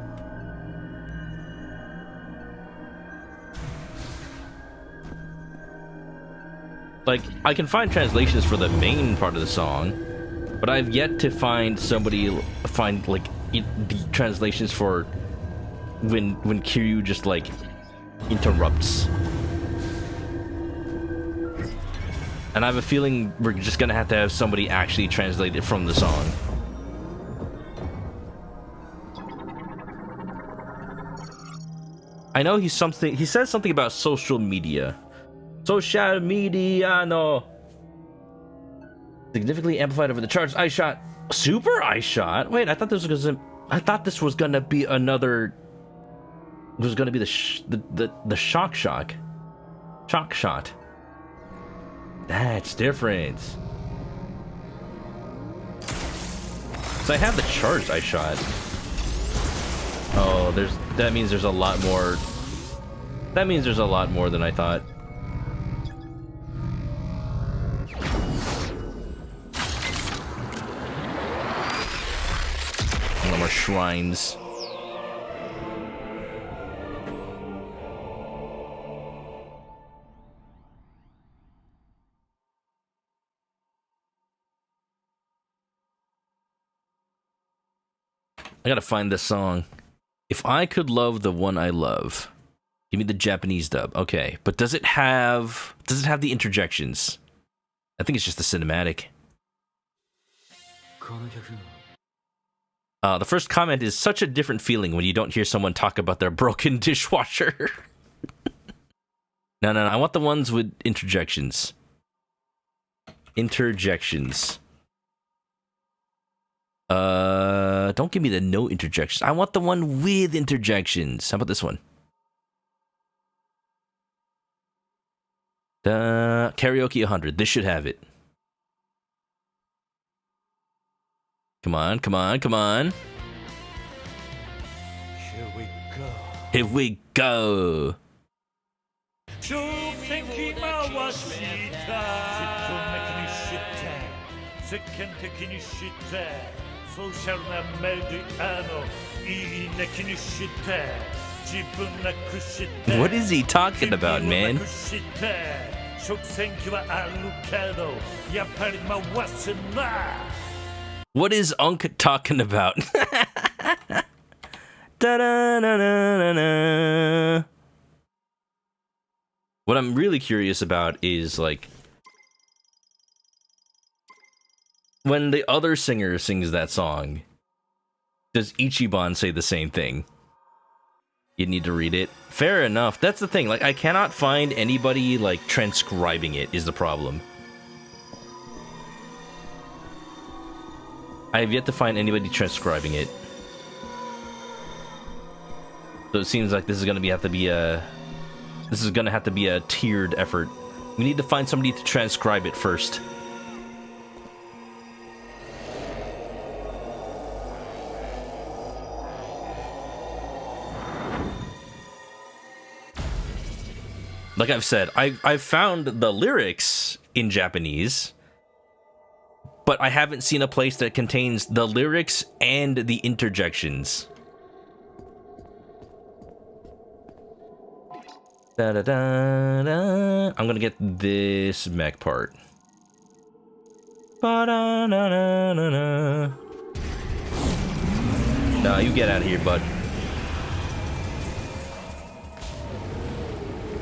Like, I can find translations for the main part of the song, but I've yet to find like the translations for when Kiryu just like interrupts. And I have a feeling we're just gonna have to have somebody actually translate it from the song. I know he says something about social media. Social media, no. Significantly amplified over the charts. Eye shot. Super eye shot? Wait, I thought this was gonna be another. It was gonna be the shock shot. That's different. So I have the charged eye shot. Oh, that means there's a lot more. That means there's a lot more than I thought. more shrines. I gotta find this song. If I could love the one I love. Give me the Japanese dub. Okay, but does it have the interjections? I think it's just the cinematic. The first comment is such a different feeling when you don't hear someone talk about their broken dishwasher. No, I want the ones with interjections. Interjections. Don't give me the no interjections. I want the one with interjections. How about this one? The Karaoke 100. This should have it. Come on. Here we go. What is he talking about, man? What is Unk talking about? What I'm really curious about is, like, when the other singer sings that song, does Ichiban say the same thing? You need to read it. Fair enough. That's the thing. Like, I cannot find anybody, like, transcribing it is the problem. I have yet to find anybody transcribing it. So it seems like this is gonna have to be a tiered effort. We need to find somebody to transcribe it first. Like I've said, I've found the lyrics in Japanese, but I haven't seen a place that contains the lyrics and the interjections. Da da da da. I'm gonna get this mech part. Ba da da da da da. Nah, you get out of here, bud.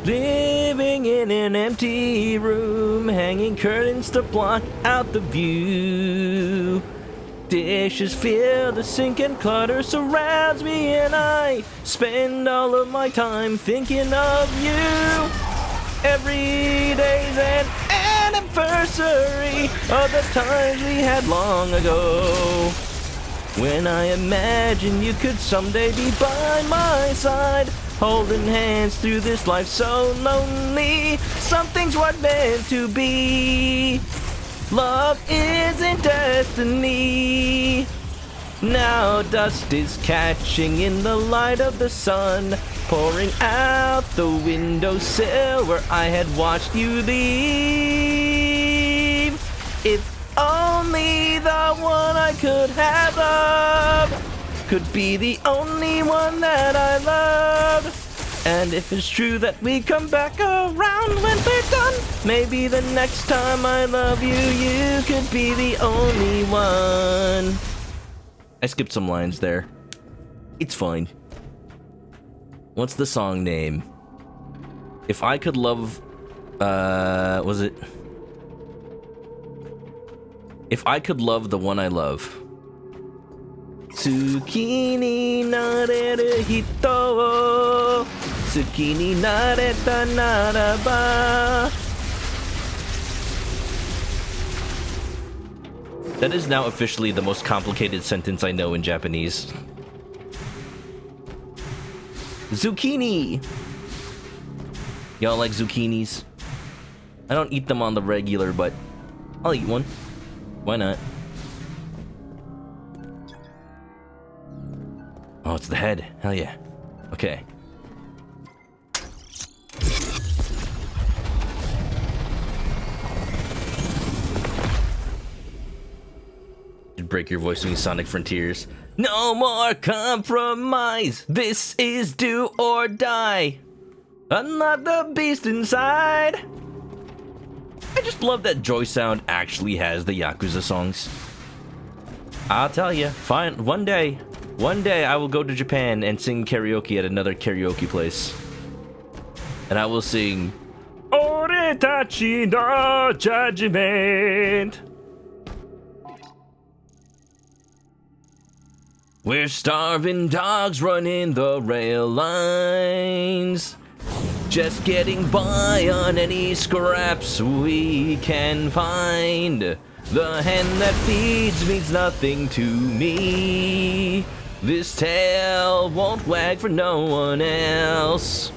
Living in an empty room, hanging curtains to block out the view. Dishes fill the sink and clutter surrounds me, and I spend all of my time thinking of you. Every day's an anniversary of the times we had long ago. When I imagine you could someday be by my side, holding hands through this life so lonely. Some things weren't meant to be. Love isn't destiny. Now dust is catching in the light of the sun, pouring out the windowsill where I had watched you leave. If only the one I could have loved could be the only one that I loved. And if it's true that we come back around when we're done, maybe the next time I love you, you could be the only one. I skipped some lines there. It's fine. What's the song name? If I could love... was it? If I could love the one I love. Tsuki ni nareru hito wo tsuki ni nareta naraba. That is now officially the most complicated sentence I know in Japanese. Zucchini! Y'all like zucchinis? I don't eat them on the regular, but I'll eat one. Why not? Oh, it's the head. Hell yeah. Okay. You'd break your voice doing Sonic Frontiers. No more compromise. This is do or die. Unlock the beast inside. I just love that Joy Sound actually has the Yakuza songs. I'll tell you, fine. One day I will go to Japan and sing karaoke at another karaoke place. And I will sing Oretachi no Judgment. We're starving dogs running the rail lines, just getting by on any scraps we can find. The hand that feeds means nothing to me. This tail won't wag for no one else.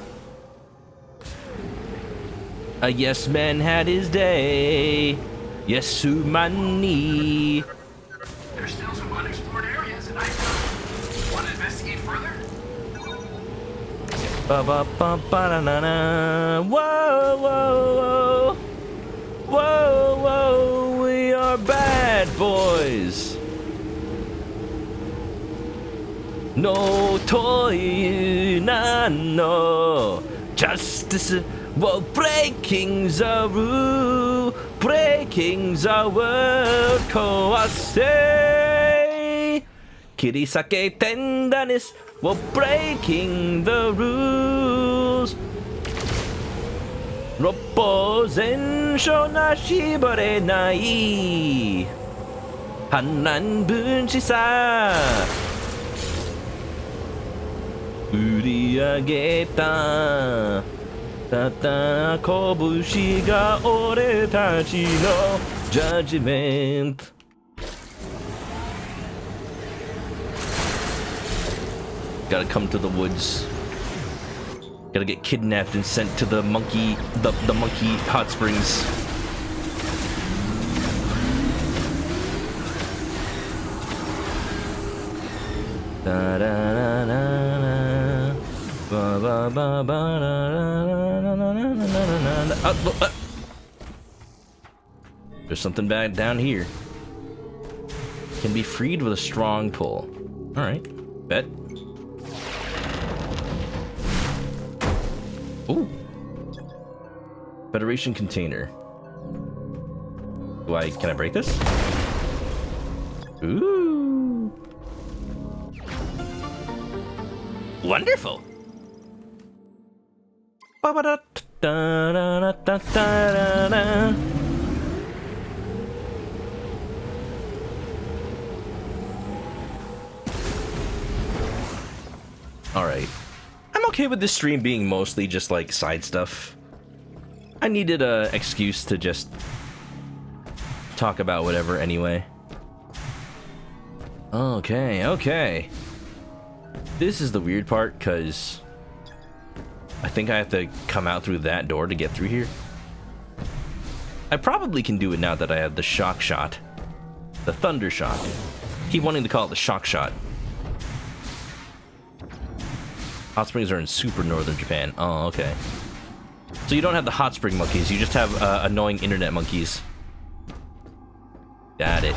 A yes man had his day. Yesumani. There's still some unexplored areas, and I want to investigate further. Ba ba ba ba da na na. Whoa whoa whoa. Whoa whoa. We are bad boys. No toy no justice. Well, breaking the rule, breaking the world, koase. Kirisake tenderness, well, breaking the rules. Roppo zensho na shibarenai. Hannan bunshi sa. Uriageta. Tata kobushi ga ore tachi no judgment. Gotta come to the woods. Gotta get kidnapped and sent to the monkey hot springs. Da da da da da. Ba ba ba ba da da da da da. There's something bad down here. Can be freed with a strong pull. All right, bet. Ooh. Federation container. Can I break this? Ooh. Wonderful. Ba-ba-da-da-da-da-da-da. Alright. I'm okay with this stream being mostly just like side stuff. I needed an excuse to just talk about whatever anyway. Okay. This is the weird part, because I think I have to come out through that door to get through here. I probably can do it now that I have the shock shot. The thunder shot. Keep wanting to call it the shock shot. Hot springs are in super northern Japan. Oh, okay. So you don't have the hot spring monkeys, you just have annoying internet monkeys. Got it.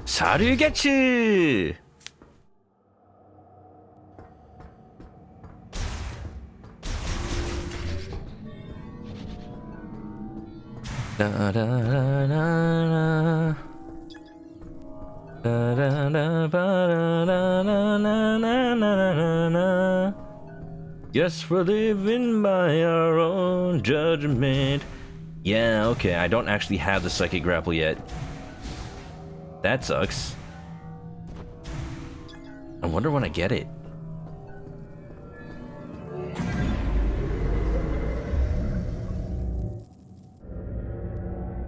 Sarugetsu! Da da da da da. Da da da ba da da da na na na na. Yes, we're living by our own judgment. Yeah, okay, I don't actually have the psychic grapple yet. That sucks. I wonder when I get it.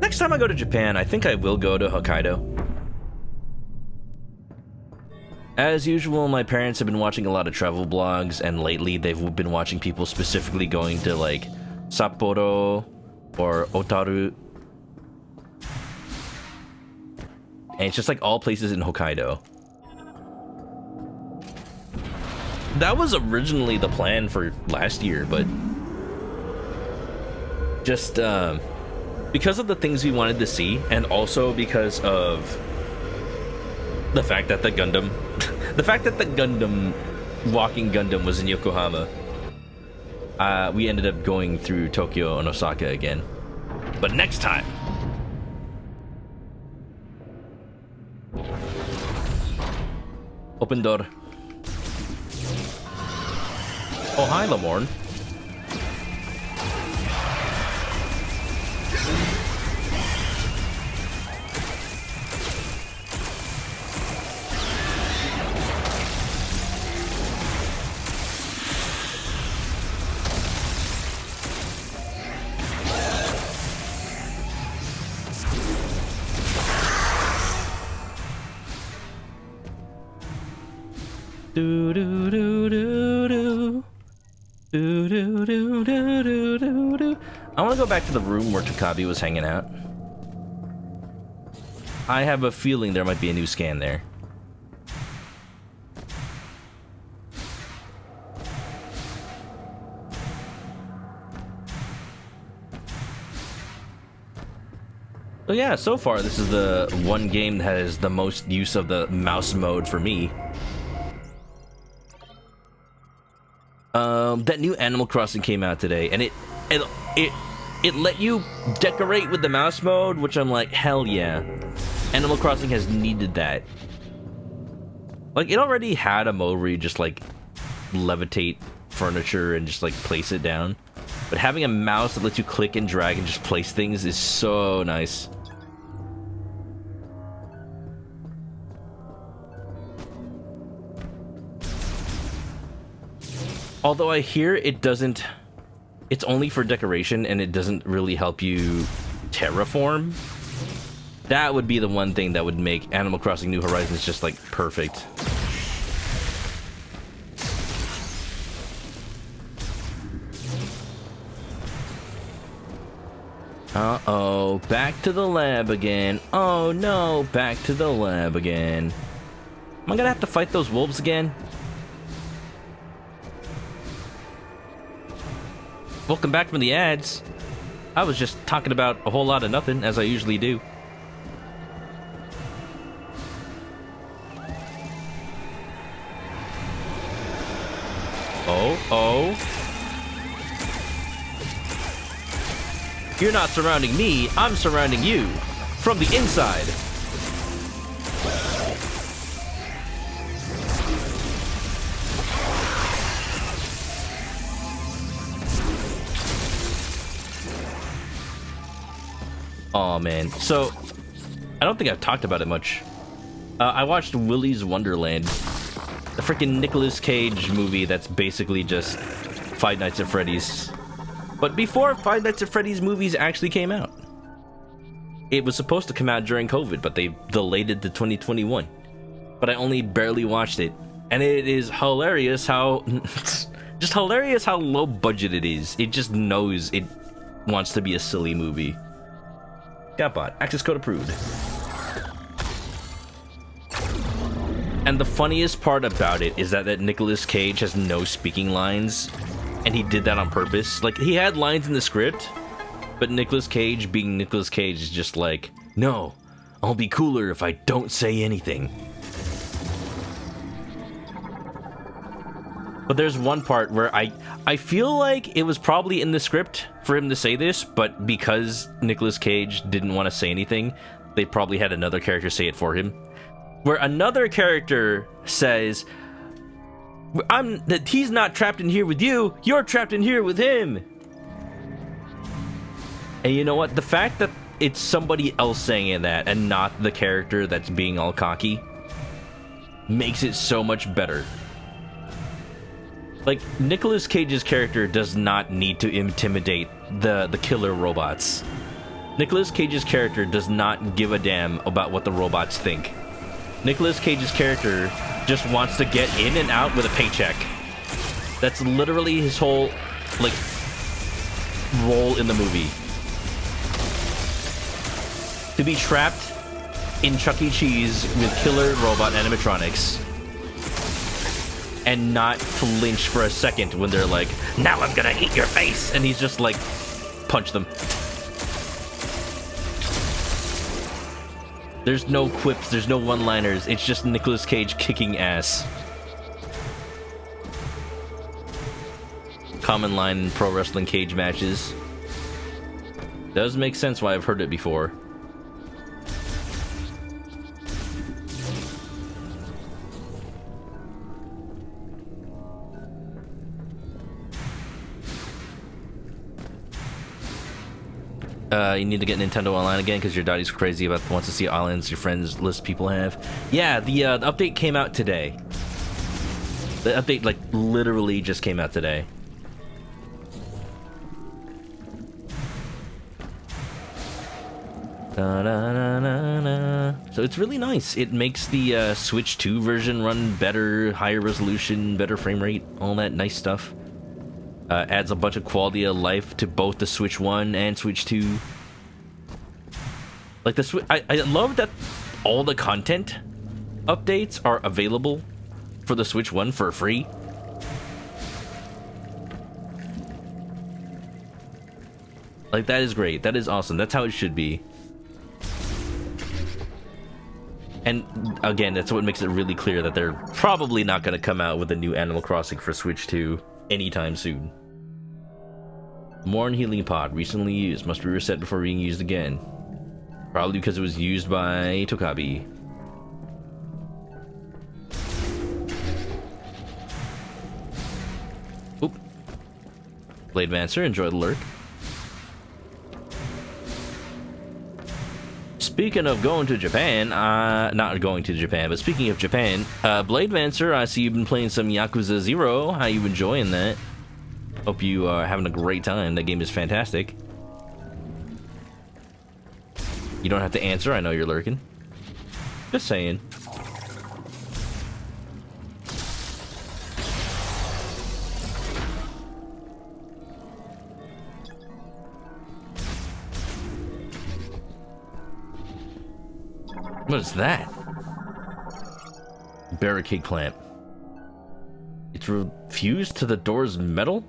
Next time I go to Japan, I think I will go to Hokkaido. As usual, my parents have been watching a lot of travel blogs, and lately they've been watching people specifically going to like Sapporo or Otaru. And it's just like all places in Hokkaido. That was originally the plan for last year, but just because of the things we wanted to see, and also because of the fact that the Gundam, walking Gundam was in Yokohama, we ended up going through Tokyo and Osaka again. But next time. Open door. Oh, hi, Lamorne. Do do do do do. Do do do do do do do. I want to go back to the room where Takabi was hanging out. I have a feeling there might be a new scan there. So yeah, so far this is the one game that has the most use of the mouse mode for me. That new Animal Crossing came out today, and it let you decorate with the mouse mode, which I'm like, hell yeah. Animal Crossing has needed that. Like, it already had a mode where you just like levitate furniture and just like place it down, but having a mouse that lets you click and drag and just place things is so nice. Although I hear it doesn't, it's only for decoration and it doesn't really help you terraform. That would be the one thing that would make Animal Crossing New Horizons just like perfect. Uh-oh, back to the lab again. Oh no, back to the lab again. Am I gonna have to fight those wolves again? Welcome back from the ads. I was just talking about a whole lot of nothing, as I usually do. Oh. You're not surrounding me, I'm surrounding you. From the inside. Oh man, so I don't think I've talked about it much. I watched Willy's Wonderland, the freaking Nicolas Cage movie that's basically just Five Nights at Freddy's. But before Five Nights at Freddy's movies actually came out. It was supposed to come out during COVID, but they delayed it to 2021. But I only barely watched it. And it is hilarious how... just hilarious how low budget it is. It just knows it wants to be a silly movie. Got bot. Access code approved. And the funniest part about it is that Nicolas Cage has no speaking lines, and he did that on purpose. Like, he had lines in the script, but Nicolas Cage, being Nicolas Cage, is just like, no, I'll be cooler if I don't say anything. But there's one part where I feel like it was probably in the script for him to say this, but because Nicolas Cage didn't want to say anything, they probably had another character say it for him. Where another character says, he's not trapped in here with you, you're trapped in here with him. And you know what? The fact that it's somebody else saying that and not the character that's being all cocky makes it so much better. Like, Nicolas Cage's character does not need to intimidate the killer robots. Nicolas Cage's character does not give a damn about what the robots think. Nicolas Cage's character just wants to get in and out with a paycheck. That's literally his whole, like, role in the movie. To be trapped in Chuck E. Cheese with killer robot animatronics and not flinch for a second when they're like, now I'm gonna eat your face, and he's just like, punch them. There's no quips, there's no one-liners. It's just Nicolas Cage kicking ass. Common line in pro wrestling cage matches. Does make sense why I've heard it before. You need to get Nintendo Online again because your daddy's crazy about wants to see islands your friends list people have. Yeah, the update came out today. The update like literally just came out today. Da, da, da, da, da. So it's really nice. It makes the Switch 2 version run better, higher resolution, better frame rate, all that nice stuff. Adds a bunch of quality of life to both the Switch 1 and Switch 2. Like the I love that all the content updates are available for the Switch 1 for free. Like, that is great. That is awesome. That's how it should be. And again, that's what makes it really clear that they're probably not going to come out with a new Animal Crossing for Switch 2 anytime soon. Morn Healing Pod, recently used, must be reset before being used again. Probably because it was used by Tokabi. Oop. Blade Mancer, enjoy the lurk. Speaking of going to Japan, not going to Japan, but speaking of Japan, Blade Mancer, I see you've been playing some Yakuza 0. How you enjoying that? Hope you are having a great time. That game is fantastic. You don't have to answer, I know you're lurking. Just saying. What is that? Barricade clamp. It's fused to the door's metal?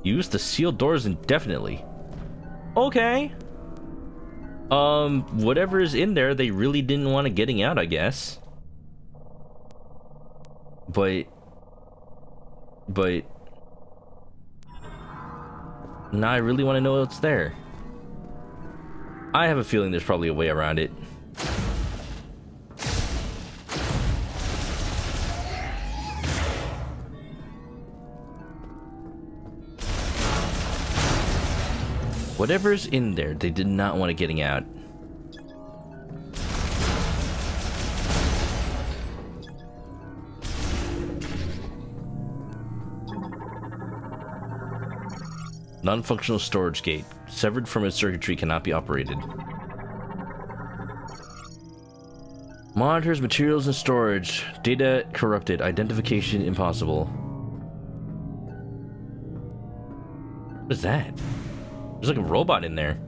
Used to seal doors indefinitely. Okay. Whatever is in there, they really didn't want it getting out, I guess. But... Now I really want to know what's there. I have a feeling there's probably a way around it. Whatever's in there, they did not want it getting out. Non-functional storage gate. Severed from its circuitry, cannot be operated. Monitors, materials, and storage. Data corrupted. Identification impossible. What is that? There's like a robot in there.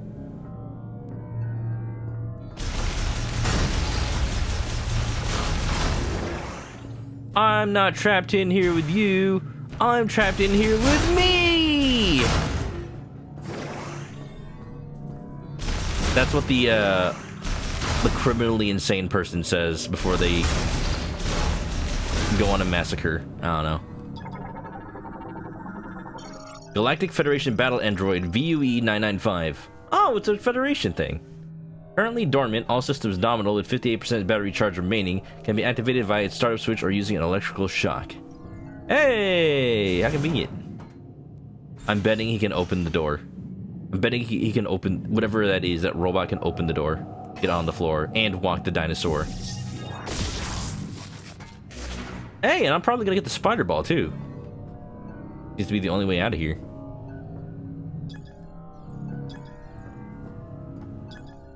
I'm not trapped in here with you. I'm trapped in here with me. That's what the criminally insane person says before they go on a massacre. I don't know. Galactic Federation Battle Android VUE-995. Oh, it's a Federation thing. Currently dormant, all systems nominal with 58% battery charge remaining, can be activated via its startup switch or using an electrical shock. Hey, how convenient. I'm betting he can open the door. I'm betting he can open whatever that is. That robot can open the door, get on the floor, and walk the dinosaur. Hey, and I'm probably gonna get the spider ball too. Seems to be the only way out of here.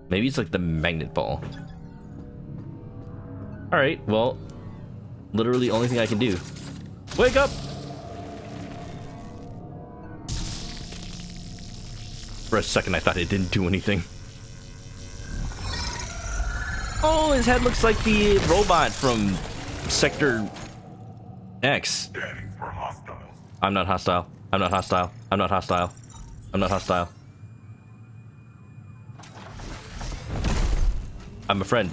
Maybe it's like the magnet ball. Alright, well, literally only thing I can do. Wake up! For a second I thought it didn't do anything. Oh, his head looks like the robot from Sector X. I'm not hostile. I'm not hostile. I'm not hostile. I'm not hostile. I'm a friend.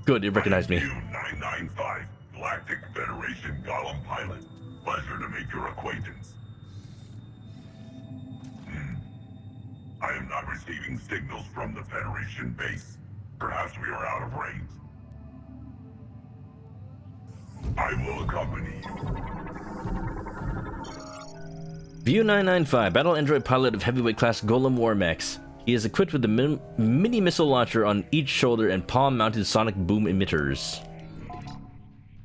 Good, it recognized me. 995, Galactic Federation Golem Pilot. Pleasure to make your acquaintance. I am not receiving signals from the Federation base. Perhaps we are out of range. I will accompany you. View 995, battle android pilot of heavyweight class Golem War Mechs. He is equipped with the mini missile launcher on each shoulder and palm-mounted sonic boom emitters.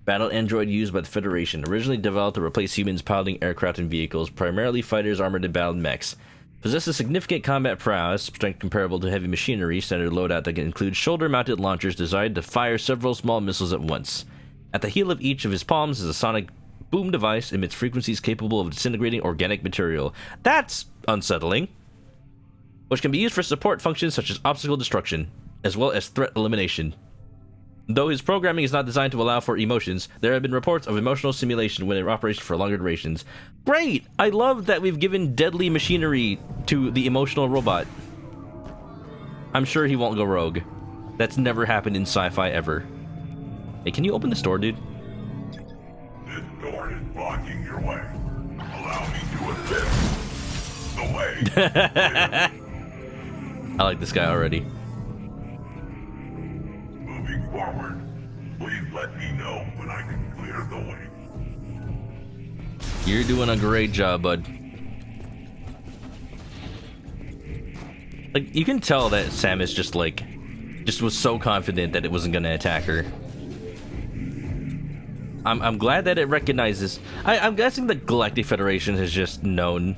Battle android used by the Federation, originally developed to replace humans piloting aircraft and vehicles, primarily fighters armored and battled mechs. Possesses significant combat prowess, strength comparable to heavy machinery, standard loadout that can include shoulder-mounted launchers designed to fire several small missiles at once. At the heel of each of his palms is a sonic boom device, emits frequencies capable of disintegrating organic material. That's unsettling. Which can be used for support functions such as obstacle destruction, as well as threat elimination. Though his programming is not designed to allow for emotions, there have been reports of emotional simulation when in operation for longer durations. Great! I love that we've given deadly machinery to the emotional robot. I'm sure he won't go rogue. That's never happened in sci-fi ever. Hey, can you open this door, dude? This door is blocking your way. Allow me to assist. The way. I like this guy already. Moving forward, please let me know when I can clear the way. You're doing a great job, bud. Like, you can tell that Samus just was so confident that it wasn't gonna attack her. I'm glad that it recognizes. I'm guessing the Galactic Federation has just known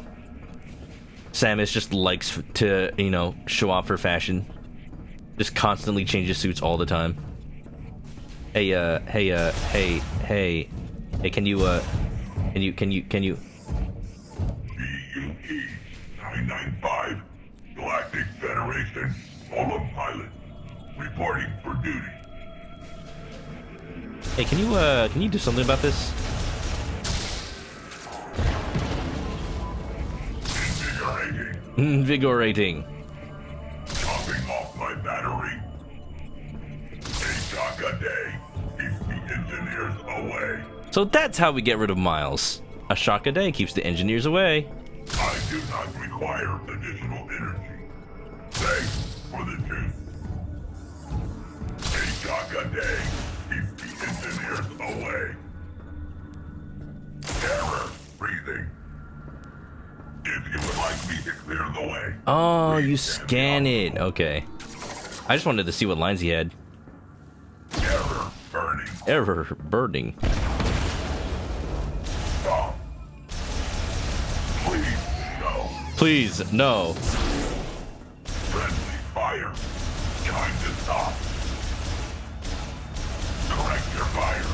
Samus just likes to, you know, show off her fashion. Just constantly changes suits all the time. Hey, can you BUE 995, Galactic Federation, Golem Pilot, reporting for duty. Hey, can you do something about this? Invigorating. Topping off my battery. A shock a day keeps the engineers away. So that's how we get rid of Miles. A shock a day keeps the engineers away. I do not require additional energy. Thanks for the juice. A shock a day keeps the engineers away. Terror breathing. If you would like me to clear the way. Oh, you scan it. Okay. I just wanted to see what lines he had. Error burning. Error burning. Stop. Please, no. Please, no. Friendly fire. Time to stop. Correct your fire.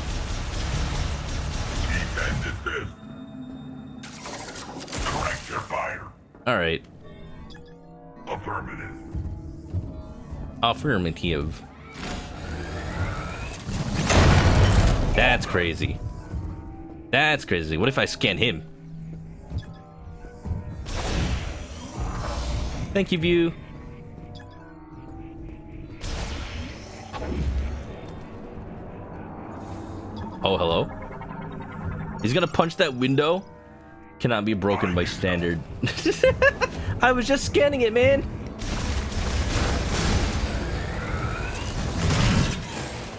Keep and desist. Correct your fire. All right. Affirmative. Affirmative. That's crazy. That's crazy. What if I scan him? Thank you, View. Oh, hello? He's gonna punch that window? Cannot be broken by standard. I was just scanning it, man.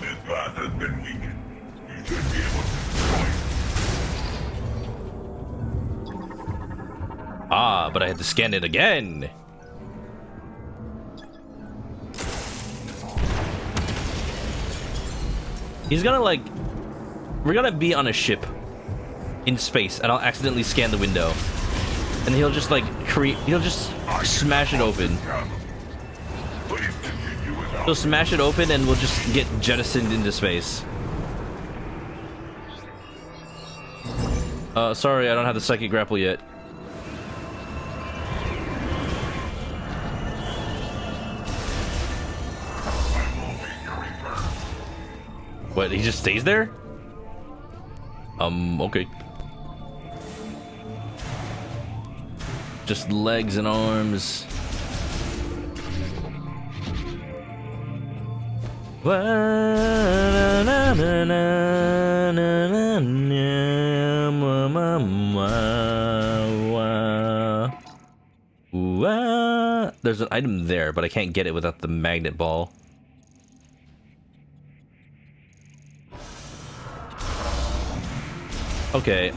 This path has been weakened. You should be able to destroy it. Ah, but I had to scan it again. He's gonna like... We're gonna be on a ship in space, and I'll accidentally scan the window. And he'll just like he'll just smash it open. Please continue without. He'll smash it open and we'll just get jettisoned into space. Sorry, I don't have the psychic grapple yet. What, he just stays there? Okay. Just legs and arms. There's an item there, but I can't get it without the magnet ball. Okay,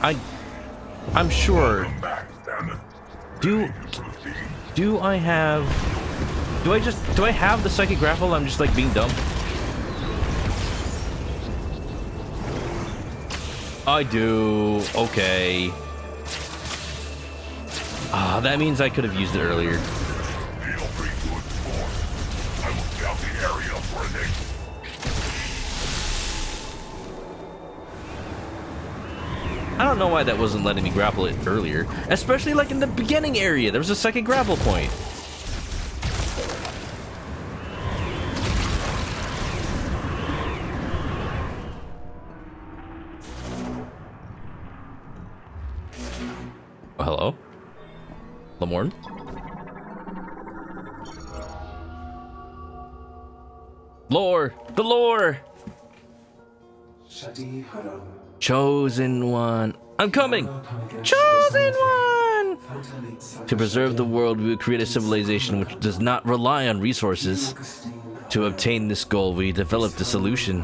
I'm sure. Do I have? Do I have the psychic grapple? I'm just like being dumb. I do. Okay. Ah, that means I could have used it earlier. Feel free to explore. I will scout the area for an exit. I don't know why that wasn't letting me grapple it earlier. Especially like in the beginning area. There was a second grapple point. Oh, hello? Lamorne? Lore! The lore! Chosen one. I'm coming! Chosen one! To preserve the world, we will create a civilization which does not rely on resources. To obtain this goal, we developed a solution.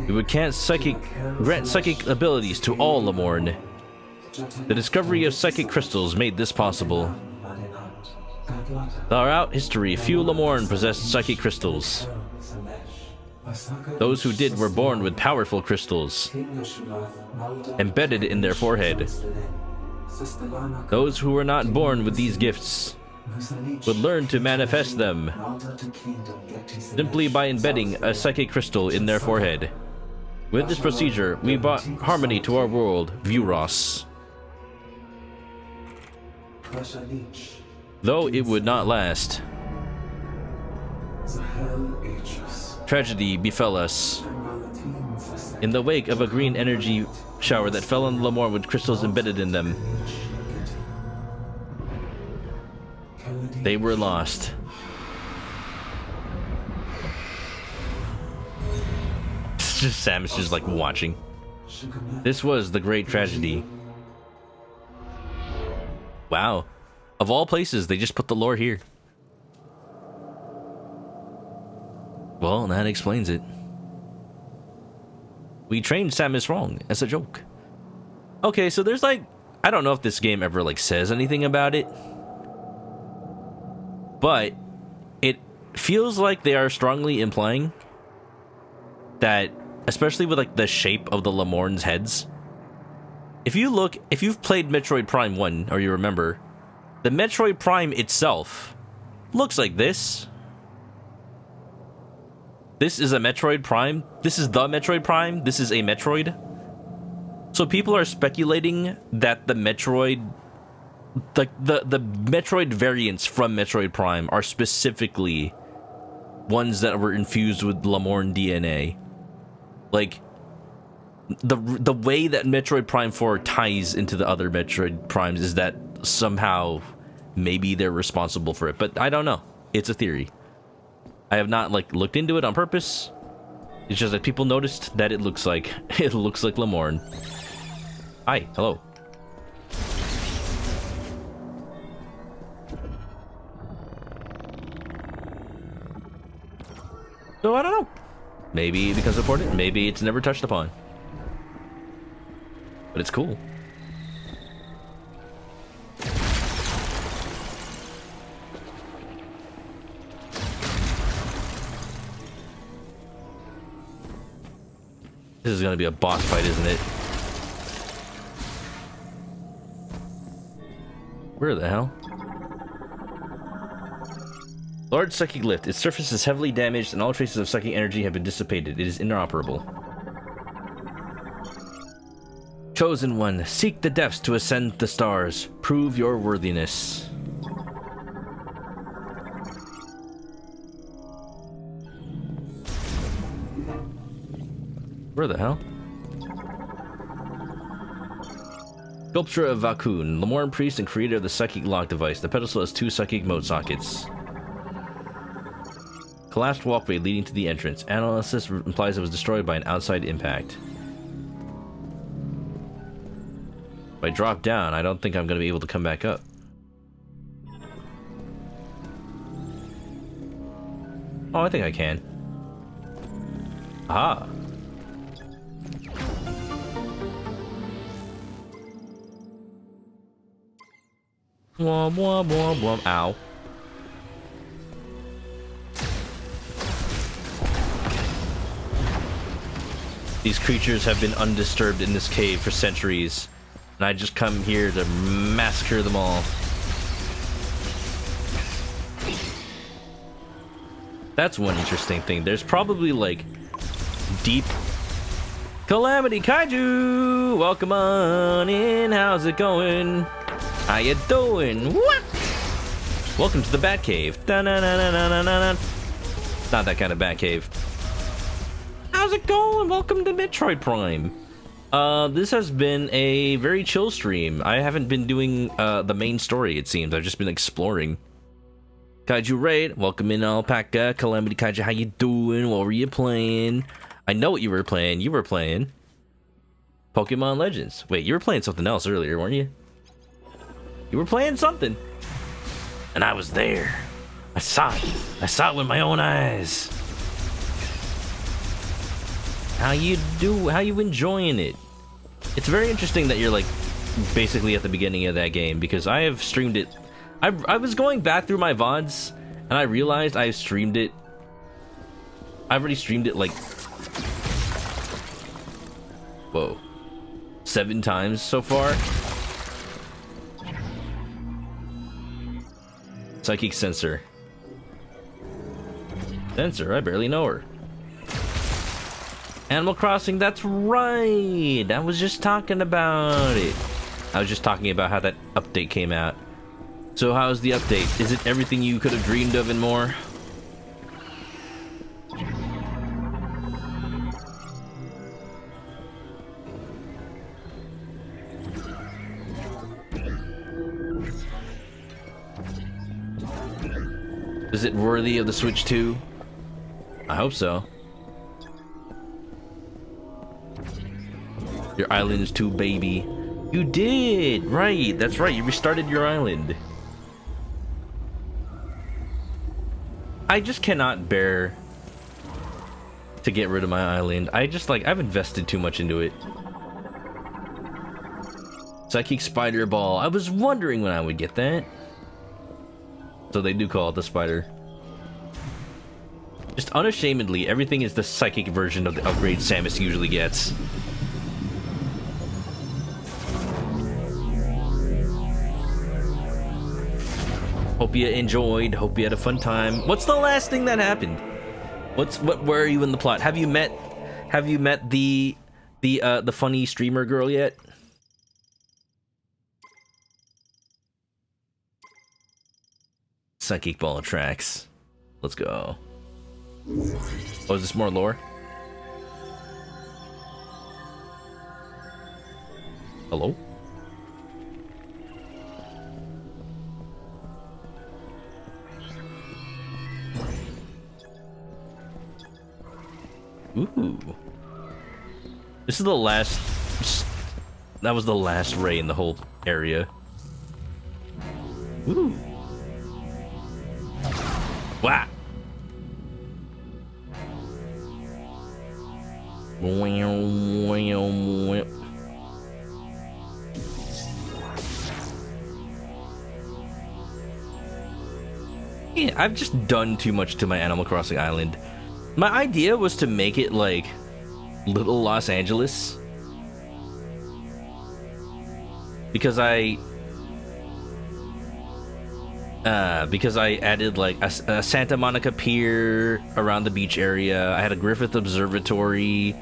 We would grant psychic abilities to all Lamorne. The discovery of psychic crystals made this possible. Throughout history, few Lamorne possessed psychic crystals. Those who did were born with powerful crystals embedded in their forehead. Those who were not born with these gifts would learn to manifest them simply by embedding a psychic crystal in their forehead. With this procedure, we brought harmony to our world, Vuros. Though it would not last. Tragedy befell us. In the wake of a green energy shower that fell on Lamorne with crystals embedded in them, they were lost. It's just Sam is just like watching. This was the great tragedy. Wow. Of all places, they just put the lore here. Well, that explains it. We trained Samus wrong as a joke. Okay, so there's like, I don't know if this game ever like says anything about it, but it feels like they are strongly implying that, especially with like the shape of the Lamorne's heads. If you've played Metroid Prime 1, or you remember, the Metroid Prime itself looks like this. This is a Metroid Prime. This is the Metroid Prime. This is a Metroid. So people are speculating that the Metroid, the Metroid variants from Metroid Prime are specifically ones that were infused with Lamorne DNA. Like, the way that Metroid Prime 4 ties into the other Metroid Primes is that somehow maybe they're responsible for it, but I don't know. It's a theory. I have not like looked into it on purpose. It's just that people noticed that it looks like Lamorne. Hi, hello. So I don't know. Maybe it becomes important. Maybe it's never touched upon. But it's cool. This is gonna be a boss fight, isn't it? Where the hell? Large psychic lift. Its surface is heavily damaged and all traces of psychic energy have been dissipated. It is inoperable. Chosen one, seek the depths to ascend the stars. Prove your worthiness. Where the hell? Sculpture of Vakun, Lamorne priest and creator of the psychic lock device. The pedestal has 2 psychic mode sockets. Collapsed walkway leading to the entrance. Analysis implies it was destroyed by an outside impact. If I drop down, I don't think I'm going to be able to come back up. Oh, I think I can. Aha. Womp womp womp womp. Ow. These creatures have been undisturbed in this cave for centuries, and I just come here to massacre them all. That's one interesting thing. There's probably like deep Calamity Kaiju! Welcome on in, how's it going? How you doing? What? Welcome to the Bat Cave. Not that kind of Bat Cave. How's it going? Welcome to Metroid Prime. This has been a very chill stream. I haven't been doing the main story, it seems. I've just been exploring. Kaiju Raid, welcome in Alpaca. Calamity Kaiju, how you doing? What were you playing? I know what you were playing. You were playing Pokemon Legends. Wait, you were playing something else earlier, weren't you? You were playing something. And I was there. I saw it. I saw it with my own eyes. How you do? How you enjoying it? It's very interesting that you're like basically at the beginning of that game, because I have streamed it. I was going back through my VODs and I realized I've streamed it. I've already streamed it like 7 times so far. Psychic Sensor. Sensor, I barely know her. Animal Crossing, that's right! I was just talking about it. I was just talking about how that update came out. So how's the update? Is it everything you could have dreamed of and more? Is it worthy of the Switch 2? I hope so. Your island is too baby. You did! Right, that's right, you restarted your island. I just cannot bear to get rid of my island. I've invested too much into it. Psychic Spider Ball. I was wondering when I would get that. So they do call it the spider. Just unashamedly, everything is the psychic version of the upgrade Samus usually gets. Hope you enjoyed. Hope you had a fun time. What's the last thing that happened? Where are you in the plot? Have you met the funny streamer girl yet? Psychic Ball tracks. Let's go. Oh, is this more lore? Hello? Ooh. This is the last... That was the last ray in the whole area. Ooh. Wow. Yeah, I've just done too much to my Animal Crossing island. My idea was to make it like Little Los Angeles, because I added like a Santa Monica Pier around the beach area. I had a Griffith Observatory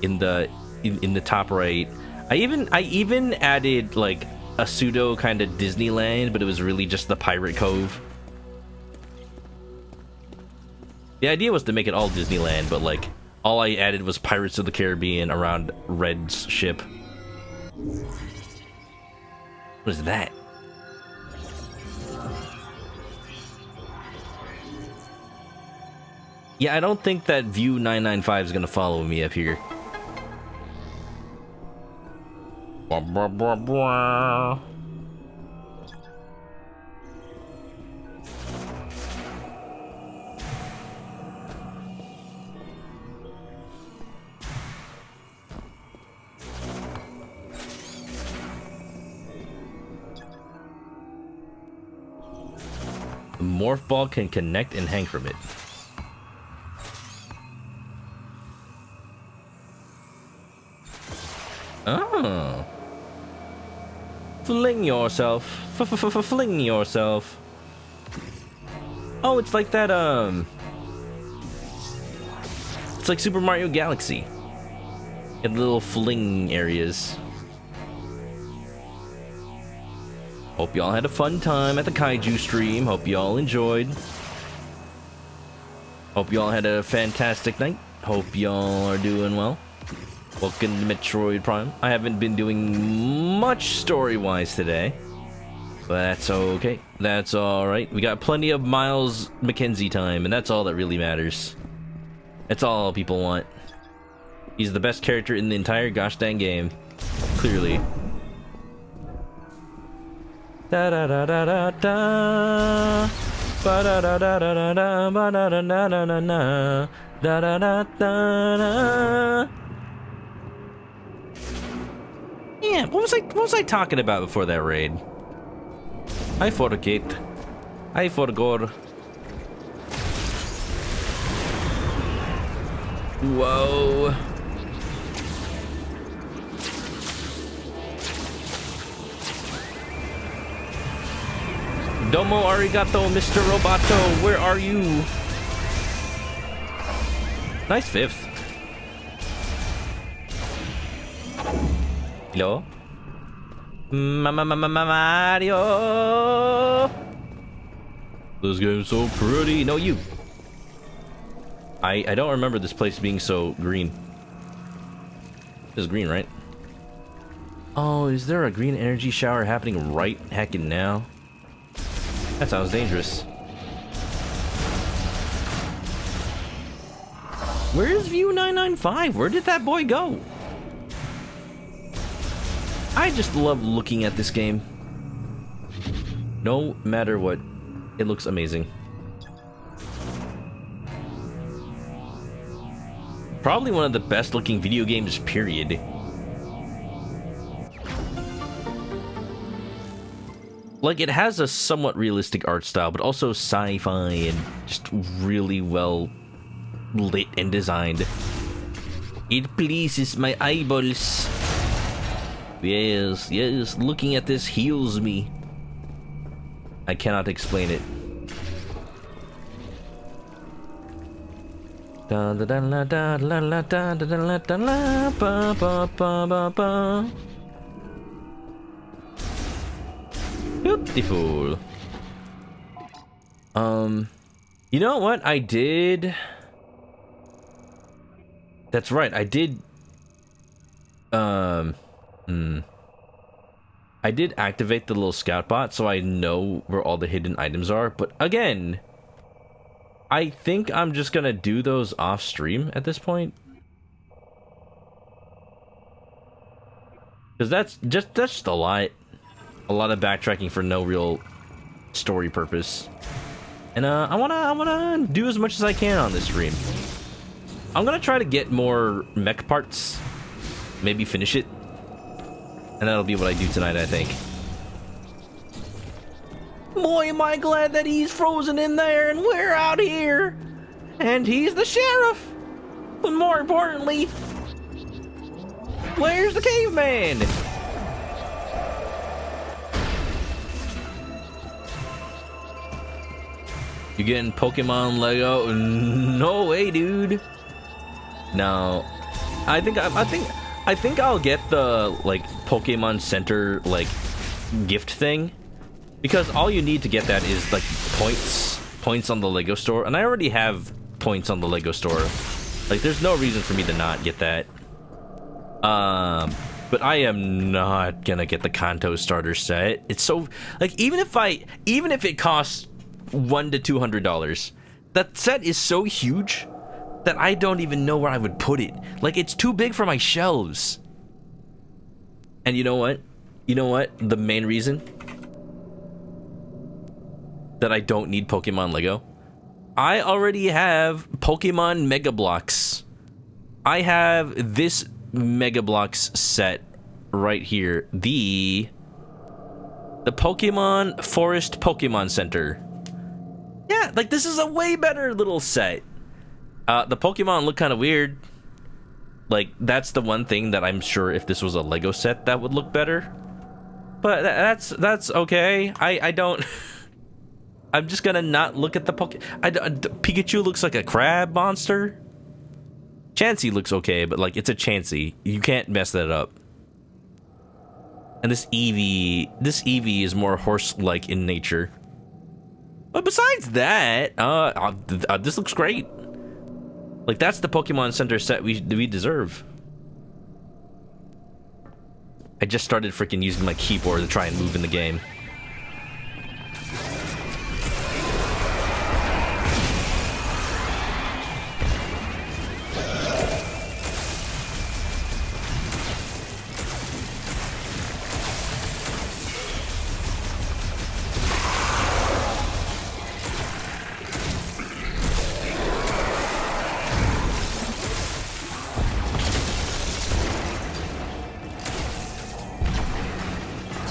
in the top right. I even added like a pseudo kind of Disneyland, but it was really just the Pirate Cove. The idea was to make it all Disneyland, but like all I added was Pirates of the Caribbean around Red's ship. What is that? Yeah, I don't think that View 995 is gonna follow me up here. Blah, blah, blah, blah. The morph ball can connect and hang from it. Oh. Fling yourself. Fling yourself. Oh, it's like that, it's like Super Mario Galaxy. Get little fling areas. Hope y'all had a fun time at the Kaiju stream. Hope y'all enjoyed. Hope y'all had a fantastic night. Hope y'all are doing well. Welcome to Metroid Prime. I haven't been doing much story-wise today, but that's okay. That's alright. We got plenty of Miles McKenzie time, and that's all that really matters. That's all people want. He's the best character in the entire gosh dang game. Clearly. Da da da da da da. Ba da da da da da da. Ba da da da da da da. Da da da da da. Yeah, what was I talking about before that raid? I forget. I forgot. Whoa. Domo arigato, Mr. Roboto. Where are you? Nice fifth. Hello? Mario! This game's so pretty. No, you. I don't remember this place being so green. This is green, right? Oh, is there a green energy shower happening right heckin' now? That sounds dangerous. Where's View 995? Where did that boy go? I just love looking at this game. No matter what, it looks amazing. Probably one of the best looking video games, period. Like, it has a somewhat realistic art style, but also sci-fi and just really well lit and designed. It pleases my eyeballs. Yes, yes, looking at this heals me. I cannot explain it. Da da da da da da da da da da da ba ba ba ba ba. Beautiful. You know what? I did. That's right. I did. I did activate the little scout bot, so I know where all the hidden items are. But again, I think I'm just gonna do those off stream at this point, because that's just a lot of backtracking for no real story purpose. And I wanna do as much as I can on this stream. I'm gonna try to get more mech parts, maybe finish it, and that'll be what I do tonight, I think. Boy, am I glad that he's frozen in there and we're out here, and he's the sheriff. But more importantly, where's the caveman? You getting Pokemon Lego? No way, dude. No, I think I'll get the like Pokemon Center like gift thing, because all you need to get that is like points on the Lego store, and I already have points on the Lego store. Like, there's no reason for me to not get that. But I am not gonna get the Kanto starter set. It's so like, even if it costs $100 to $200, That set is so huge that I don't even know where I would put it. Like, it's too big for my shelves. And you know what? You know what? The main reason that I don't need Pokemon Lego? I already have Pokemon Mega Bloks. I have this Mega Bloks set right here. The Pokemon Forest Pokemon Center. Yeah, like, this is a way better little set. The Pokemon look kind of weird. Like, that's the one thing that I'm sure if this was a Lego set that would look better. But that's okay. I don't... I'm just gonna not look at the Pikachu looks like a crab monster. Chansey looks okay, but like, it's a Chansey. You can't mess that up. And this Eevee is more horse-like in nature. But besides that, this looks great. Like, that's the Pokemon Center set we deserve. I just started freaking using my keyboard to try and move in the game.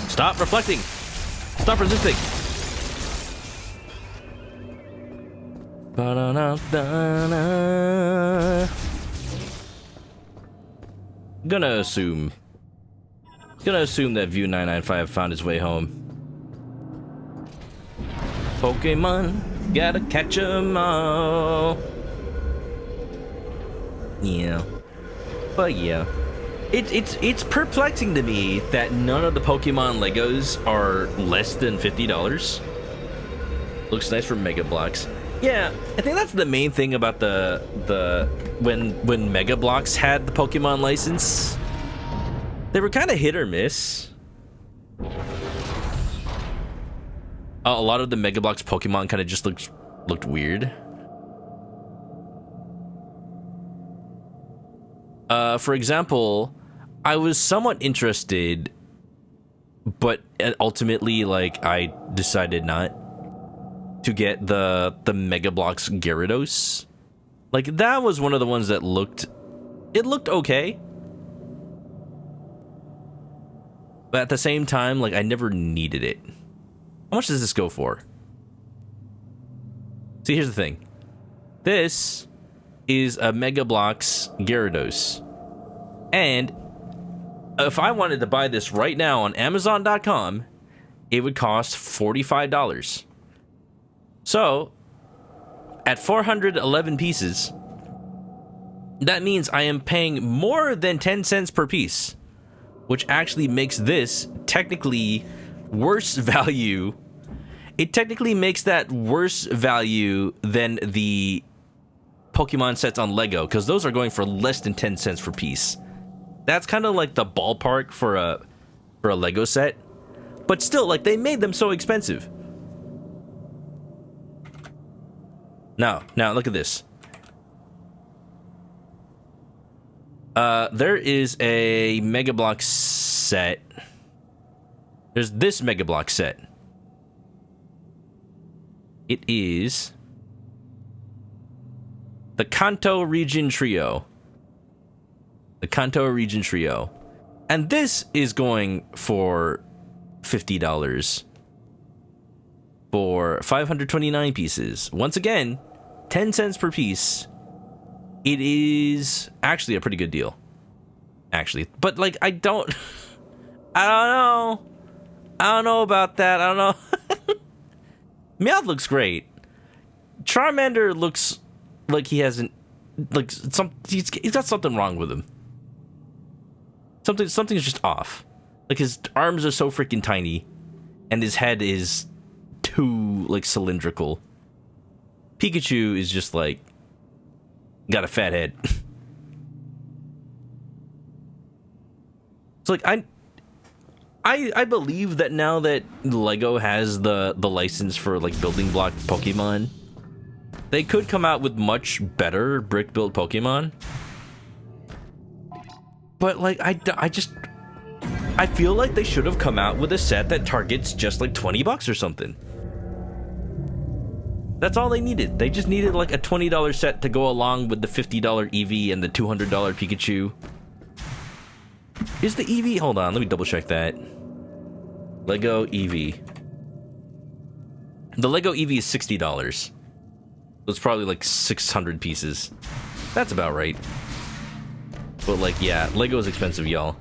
Stop reflecting! Stop resisting! Gonna assume that View 995 found his way home. Pokemon, gotta catch 'em all. Yeah. But yeah. It's perplexing to me that none of the Pokemon Legos are less than $50. Looks nice for Mega Bloks. Yeah, I think that's the main thing about when Mega Bloks had the Pokemon license. They were kind of hit or miss. A lot of the Mega Bloks Pokemon kind of just looked weird. For example, I was somewhat interested, but ultimately, like, I decided not to get the Mega Bloks Gyarados. Like, that was one of the ones that looked okay. But at the same time, like, I never needed it. How much does this go for? See, here's the thing. This is a Mega Bloks Gyarados. And if I wanted to buy this right now on Amazon.com, it would cost $45. So, at 411 pieces, that means I am paying more than 10 cents per piece, which actually makes this technically worse value. It technically makes that worse value than the Pokemon sets on Lego, because those are going for less than 10 cents per piece. That's kind of like the ballpark for a Lego set, but still, like, they made them so expensive. Now look at this. There is a Mega Bloks set. There's this Mega Bloks set. It is the Kanto Region Trio. The Kanto Region Trio. And this is going for $50 for 529 pieces. Once again, 10 cents per piece. It is actually a pretty good deal. Actually. But, like, I don't know about that. I don't know. Meowth looks great. Charmander looks like he hasn't, like, he's got something wrong with him. Something's just off. Like, his arms are so freaking tiny, and his head is too, like, cylindrical. Pikachu is just, like, got a fat head. It's like, I believe that now that Lego has the license for, like, building block Pokemon, They could come out with much better brick-built Pokemon. But, like, I feel like they should have come out with a set that targets just, like, $20 or something. That's all they needed. They just needed, like, a $20 set to go along with the $50 Eevee and the $200 Pikachu. Is the Eevee... Hold on, let me double-check that. Lego Eevee. The Lego Eevee is $60. So it's probably, like, 600 pieces. That's about right. But, like, yeah, Lego is expensive, y'all.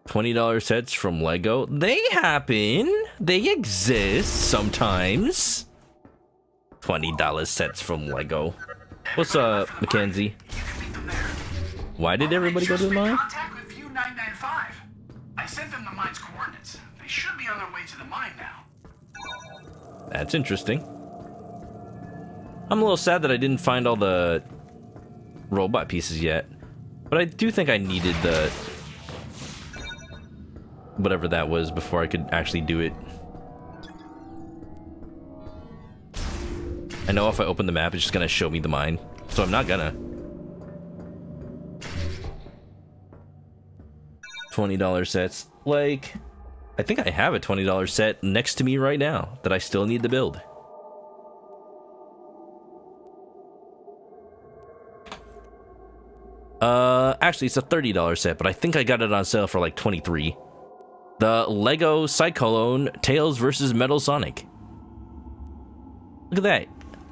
$20 sets from Lego. They happen. They exist sometimes. $20 sets from Lego. What's up, Mackenzie? Why did everybody go to the mine? Contact with View 995. I sent them the mine's coordinates. They should be on their way to the mine now. That's interesting. I'm a little sad that I didn't find all the robot pieces yet. But I do think I needed the... whatever that was before I could actually do it. I know if I open the map, it's just gonna show me the mine. So I'm not gonna. $20 sets. Like, I think I have a $20 set next to me right now that I still need to build. Actually, it's a $30 set, but I think I got it on sale for like $23. The Lego Cyclone Tails vs. Metal Sonic. Look at that.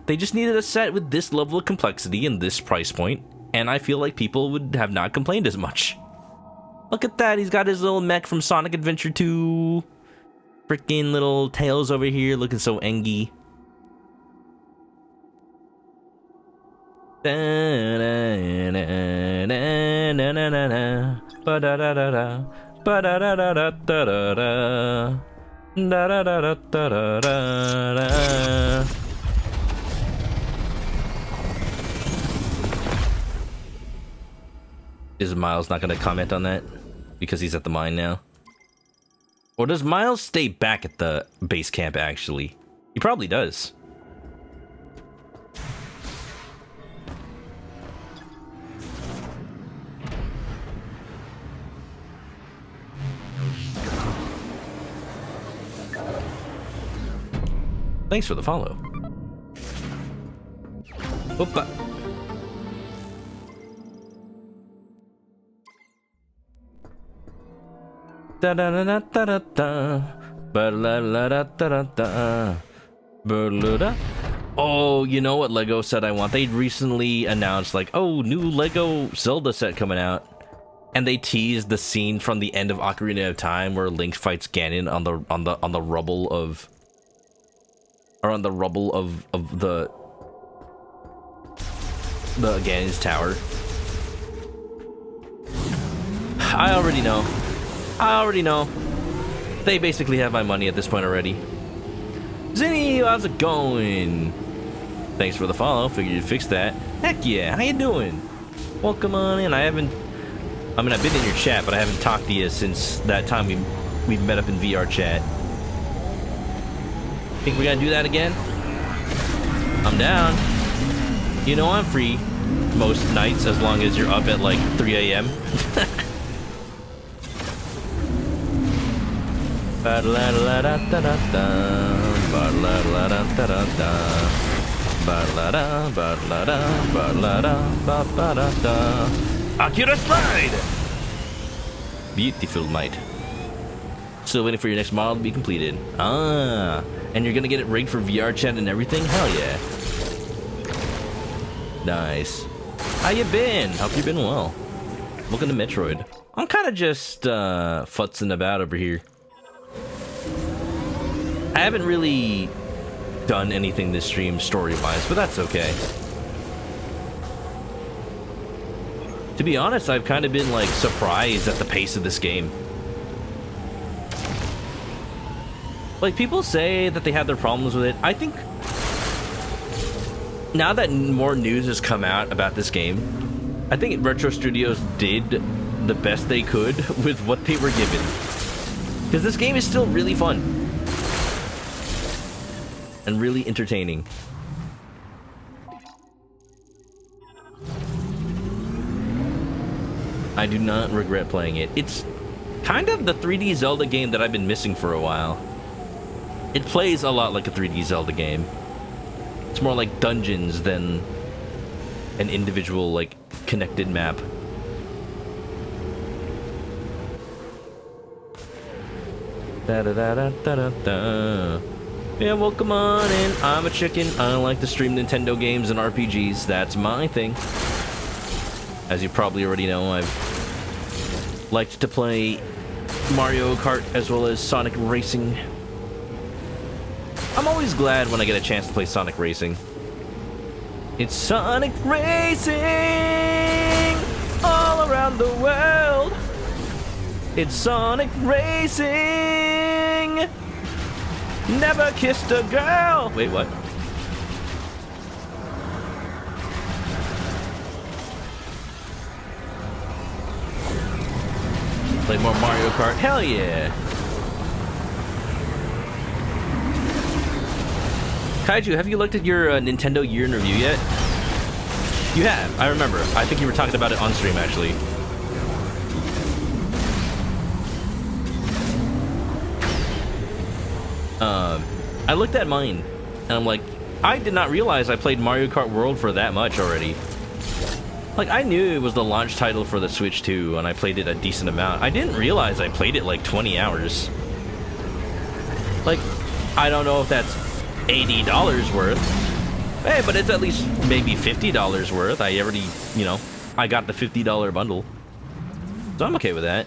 They just needed a set with this level of complexity and this price point, and I feel like people would have not complained as much. Look at that, he's got his little mech from Sonic Adventure 2. Freaking little Tails over here looking so engy. Is Miles not going to comment on that? Because he's at the mine now? Or does Miles stay back at the base camp, actually? He probably does. Thanks for the follow. Opa. Da da da da da da da. Ba la la da da da da. Oh, you know what Lego set I want? They recently announced like, oh, new Lego Zelda set coming out, and they teased the scene from the end of Ocarina of Time where Link fights Ganon on the rubble of, or on the rubble of the Ganon's tower. I already know. They basically have my money at this point already. Zinny, how's it going? Thanks for the follow. Figured you'd fix that. Heck yeah, how you doing? Welcome on in. I've been in your chat, but I haven't talked to you since that time we met up in VR chat. Think we gotta do that again? I'm down. You know I'm free most nights as long as you're up at like 3 a.m. Akira slide! Beautiful mate. Still waiting for your next model to be completed. Ah, and you're gonna get it rigged for VR chat and everything? Hell yeah. Nice. How you been? Hope you've been well. Welcome to Metroid. I'm kind of just futzing about over here. I haven't really done anything this stream story-wise, but that's okay. To be honest, I've kind of been like surprised at the pace of this game. Like, people say that they had their problems with it. I think now that more news has come out about this game, I think Retro Studios did the best they could with what they were given. Because this game is still really fun. And really entertaining. I do not regret playing it. It's kind of the 3D Zelda game that I've been missing for a while. It plays a lot like a 3D Zelda game. It's more like dungeons than an individual, like, connected map. Da-da-da-da-da-da. Yeah, well, come on in. I'm a chicken. I like to stream Nintendo games and RPGs. That's my thing. As you probably already know, I've liked to play Mario Kart as well as Sonic Racing. I'm always glad when I get a chance to play Sonic Racing. It's Sonic Racing all around the world. It's Sonic Racing. Never kissed a girl. Wait, what? Play more Mario Kart? Hell yeah! Kaiju, have you looked at your Nintendo year in review yet? You have, I remember. I think you were talking about it on stream, actually. I looked at mine, and I'm like, I did not realize I played Mario Kart World for that much already. Like, I knew it was the launch title for the Switch 2, and I played it a decent amount. I didn't realize I played it like 20 hours. Like, I don't know if that's $80 worth. Hey, but it's at least maybe $50 worth. I already, you know, I got the $50 bundle. So I'm okay with that.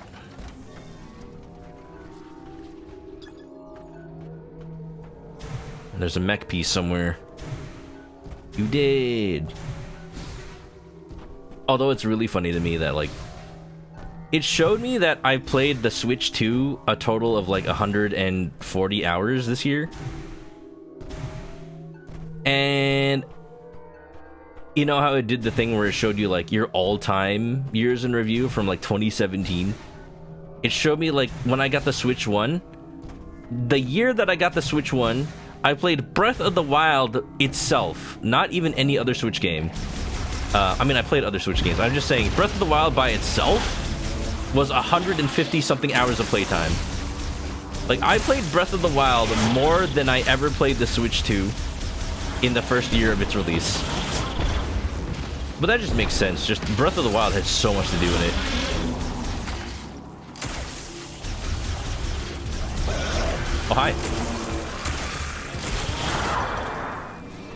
There's a mech piece somewhere. You did. Although it's really funny to me that, like, it showed me that I played the Switch 2 a total of like 140 hours this year. And you know how it did the thing where it showed you like your all-time years in review from like 2017? It showed me like when I got the Switch 1, the year that I got the Switch 1, I played Breath of the Wild itself, not even any other Switch game. I mean, I played other Switch games. I'm just saying, Breath of the Wild by itself was 150 something hours of playtime. Like, I played Breath of the Wild more than I ever played the Switch 2 in the first year of its release. But that just makes sense. Just Breath of the Wild had so much to do with it. Oh, hi.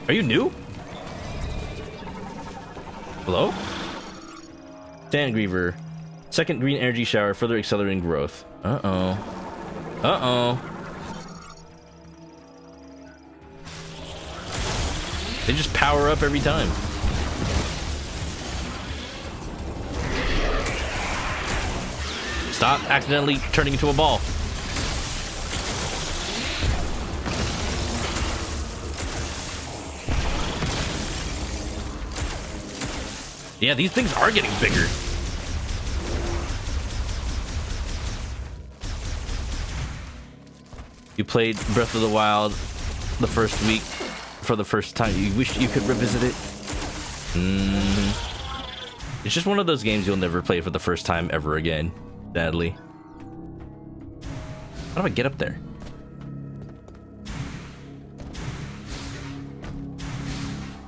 Are you new? Hello? Sandgriever. Second green energy shower, further accelerating growth. Uh-oh. Uh-oh. They just power up every time. Stop accidentally turning into a ball. Yeah, these things are getting bigger. You played Breath of the Wild the first week for the first time. You wish you could revisit it. It's just one of those games you'll never play for the first time ever again, sadly. How do I get up there?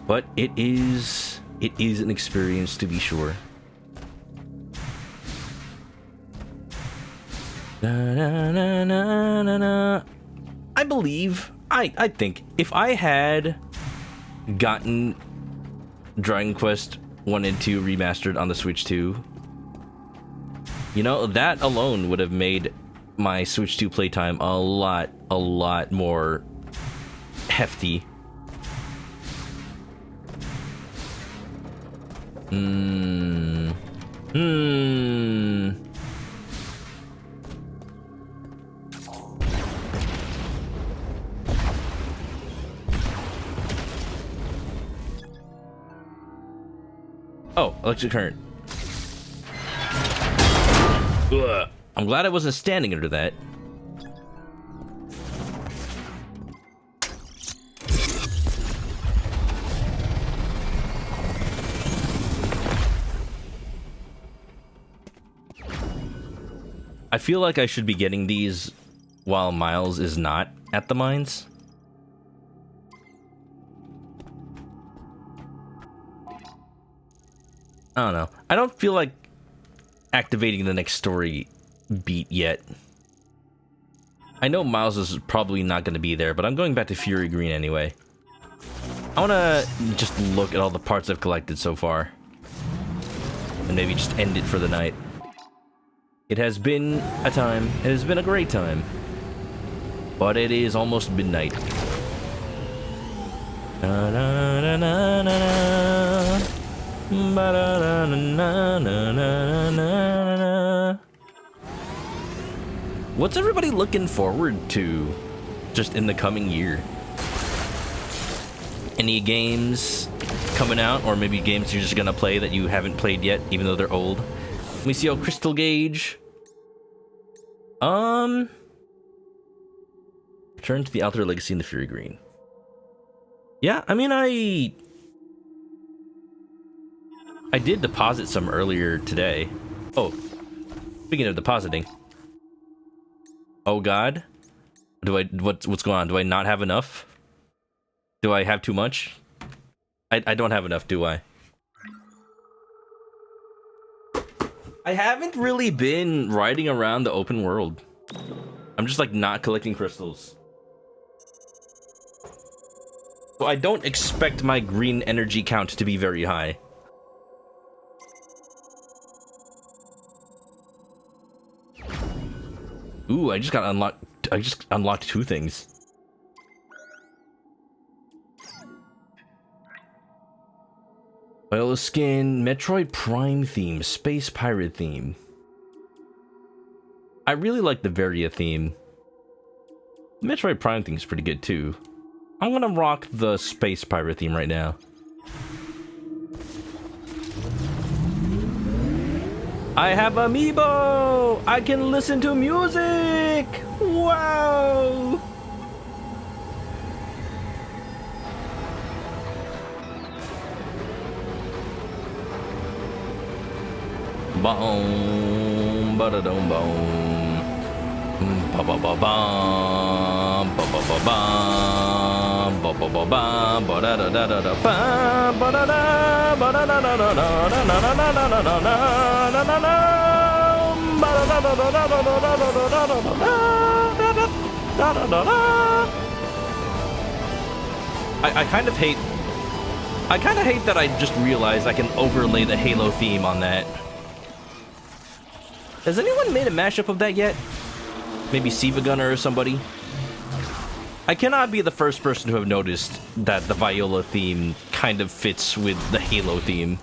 But it is an experience to be sure. Na, na, na, na, na, na. I believe, I think if I had gotten Dragon Quest 1 and 2 remastered on the Switch 2, you know, that alone would have made my Switch 2 playtime a lot more hefty. Oh, electric current. Ugh. I'm glad I wasn't standing under that. I feel like I should be getting these while Miles is not at the mines. I don't know. I don't feel like activating the next story beat yet. I know Miles is probably not going to be there, but I'm going back to Fury Green anyway. I want to just look at all the parts I've collected so far. And maybe just end it for the night. It has been a time. It has been a great time. But it is almost midnight. Na, na, na, na, na, na. Ba, da, da, na, na, na, na, na. What's everybody looking forward to just in the coming year? Any games coming out, or maybe games you're just gonna play that you haven't played yet, even though they're old? Let me see. Oh, Crystal Gauge. Return to the Outer Legacy in the Fury Green. Yeah, I mean, I did deposit some earlier today. Oh, speaking of depositing. Oh God, what's going on? Do I not have enough? Do I have too much? I don't have enough, do I? I haven't really been riding around the open world. I'm just like not collecting crystals. So I don't expect my green energy count to be very high. Ooh, I just unlocked 2 things. Viola skin, Metroid Prime theme, Space Pirate theme. I really like the Varia theme. Metroid Prime theme is pretty good too. I'm gonna rock the Space Pirate theme right now. I have Amiibo! I can listen to music! Wow! Boom, ba da dum boom, ba ba ba bum, ba ba ba bum, ba ba ba bum, ba da da da da da bum, ba da da, ba da da da da da da da da da da da da da, ba da da da da da da da da da da da da. I kind of hate that I just realized I can overlay the Halo theme on that. Has anyone made a mashup of that yet? Maybe Siva Gunner or somebody? I cannot be the first person to have noticed that the Viola theme kind of fits with the Halo theme.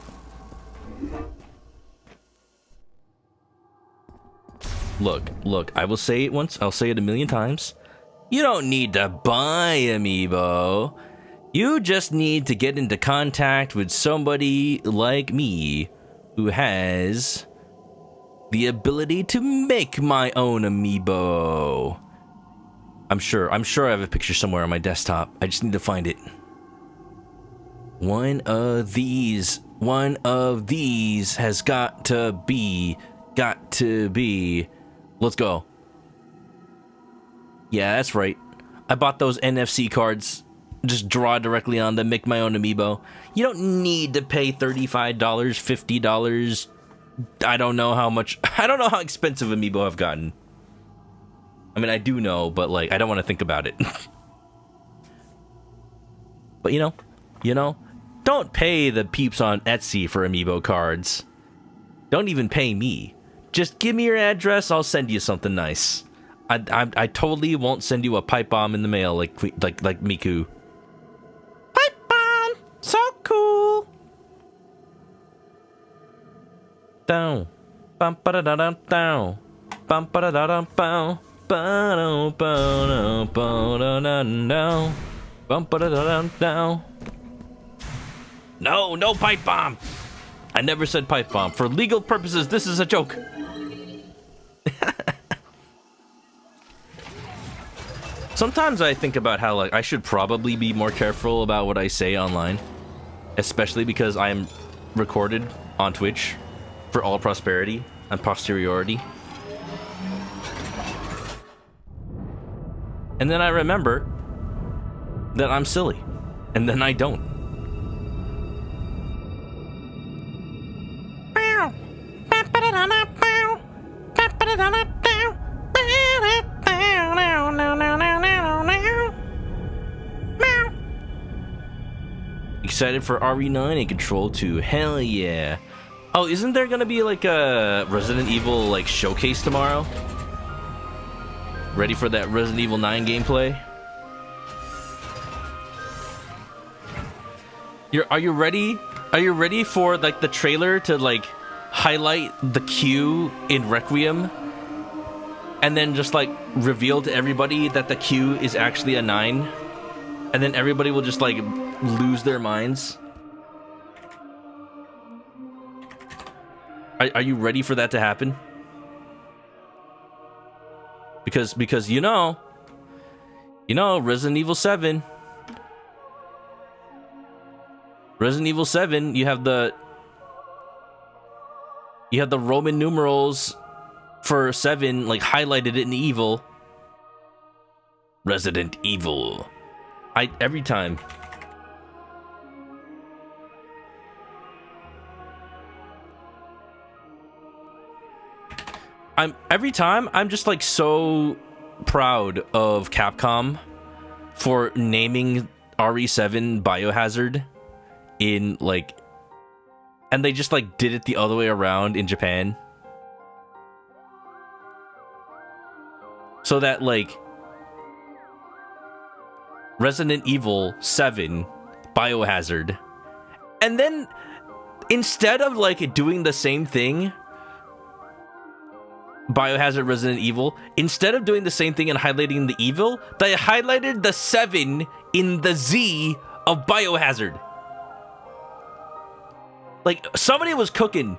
Look, I will say it once, I'll say it a million times. You don't need to buy Amiibo. You just need to get into contact with somebody like me who has the ability to make my own Amiibo. I'm sure I have a picture somewhere on my desktop. I just need to find it. One of these has got to be. Let's go. Yeah, that's right. I bought those NFC cards. Just draw directly on them, make my own Amiibo. You don't need to pay $35, $50. I don't know how expensive Amiibo I've gotten. I mean, I do know, but like, I don't want to think about it. But you know, don't pay the peeps on Etsy for Amiibo cards. Don't even pay me. Just give me your address, I'll send you something nice. I totally won't send you a pipe bomb in the mail like Miku. Pipe bomb, so cool. Down, bum ba da da da down, bum ba da da da bow, ba da ba da da da bum ba da da da down. No pipe bomb. I never said pipe bomb. For legal purposes, this is a joke. Sometimes I think about how, like, I should probably be more careful about what I say online. Especially because I am recorded on Twitch for all prosperity and posteriority. And then I remember that I'm silly. And then I don't. Excited for RE9 and Control 2. Hell yeah. Oh, isn't there gonna be like a Resident Evil like showcase tomorrow? Ready for that Resident Evil 9 gameplay? Are you ready? Are you ready for like the trailer to like highlight the Q in Requiem? And then just like reveal to everybody that the Q is actually a 9? And then everybody will just like lose their minds? Are you ready for that to happen? Because you know Resident Evil 7. Resident Evil 7, you have the Roman numerals for 7 like highlighted in evil. Resident Evil. Every time. I'm just like so proud of Capcom for naming RE7 Biohazard in like, and they just like did it the other way around in Japan. So that like Resident Evil 7 Biohazard. And then instead of like doing the same thing, Biohazard Resident Evil, instead of doing the same thing and highlighting the evil, they highlighted the 7 in the Z of Biohazard. Like, somebody was cooking.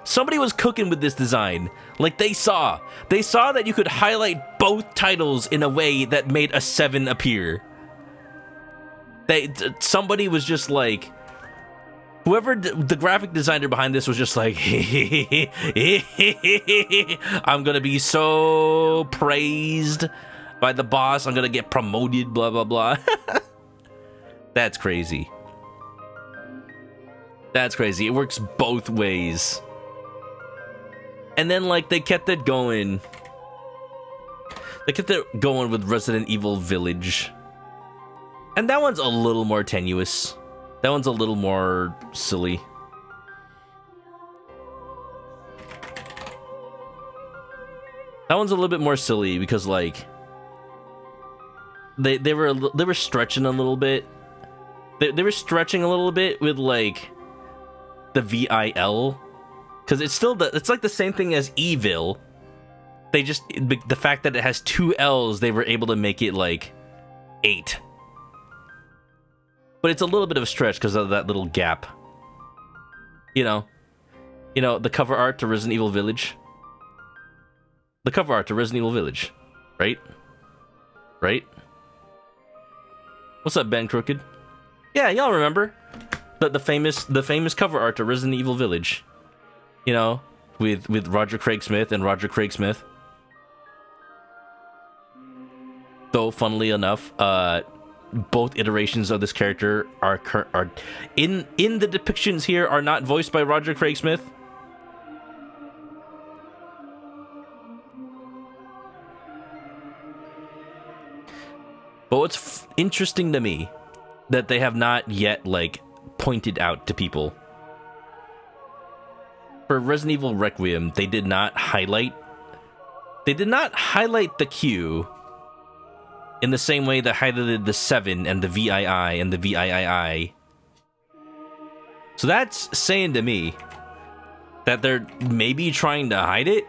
Somebody was cooking with this design. Like, they saw that you could highlight both titles in a way that made a 7 appear. Somebody was just like, whoever the graphic designer behind this was just like, I'm gonna be so praised by the boss. I'm gonna get promoted, blah, blah, blah. That's crazy. That's crazy. It works both ways. And then, like, they kept it going. They kept it going with Resident Evil Village. And that one's a little more tenuous. That one's a little more silly. That one's a little bit more silly because, like, they were stretching a little bit. They were stretching a little bit with like the VIL, because it's like the same thing as evil. They just, the fact that it has 2 L's, they were able to make it like 8. But it's a little bit of a stretch because of that little gap. You know, the cover art to Resident Evil Village. The cover art to Resident Evil Village, right? Right? What's up, Ben Crooked? Yeah, y'all remember the famous cover art to Resident Evil Village. You know, with Roger Craig Smith and Roger Craig Smith. Though, funnily enough, both iterations of this character are in the depictions here are not voiced by Roger Craig Smith. But what's interesting to me that they have not yet like pointed out to people, for Resident Evil Requiem, they did not highlight the Q in the same way that highlighted the 7 and the VII and the VIII. So that's saying to me that they're maybe trying to hide it.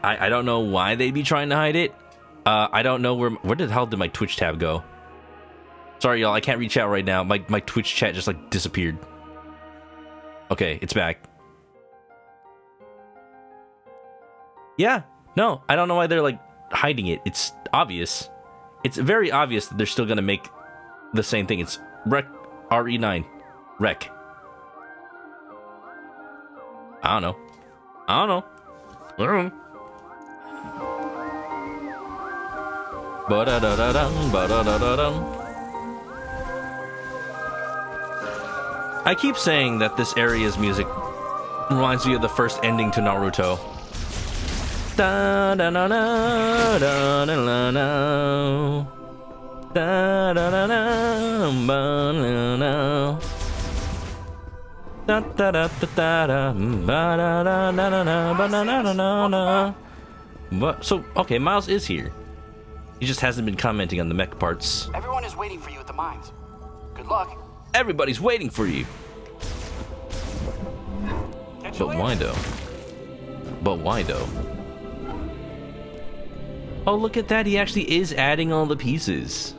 I don't know why they'd be trying to hide it. I don't know where the hell did my Twitch tab go? Sorry, y'all, I can't reach out right now. My Twitch chat just like disappeared. Okay, it's back. Yeah, no, I don't know why they're like hiding it. It's obvious. It's very obvious that they're still gonna make the same thing. It's Rec RE9. Rec. I don't know. I don't know. I don't know. Ba-da-da-da-dum, ba-da-da-da-dum. I keep saying that this area's music reminds me of the first ending to Naruto. Da da da da da da da da da da da da da da da da. What? So okay, Miles is here. He just hasn't been commenting on the mech parts. Everyone is waiting for you at the mines. Good luck. Everybody's waiting for you. But why though? But why though? Oh, look at that. He actually is adding all the pieces.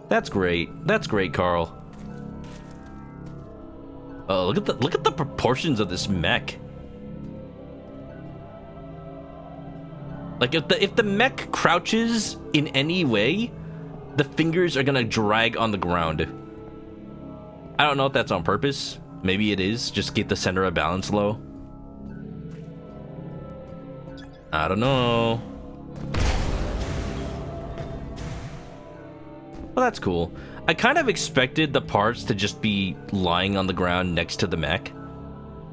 That's great. That's great, Carl. Oh, look at the proportions of this mech. Like if the mech crouches in any way, the fingers are gonna drag on the ground. I don't know if that's on purpose. Maybe it is. Just keep the center of balance low. I don't know. Well, that's cool. I kind of expected the parts to just be lying on the ground next to the mech.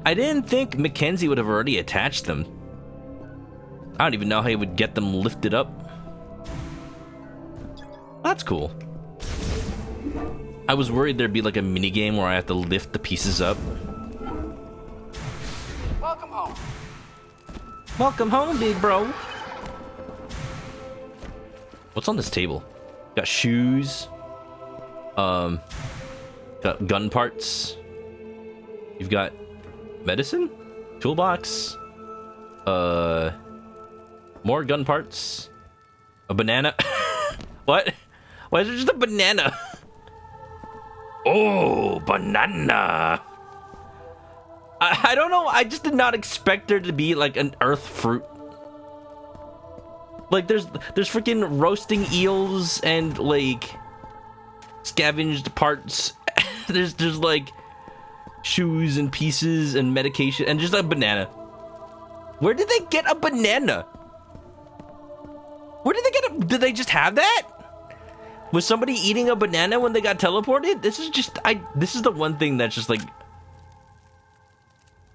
I didn't think Mackenzie would have already attached them. I don't even know how he would get them lifted up. That's cool. I was worried there'd be like a mini game where I have to lift the pieces up. Welcome home. Welcome home, big bro. What's on this table? Got shoes. Got gun parts. You've got medicine? Toolbox. More gun parts. A banana. What? Why is there just a banana? Oh, banana. I don't know. I just did not expect there to be like an earth fruit. Like there's freaking roasting eels and like scavenged parts. there's like shoes and pieces and medication and just a banana. Where did they get a banana? Where did they get it? Did they just have that? Was somebody eating a banana when they got teleported? This is the one thing that's just like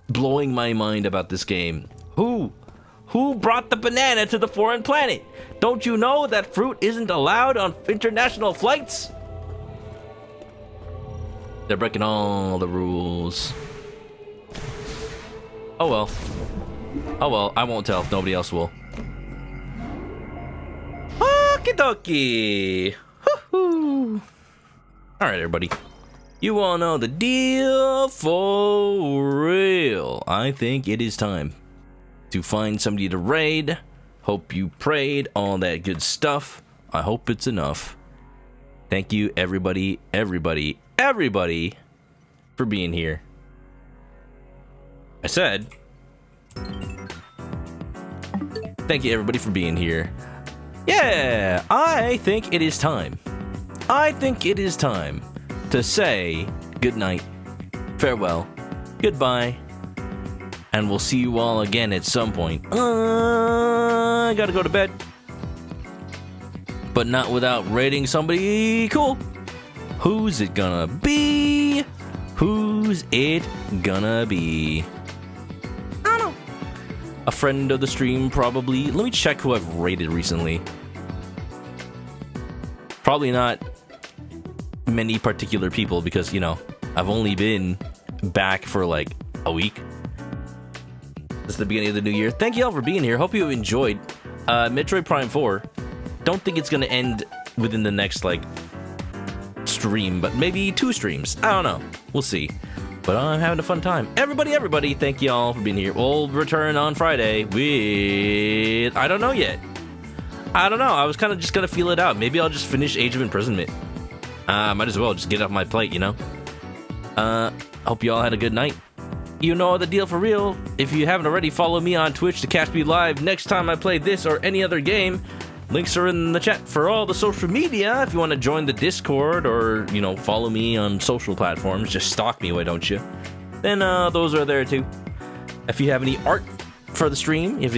blowing my mind about this game. Who brought the banana to the foreign planet? Don't you know that fruit isn't allowed on international flights? They're breaking all the rules. Oh well. Oh well, I won't tell if nobody else will. Okie dokie. Hoo-hoo. Alright, everybody. You all know the deal for real. I think it is time to find somebody to raid. Hope you prayed, all that good stuff. I hope it's enough. Thank you, everybody for being here. I said, thank you, everybody, for being here. Yeah, I think it is time. I think it is time to say good night, farewell, goodbye, and we'll see you all again at some point. I gotta go to bed, but not without rating somebody cool. Who's it gonna be? Who's it gonna be? I don't know. A friend of the stream, probably. Let me check who I've rated recently. Probably not many particular people because, you know, I've only been back for like a week. This is the beginning of the new year. Thank you all for being here. Hope you enjoyed Metroid Prime 4. Don't think it's gonna end within the next like stream, but maybe 2 streams. I don't know. We'll see. But I'm having a fun time. Everybody, thank you all for being here. We'll return on Friday with... I don't know yet. I don't know. I was kind of just gonna feel it out. Maybe I'll just finish Age of Imprisonment. Might as well just get off my plate, you know? Hope you all had a good night. You know the deal for real. If you haven't already, follow me on Twitch to catch me live next time I play this or any other game. Links are in the chat for all the social media. If you want to join the Discord or, you know, follow me on social platforms, just stalk me, why don't you? Then those are there too. If you have any art for the stream, if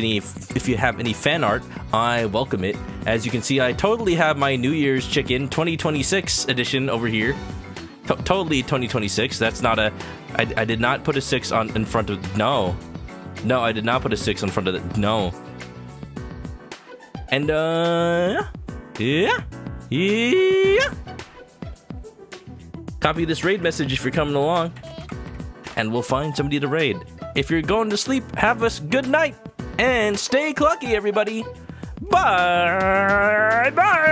you have any fan art, I welcome it. As you can see, I totally have my New Year's Chicken 2026 edition over here. Totally 2026. That's not a... I did not put a 6 on in front of... No, I did not put a 6 in front of it. No. And, yeah. Copy this raid message if you're coming along, and we'll find somebody to raid. If you're going to sleep, have a good night, and stay clucky, everybody. Bye! Bye!